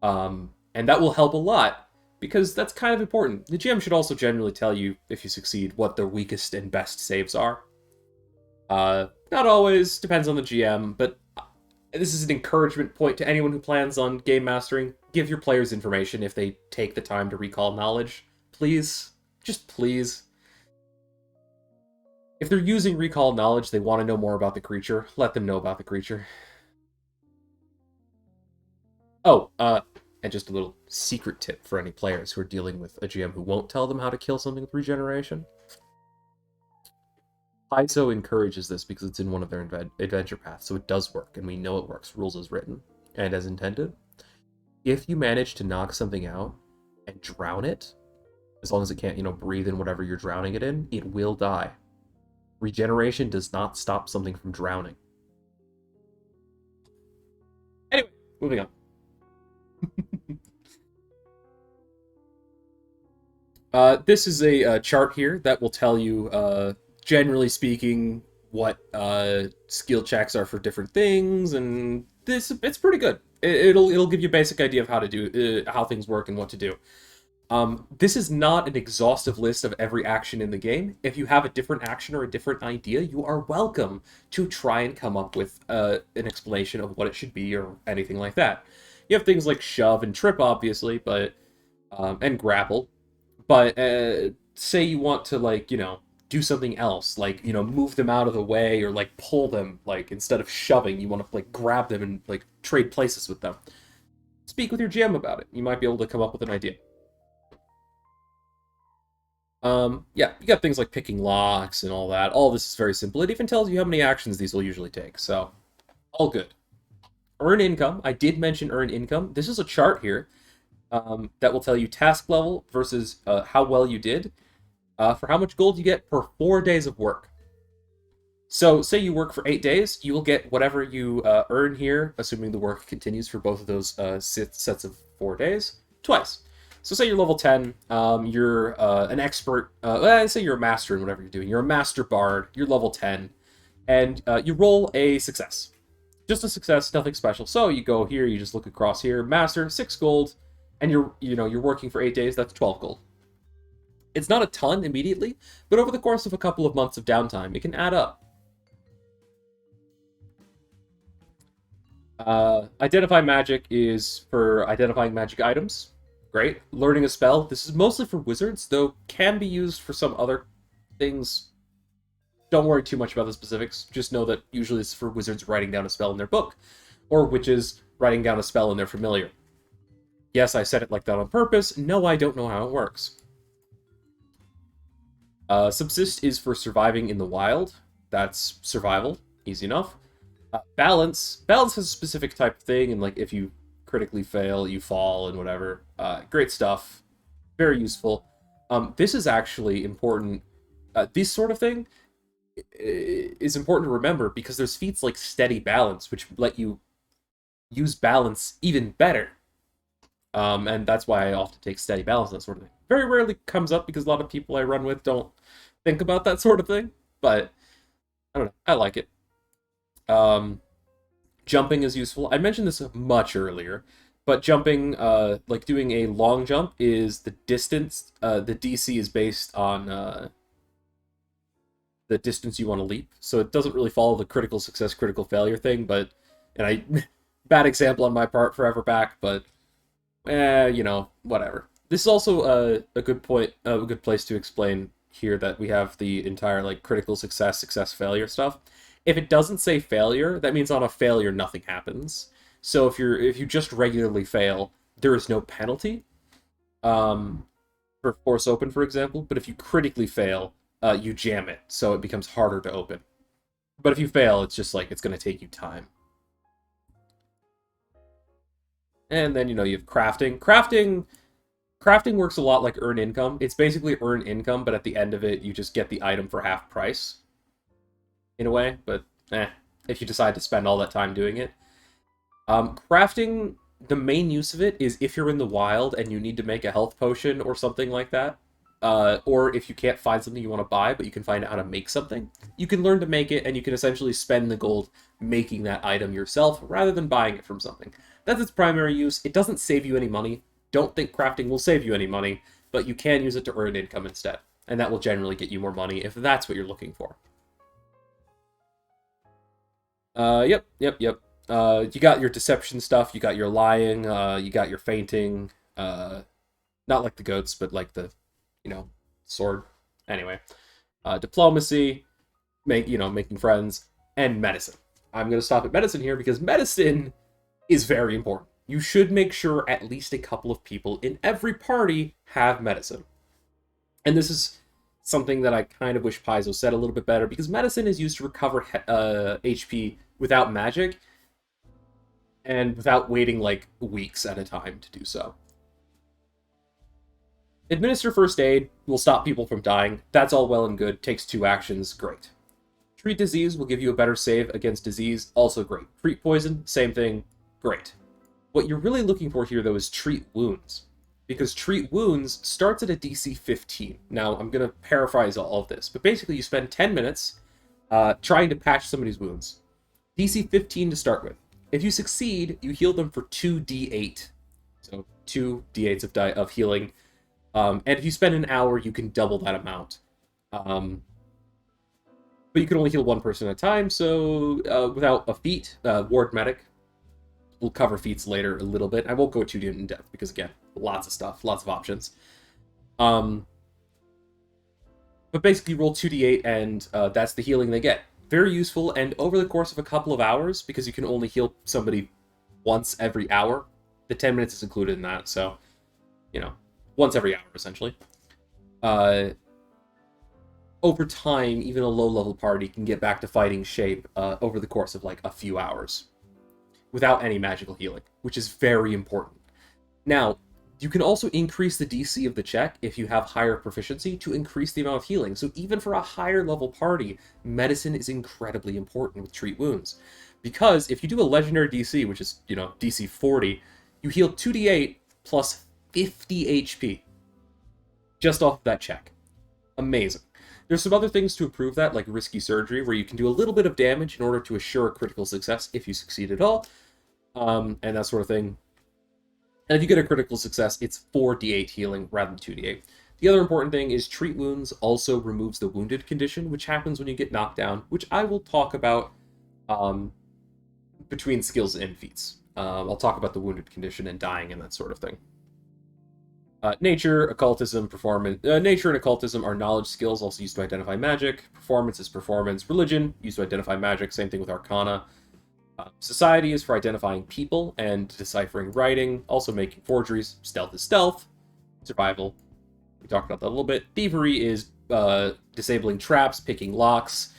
And that will help a lot, because that's kind of important. The GM should also generally tell you, if you succeed, what the weakest and best saves are. Not always, depends on the GM, but this is an encouragement point to anyone who plans on game mastering. Give your players information if they take the time to recall knowledge. Please. Just please. If they're using recall knowledge, they want to know more about the creature, let them know about the creature. Oh, and just a little secret tip for any players who are dealing with a GM who won't tell them how to kill something with regeneration. Paizo encourages this because it's in one of their adventure paths, so it does work, and we know it works, rules as written, and as intended. If you manage to knock something out and drown it, as long as it can't, breathe in whatever you're drowning it in, it will die. Regeneration does not stop something from drowning. Anyway, moving on. This is a chart here that will tell you, generally speaking, what skill checks are for different things, and it's pretty good. It'll give you a basic idea of how to do how things work and what to do. This is not an exhaustive list of every action in the game. If you have a different action or a different idea, you are welcome to try and come up with an explanation of what it should be or anything like that. You have things like shove and trip, obviously, but and grapple. But say you want to, like, do something else, like, move them out of the way, or like pull them, like, instead of shoving, you want to like grab them and like trade places with them. Speak with your GM about it. You might be able to come up with an idea. Yeah, you got things like picking locks and all that. All this is very simple. It even tells you how many actions these will usually take, so all good. Earn income. I did mention earn income. This is a chart here that will tell you task level versus how well you did for how much gold you get per 4 days of work. So, say you work for 8 days, you will get whatever you earn here, assuming the work continues for both of those sets of 4 days, twice. So say you're level 10, you're an expert, say you're a master in whatever you're doing. You're a master bard, you're level 10, and you roll a success. Just a success, nothing special. So you go here, you just look across here, master, 6 gold, and you're working for 8 days, that's 12 gold. It's not a ton immediately, but over the course of a couple of months of downtime, it can add up. Identify magic is for identifying magic items. Great. Learning a spell. This is mostly for wizards, though can be used for some other things. Don't worry too much about the specifics. Just know that usually it's for wizards writing down a spell in their book, or witches writing down a spell in their familiar. Yes, I said it like that on purpose. No, I don't know how it works. Subsist is for surviving in the wild. That's survival. Easy enough. Balance. Balance has a specific type of thing, and like if you critically fail, you fall and whatever. Great stuff. Very useful. This is actually important. This sort of thing is important to remember because there's feats like steady balance, which let you use balance even better. And that's why I often take steady balance and that sort of thing. Very rarely comes up because a lot of people I run with don't think about that sort of thing. But I don't know. I like it. Jumping is useful. I mentioned this much earlier, but jumping, like doing a long jump, is the distance. The DC is based on the distance you want to leap, so it doesn't really follow the critical success, critical failure thing. But, and I, bad example on my part, forever back, but, whatever. This is also a good point, a good place to explain here that we have the entire like critical success, success, failure stuff. If it doesn't say failure, that means on a failure nothing happens. So if you just regularly fail, there is no penalty. For Force Open, for example. But if you critically fail, you jam it, so it becomes harder to open. But if you fail, it's just like it's going to take you time. And then you have crafting. Crafting works a lot like earn income. It's basically earn income, but at the end of it, you just get the item for half price. In a way, but if you decide to spend all that time doing it. Crafting, the main use of it is if you're in the wild and you need to make a health potion or something like that, or if you can't find something you want to buy, but you can find out how to make something, you can learn to make it, and you can essentially spend the gold making that item yourself rather than buying it from something. That's its primary use. It doesn't save you any money. Don't think crafting will save you any money, but you can use it to earn income instead, and that will generally get you more money if that's what you're looking for. Yep. You got your deception stuff, you got your lying, you got your fainting, not like the goats, but like the, sword. Anyway, diplomacy, making friends, and medicine. I'm going to stop at medicine here because medicine is very important. You should make sure at least a couple of people in every party have medicine. And this is something that I kind of wish Paizo said a little bit better, because medicine is used to recover HP without magic, and without waiting like weeks at a time to do so. Administer first aid will stop people from dying. That's all well and good. Takes 2 actions. Great. Treat disease will give you a better save against disease. Also great. Treat poison. Same thing. Great. What you're really looking for here, though, is treat wounds. because Treat Wounds starts at a DC 15. Now, I'm going to paraphrase all of this, but basically you spend 10 minutes trying to patch somebody's wounds. DC 15 to start with. If you succeed, you heal them for 2d8. So 2d8s of healing. And if you spend an hour, you can double that amount. But you can only heal one person at a time, so without a feat, Ward Medic. We'll cover feats later a little bit. I won't go too in depth because, again, lots of stuff, lots of options. But basically, roll 2d8, and that's the healing they get. Very useful, and over the course of a couple of hours, because you can only heal somebody once every hour, the 10 minutes is included in that, so, you know, once every hour, essentially. Over time, even a low-level party can get back to fighting shape over the course of, like, a few hours, without any magical healing, which is very important. Now, you can also increase the DC of the check if you have higher proficiency to increase the amount of healing. So even for a higher level party, medicine is incredibly important with Treat Wounds. Because if you do a legendary DC, which is, you know, DC 40, you heal 2d8 plus 50 HP. Just off of that check. Amazing. There's some other things to improve that, like Risky Surgery, where you can do a little bit of damage in order to assure critical success if you succeed at all. And that sort of thing. And if you get a critical success, it's 4d8 healing rather than 2d8. The other important thing is Treat Wounds also removes the wounded condition, which happens when you get knocked down, which I will talk about between skills and feats. I'll talk about the wounded condition and dying and that sort of thing. Nature, occultism, performance. Nature and occultism are knowledge skills, also used to identify magic. Performance is performance. Religion, used to identify magic. Same thing with Arcana. Society is for identifying people and deciphering writing, also making forgeries. Stealth is stealth. Survival, we talked about that a little bit. Thievery is disabling traps, picking locks,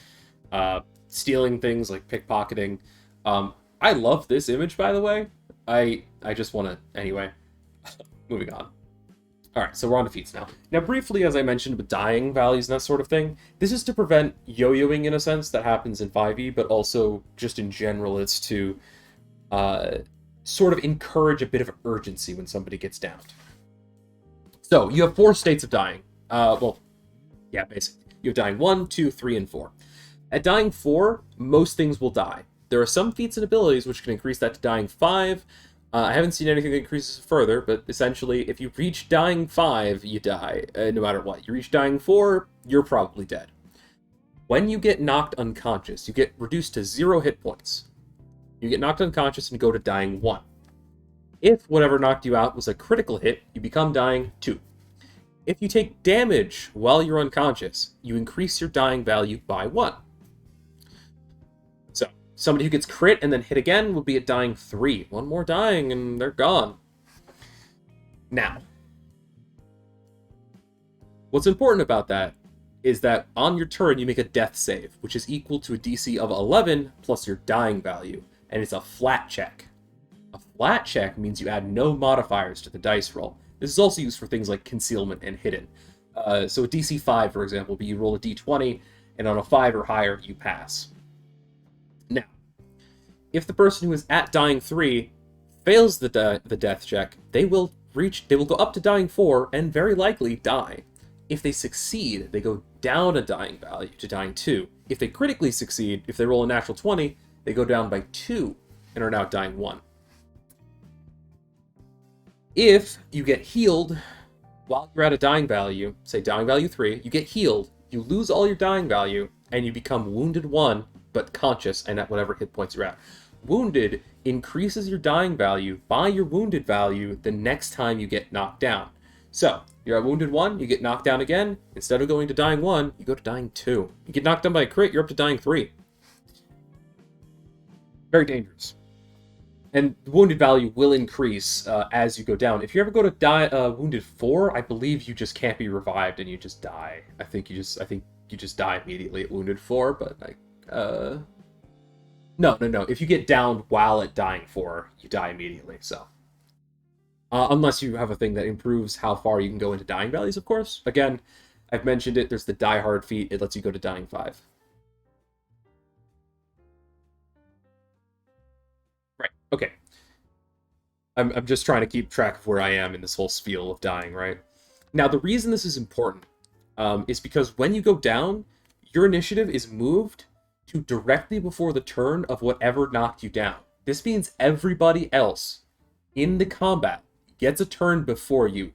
stealing things like pickpocketing. I love this image, by the way. I just want to... Anyway, moving on. Alright, so we're on to feats now. Now, briefly, as I mentioned, with dying values and that sort of thing, this is to prevent yo-yoing, in a sense, that happens in 5e, but also, just in general, it's to sort of encourage a bit of urgency when somebody gets downed. So, you have 4 states of dying. Well, yeah, basically. You have dying 1, 2, 3, and 4. At dying 4, most things will die. There are some feats and abilities which can increase that to dying 5. I haven't seen anything that increases further, but essentially, if you reach dying 5, you die, no matter what. You reach dying 4, you're probably dead. When you get knocked unconscious, you get reduced to 0 hit points. You get knocked unconscious and go to dying 1. If whatever knocked you out was a critical hit, you become dying 2. If you take damage while you're unconscious, you increase your dying value by 1. So, somebody who gets crit and then hit again will be at dying 3. One more dying and they're gone. Now, what's important about that is that on your turn you make a death save, which is equal to a DC of 11 plus your dying value, and it's a flat check. A flat check means you add no modifiers to the dice roll. This is also used for things like concealment and hidden. So a DC 5, for example, would be you roll a d20, and on a 5 or higher, you pass. Now, if the person who is at dying 3 fails the death check, they will go up to dying 4 and very likely die. If they succeed, they go down a dying value to dying 2. If they critically succeed, if they roll a natural 20, they go down by 2 and are now dying 1. If you get healed while you're at a dying value, say dying value 3, you get healed, you lose all your dying value, and you become wounded 1, but conscious and at whatever hit points you're at. Wounded increases your dying value by your wounded value the next time you get knocked down. So, you're at wounded 1, you get knocked down again. Instead of going to dying 1, you go to dying 2. You get knocked down by a crit, you're up to dying 3. Very dangerous. And the wounded value will increase as you go down. If you ever go to die wounded 4, I believe you just can't be revived and you just die. I think you just die immediately at wounded 4, but like No. If you get downed while at dying 4, you die immediately, so. Unless you have a thing that improves how far you can go into dying values, of course. Again, I've mentioned it, there's the Die Hard feat, it lets you go to dying 5. Right, okay. I'm just trying to keep track of where I am in this whole spiel of dying, right? Now, the reason this is important is because when you go down, your initiative is moved to directly before the turn of whatever knocked you down. This means everybody else in the combat gets a turn before you.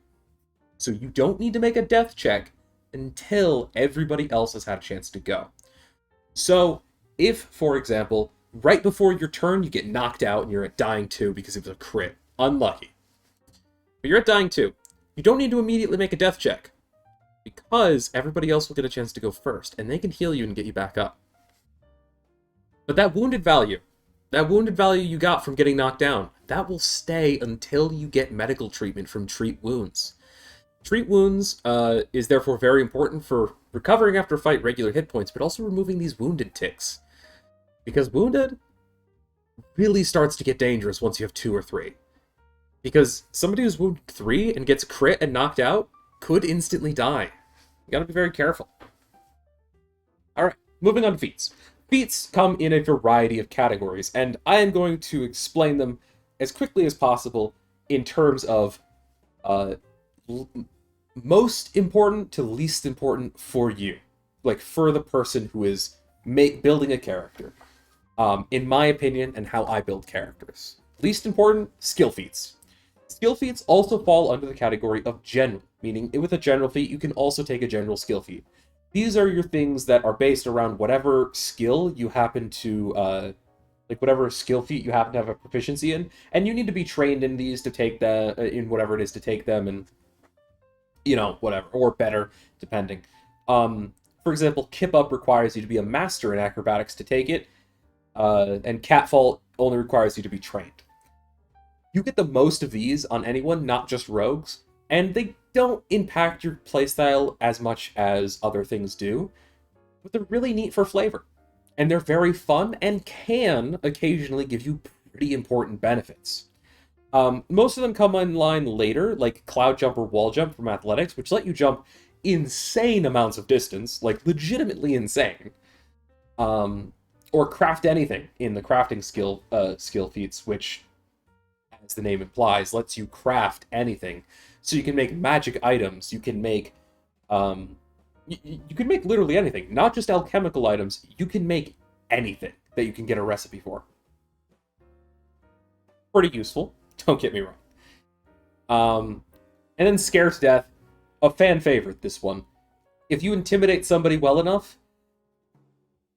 So you don't need to make a death check until everybody else has had a chance to go. So, if, for example, right before your turn you get knocked out and you're at dying 2 because it was a crit, unlucky. But you're at dying 2. You don't need to immediately make a death check, because everybody else will get a chance to go first, and they can heal you and get you back up. But that wounded value you got from getting knocked down, that will stay until you get medical treatment from Treat Wounds. Treat Wounds is therefore very important for recovering after a fight regular hit points, but also removing these wounded ticks. Because wounded really starts to get dangerous once you have 2 or 3. Because somebody who's wounded 3 and gets crit and knocked out could instantly die. You gotta be very careful. Alright, moving on to feats. Feats come in a variety of categories, and I am going to explain them as quickly as possible in terms of most important to least important for you. Like, for the person who is building a character. In my opinion, and how I build characters. Least important, skill feats. Skill feats also fall under the category of general, meaning with a general feat, you can also take a general skill feat. These are your things that are based around whatever skill you happen to, whatever skill feat you happen to have a proficiency in, and you need to be trained in these to take in whatever it is to take them, and, you know, whatever, or better, depending. For example, Kip Up requires you to be a master in acrobatics to take it, and Catfall only requires you to be trained. You get the most of these on anyone, not just rogues, and they don't impact your playstyle as much as other things do, but they're really neat for flavor. And they're very fun and can occasionally give you pretty important benefits. Most of them come online later, like Cloud Jump or Wall Jump from Athletics, which let you jump insane amounts of distance, like legitimately insane. Or Craft Anything in the crafting skill feats, which, as the name implies, lets you craft anything. So you can make magic items, you can make you can make literally anything, not just alchemical items. You can make anything that you can get a recipe for. Pretty useful, don't get me wrong. And then Scare to Death, a fan favorite, this one. If you intimidate somebody well enough,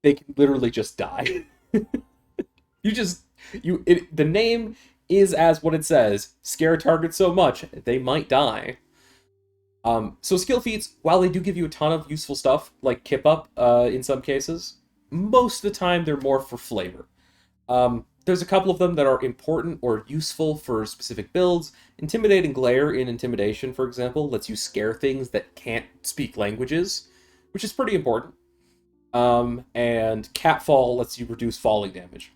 they can literally just die. The name is as what it says. Scare targets so much, they might die. So skill feats, while they do give you a ton of useful stuff, like Kip Up in some cases, most of the time they're more for flavor. There's a couple of them that are important or useful for specific builds. Intimidating Glare in Intimidation, for example, lets you scare things that can't speak languages, which is pretty important. And Catfall lets you reduce falling damage.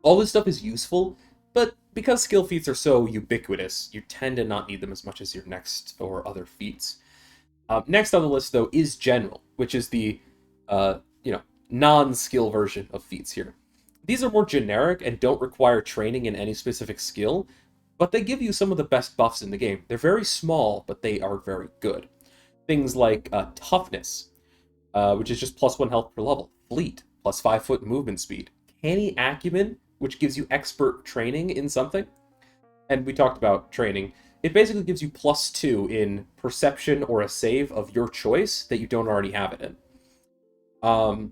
All this stuff is useful, but because skill feats are so ubiquitous, you tend to not need them as much as your next or other feats. Next on the list, though, is General, which is the non-skill version of feats here. These are more generic and don't require training in any specific skill, but they give you some of the best buffs in the game. They're very small, but they are very good. Things like Toughness, which is just +1 health per level. Fleet, +5 foot movement speed. Canny Acumen, which gives you expert training in something. And we talked about training. It basically gives you +2 in perception or a save of your choice that you don't already have it in.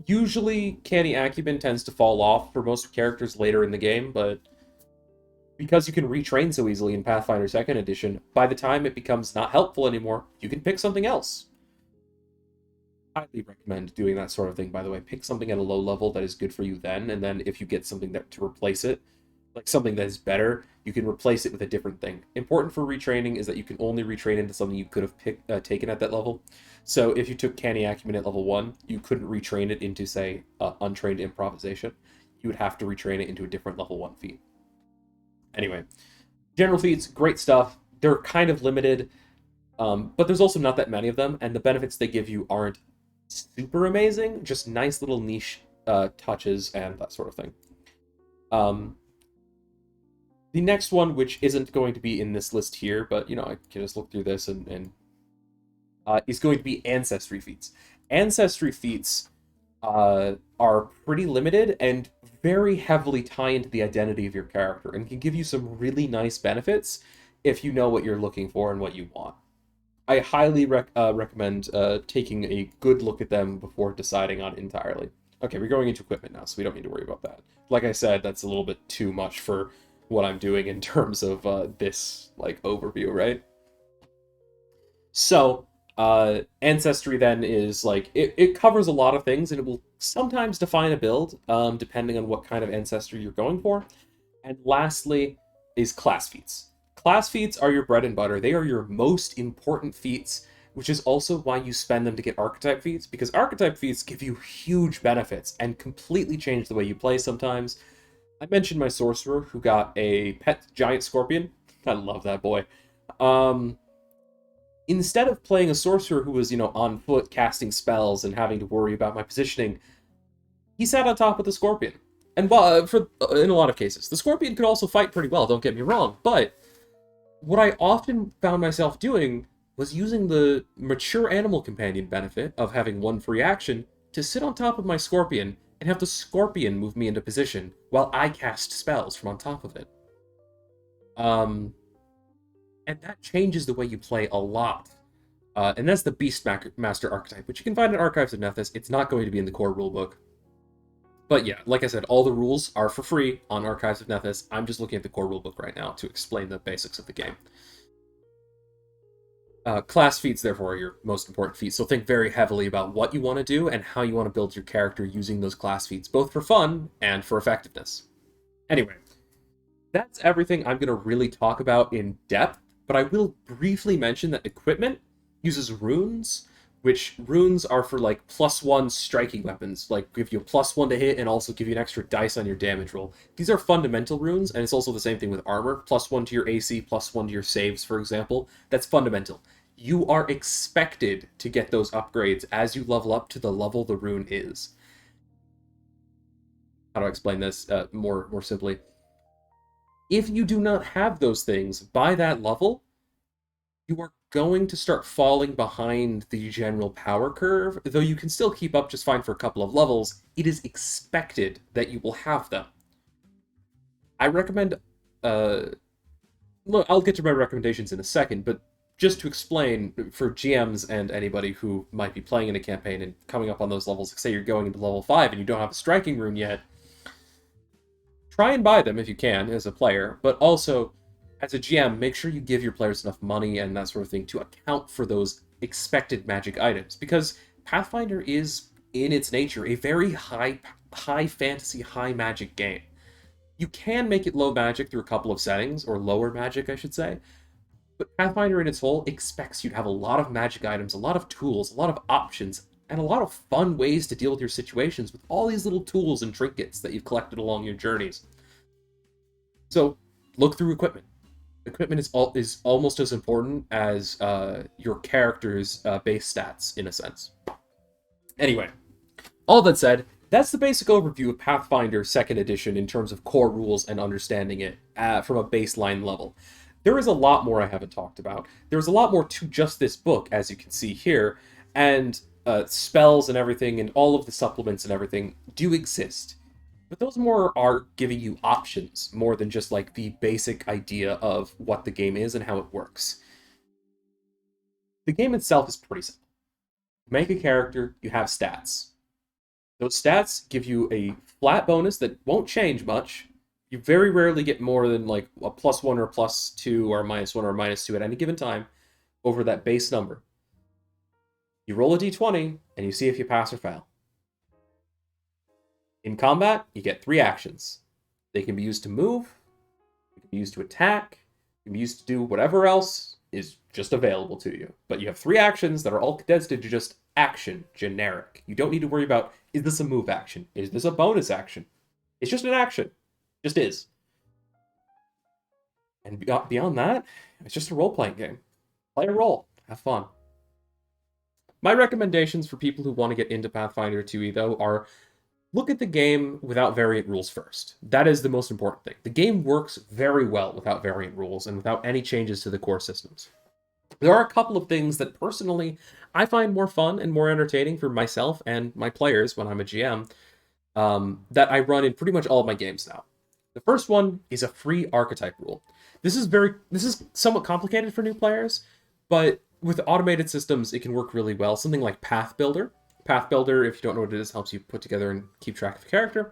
Usually, Canny Acumen tends to fall off for most characters later in the game, but because you can retrain so easily in Pathfinder 2nd Edition, by the time it becomes not helpful anymore, you can pick something else. Highly recommend doing that sort of thing, by the way. Pick something at a low level that is good for you then, and then if you get something to replace it, like something that is better, you can replace it with a different thing. Important for retraining is that you can only retrain into something you could have taken at that level. So if you took Canny Acumen at level 1, you couldn't retrain it into, say, Untrained Improvisation. You would have to retrain it into a different level 1 feat. Anyway, general feats, great stuff. They're kind of limited, but there's also not that many of them, and the benefits they give you aren't super amazing, just nice little niche touches and that sort of thing. The next one, which isn't going to be in this list here, but, I can just look through this and is going to be ancestry feats. Ancestry feats are pretty limited and very heavily tie into the identity of your character and can give you some really nice benefits if you know what you're looking for and what you want. I highly recommend taking a good look at them before deciding on entirely. Okay, we're going into equipment now, so we don't need to worry about that. Like I said, that's a little bit too much for what I'm doing in terms of this overview, right? So, ancestry then is it covers a lot of things, and it will sometimes define a build, depending on what kind of ancestry you're going for. And lastly is class feats. Class feats are your bread and butter. They are your most important feats, which is also why you spend them to get archetype feats, because archetype feats give you huge benefits and completely change the way you play sometimes. I mentioned my sorcerer who got a pet giant scorpion. I love that boy. Instead of playing a sorcerer who was, on foot casting spells and having to worry about my positioning, he sat on top of the scorpion. And in a lot of cases, the scorpion could also fight pretty well, don't get me wrong, but what I often found myself doing was using the mature animal companion benefit of having one free action to sit on top of my scorpion and have the scorpion move me into position while I cast spells from on top of it. And that changes the way you play a lot. And that's the Beastmaster archetype, which you can find in Archives of Nethys. It's not going to be in the core rulebook. But yeah, like I said, all the rules are for free on Archives of Nethys. I'm just looking at the core rulebook right now to explain the basics of the game. Class feats, therefore, are your most important feats, so think very heavily about what you want to do and how you want to build your character using those class feats, both for fun and for effectiveness. Anyway, that's everything I'm going to really talk about in depth, but I will briefly mention that equipment uses runes, which runes are for +1 striking weapons, give you a +1 to hit and also give you an extra dice on your damage roll. These are fundamental runes, and it's also the same thing with armor. +1 to your AC, +1 to your saves, for example. That's fundamental. You are expected to get those upgrades as you level up to the level the rune is. How do I explain this more simply? If you do not have those things by that level, you are going to start falling behind the general power curve. Though you can still keep up just fine for a couple of levels, it is expected that you will have them. I recommend... look, I'll get to my recommendations in a second, but just to explain, for GMs and anybody who might be playing in a campaign and coming up on those levels, say you're going into level 5 and you don't have a striking rune yet, try and buy them if you can as a player, but also, as a GM, make sure you give your players enough money and that sort of thing to account for those expected magic items, because Pathfinder is, in its nature, a very high fantasy, high magic game. You can make it low magic through a couple of settings, or lower magic, I should say, but Pathfinder in its whole expects you to have a lot of magic items, a lot of tools, a lot of options, and a lot of fun ways to deal with your situations with all these little tools and trinkets that you've collected along your journeys. So, look through equipment. Equipment is almost as important as your character's base stats, in a sense. Anyway, all that said, that's the basic overview of Pathfinder 2nd Edition in terms of core rules and understanding it from a baseline level. There is a lot more I haven't talked about. There's a lot more to just this book, as you can see here, and spells and everything, and all of the supplements and everything do exist. But those more are giving you options, more than just the basic idea of what the game is and how it works. The game itself is pretty simple. You make a character, you have stats. Those stats give you a flat bonus that won't change much. You very rarely get more than a +1 or +2 or -1 or -2 at any given time over that base number. You roll a d20 and you see if you pass or fail. In combat, you get 3 actions. They can be used to move, they can be used to attack, they can be used to do whatever else is just available to you. But you have 3 actions that are all condensed into just action, generic. You don't need to worry about, is this a move action? Is this a bonus action? It's just an action. Just is. And beyond that, it's just a role-playing game. Play a role. Have fun. My recommendations for people who want to get into Pathfinder 2e, though, are look at the game without variant rules first. That is the most important thing. The game works very well without variant rules and without any changes to the core systems. There are a couple of things that personally I find more fun and more entertaining for myself and my players when I'm a GM, that I run in pretty much all of my games now. The first one is a free archetype rule. This is somewhat complicated for new players, but with automated systems, it can work really well. Something like Path Builder. Path Builder, if you don't know what it is, helps you put together and keep track of a character.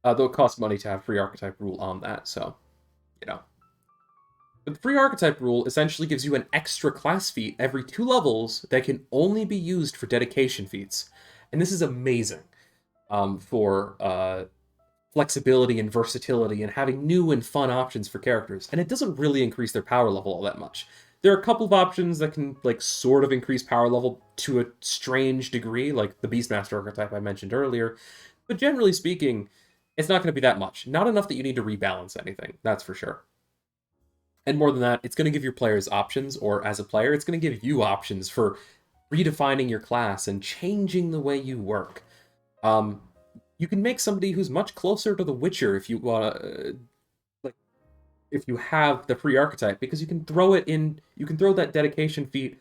Though it costs money to have free archetype rule on that, so, you know. But the free archetype rule essentially gives you an extra class feat every 2 levels that can only be used for dedication feats. And this is amazing for flexibility and versatility and having new and fun options for characters. And it doesn't really increase their power level all that much. There are a couple of options that can, like, sort of increase power level to a strange degree, like the Beastmaster archetype I mentioned earlier. But generally speaking, it's not going to be that much. Not enough that you need to rebalance anything, that's for sure. And more than that, it's going to give your players options, or as a player, it's going to give you options for redefining your class and changing the way you work. You can make somebody who's much closer to the Witcher if you want to, if you have the free archetype, because you can throw it in, you can throw that dedication feat,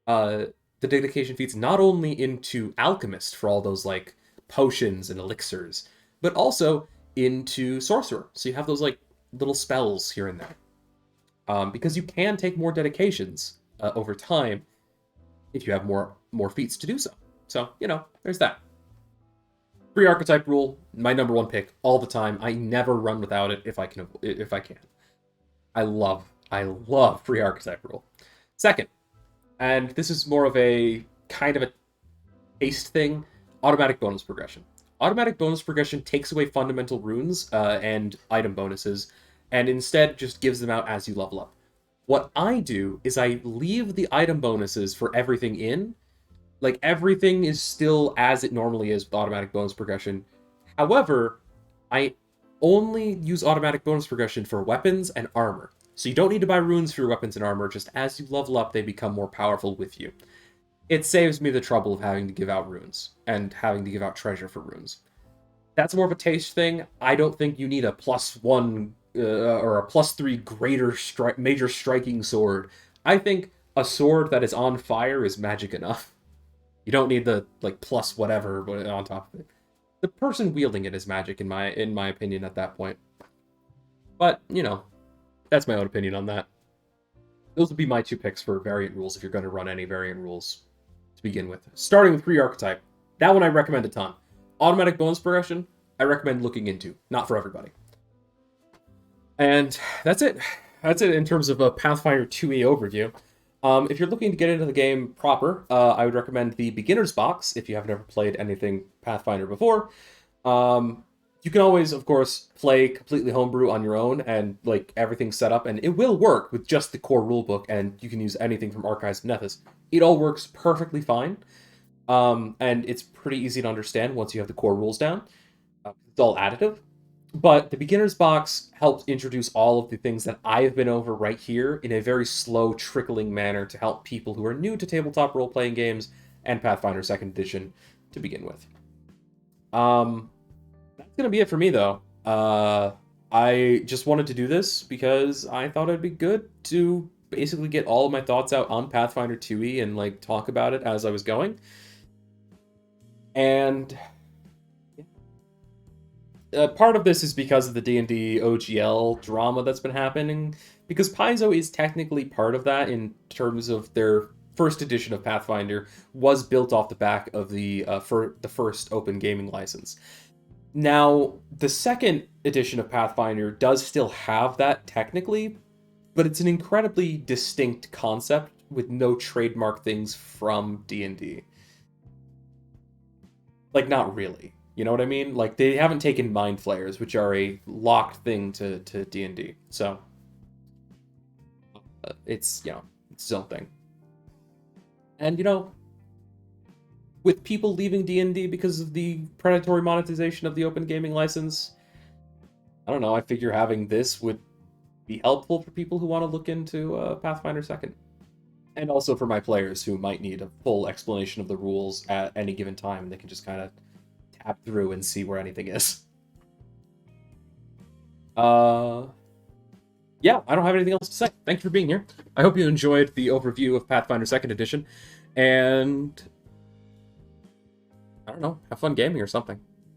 the dedication feats not only into Alchemist for all those, like, potions and elixirs, but also into Sorcerer. So you have those, like, little spells here and there. Because you can take more dedications over time if you have more feats to do so. So, you know, there's that. Free archetype rule, my number 1 pick all the time. I never run without it if I can. I love free archetype rule. Second, and this is more of a kind of a taste thing, automatic bonus progression. Automatic bonus progression takes away fundamental runes and item bonuses, and instead just gives them out as you level up. What I do is I leave the item bonuses for everything in. Like, everything is still as it normally is with automatic bonus progression. However, I only use automatic bonus progression for weapons and armor. So you don't need to buy runes for your weapons and armor, just as you level up, they become more powerful with you. It saves me the trouble of having to give out runes, and having to give out treasure for runes. That's more of a taste thing. I don't think you need a +1 or a +3 major striking sword. I think a sword that is on fire is magic enough. You don't need the, like, plus whatever on top of it. The person wielding it is magic in my opinion at that point. But, you know, that's my own opinion on that. Those would be my 2 picks for variant rules if you're going to run any variant rules to begin with. Starting with free archetype. That one I recommend a ton. Automatic bonus progression, I recommend looking into. Not for everybody. And that's it. That's it in terms of a Pathfinder 2e overview. If you're looking to get into the game proper, I would recommend the Beginner's Box if you have never played anything Pathfinder before. You can always, of course, play completely homebrew on your own and, like, everything's set up, and it will work with just the core rulebook, and you can use anything from Archives and Nethys. It all works perfectly fine, and it's pretty easy to understand once you have the core rules down. It's all additive. But the Beginner's Box helps introduce all of the things that I've been over right here in a very slow, trickling manner to help people who are new to tabletop role-playing games and Pathfinder 2nd Edition to begin with. That's going to be it for me, though. I just wanted to do this because I thought it'd be good to basically get all of my thoughts out on Pathfinder 2e and, like, talk about it as I was going. And part of this is because of the D&D OGL drama that's been happening, because Paizo is technically part of that in terms of their first edition of Pathfinder was built off the back of the first open gaming license. Now, the 2nd edition of Pathfinder does still have that technically, but it's an incredibly distinct concept with no trademark things from D&D. Like, not really. You know what I mean? Like, they haven't taken Mind Flayers, which are a locked thing to D&D. So, it's, you know, it's its own thing. And, you know, with people leaving D&D because of the predatory monetization of the open gaming license, I don't know, I figure having this would be helpful for people who want to look into Pathfinder 2nd. And also for my players who might need a full explanation of the rules at any given time. They can just kind of tap through and see where anything is. Yeah, I don't have anything else to say. Thank you for being here. I hope you enjoyed the overview of Pathfinder 2nd Edition, and I don't know, have fun gaming or something.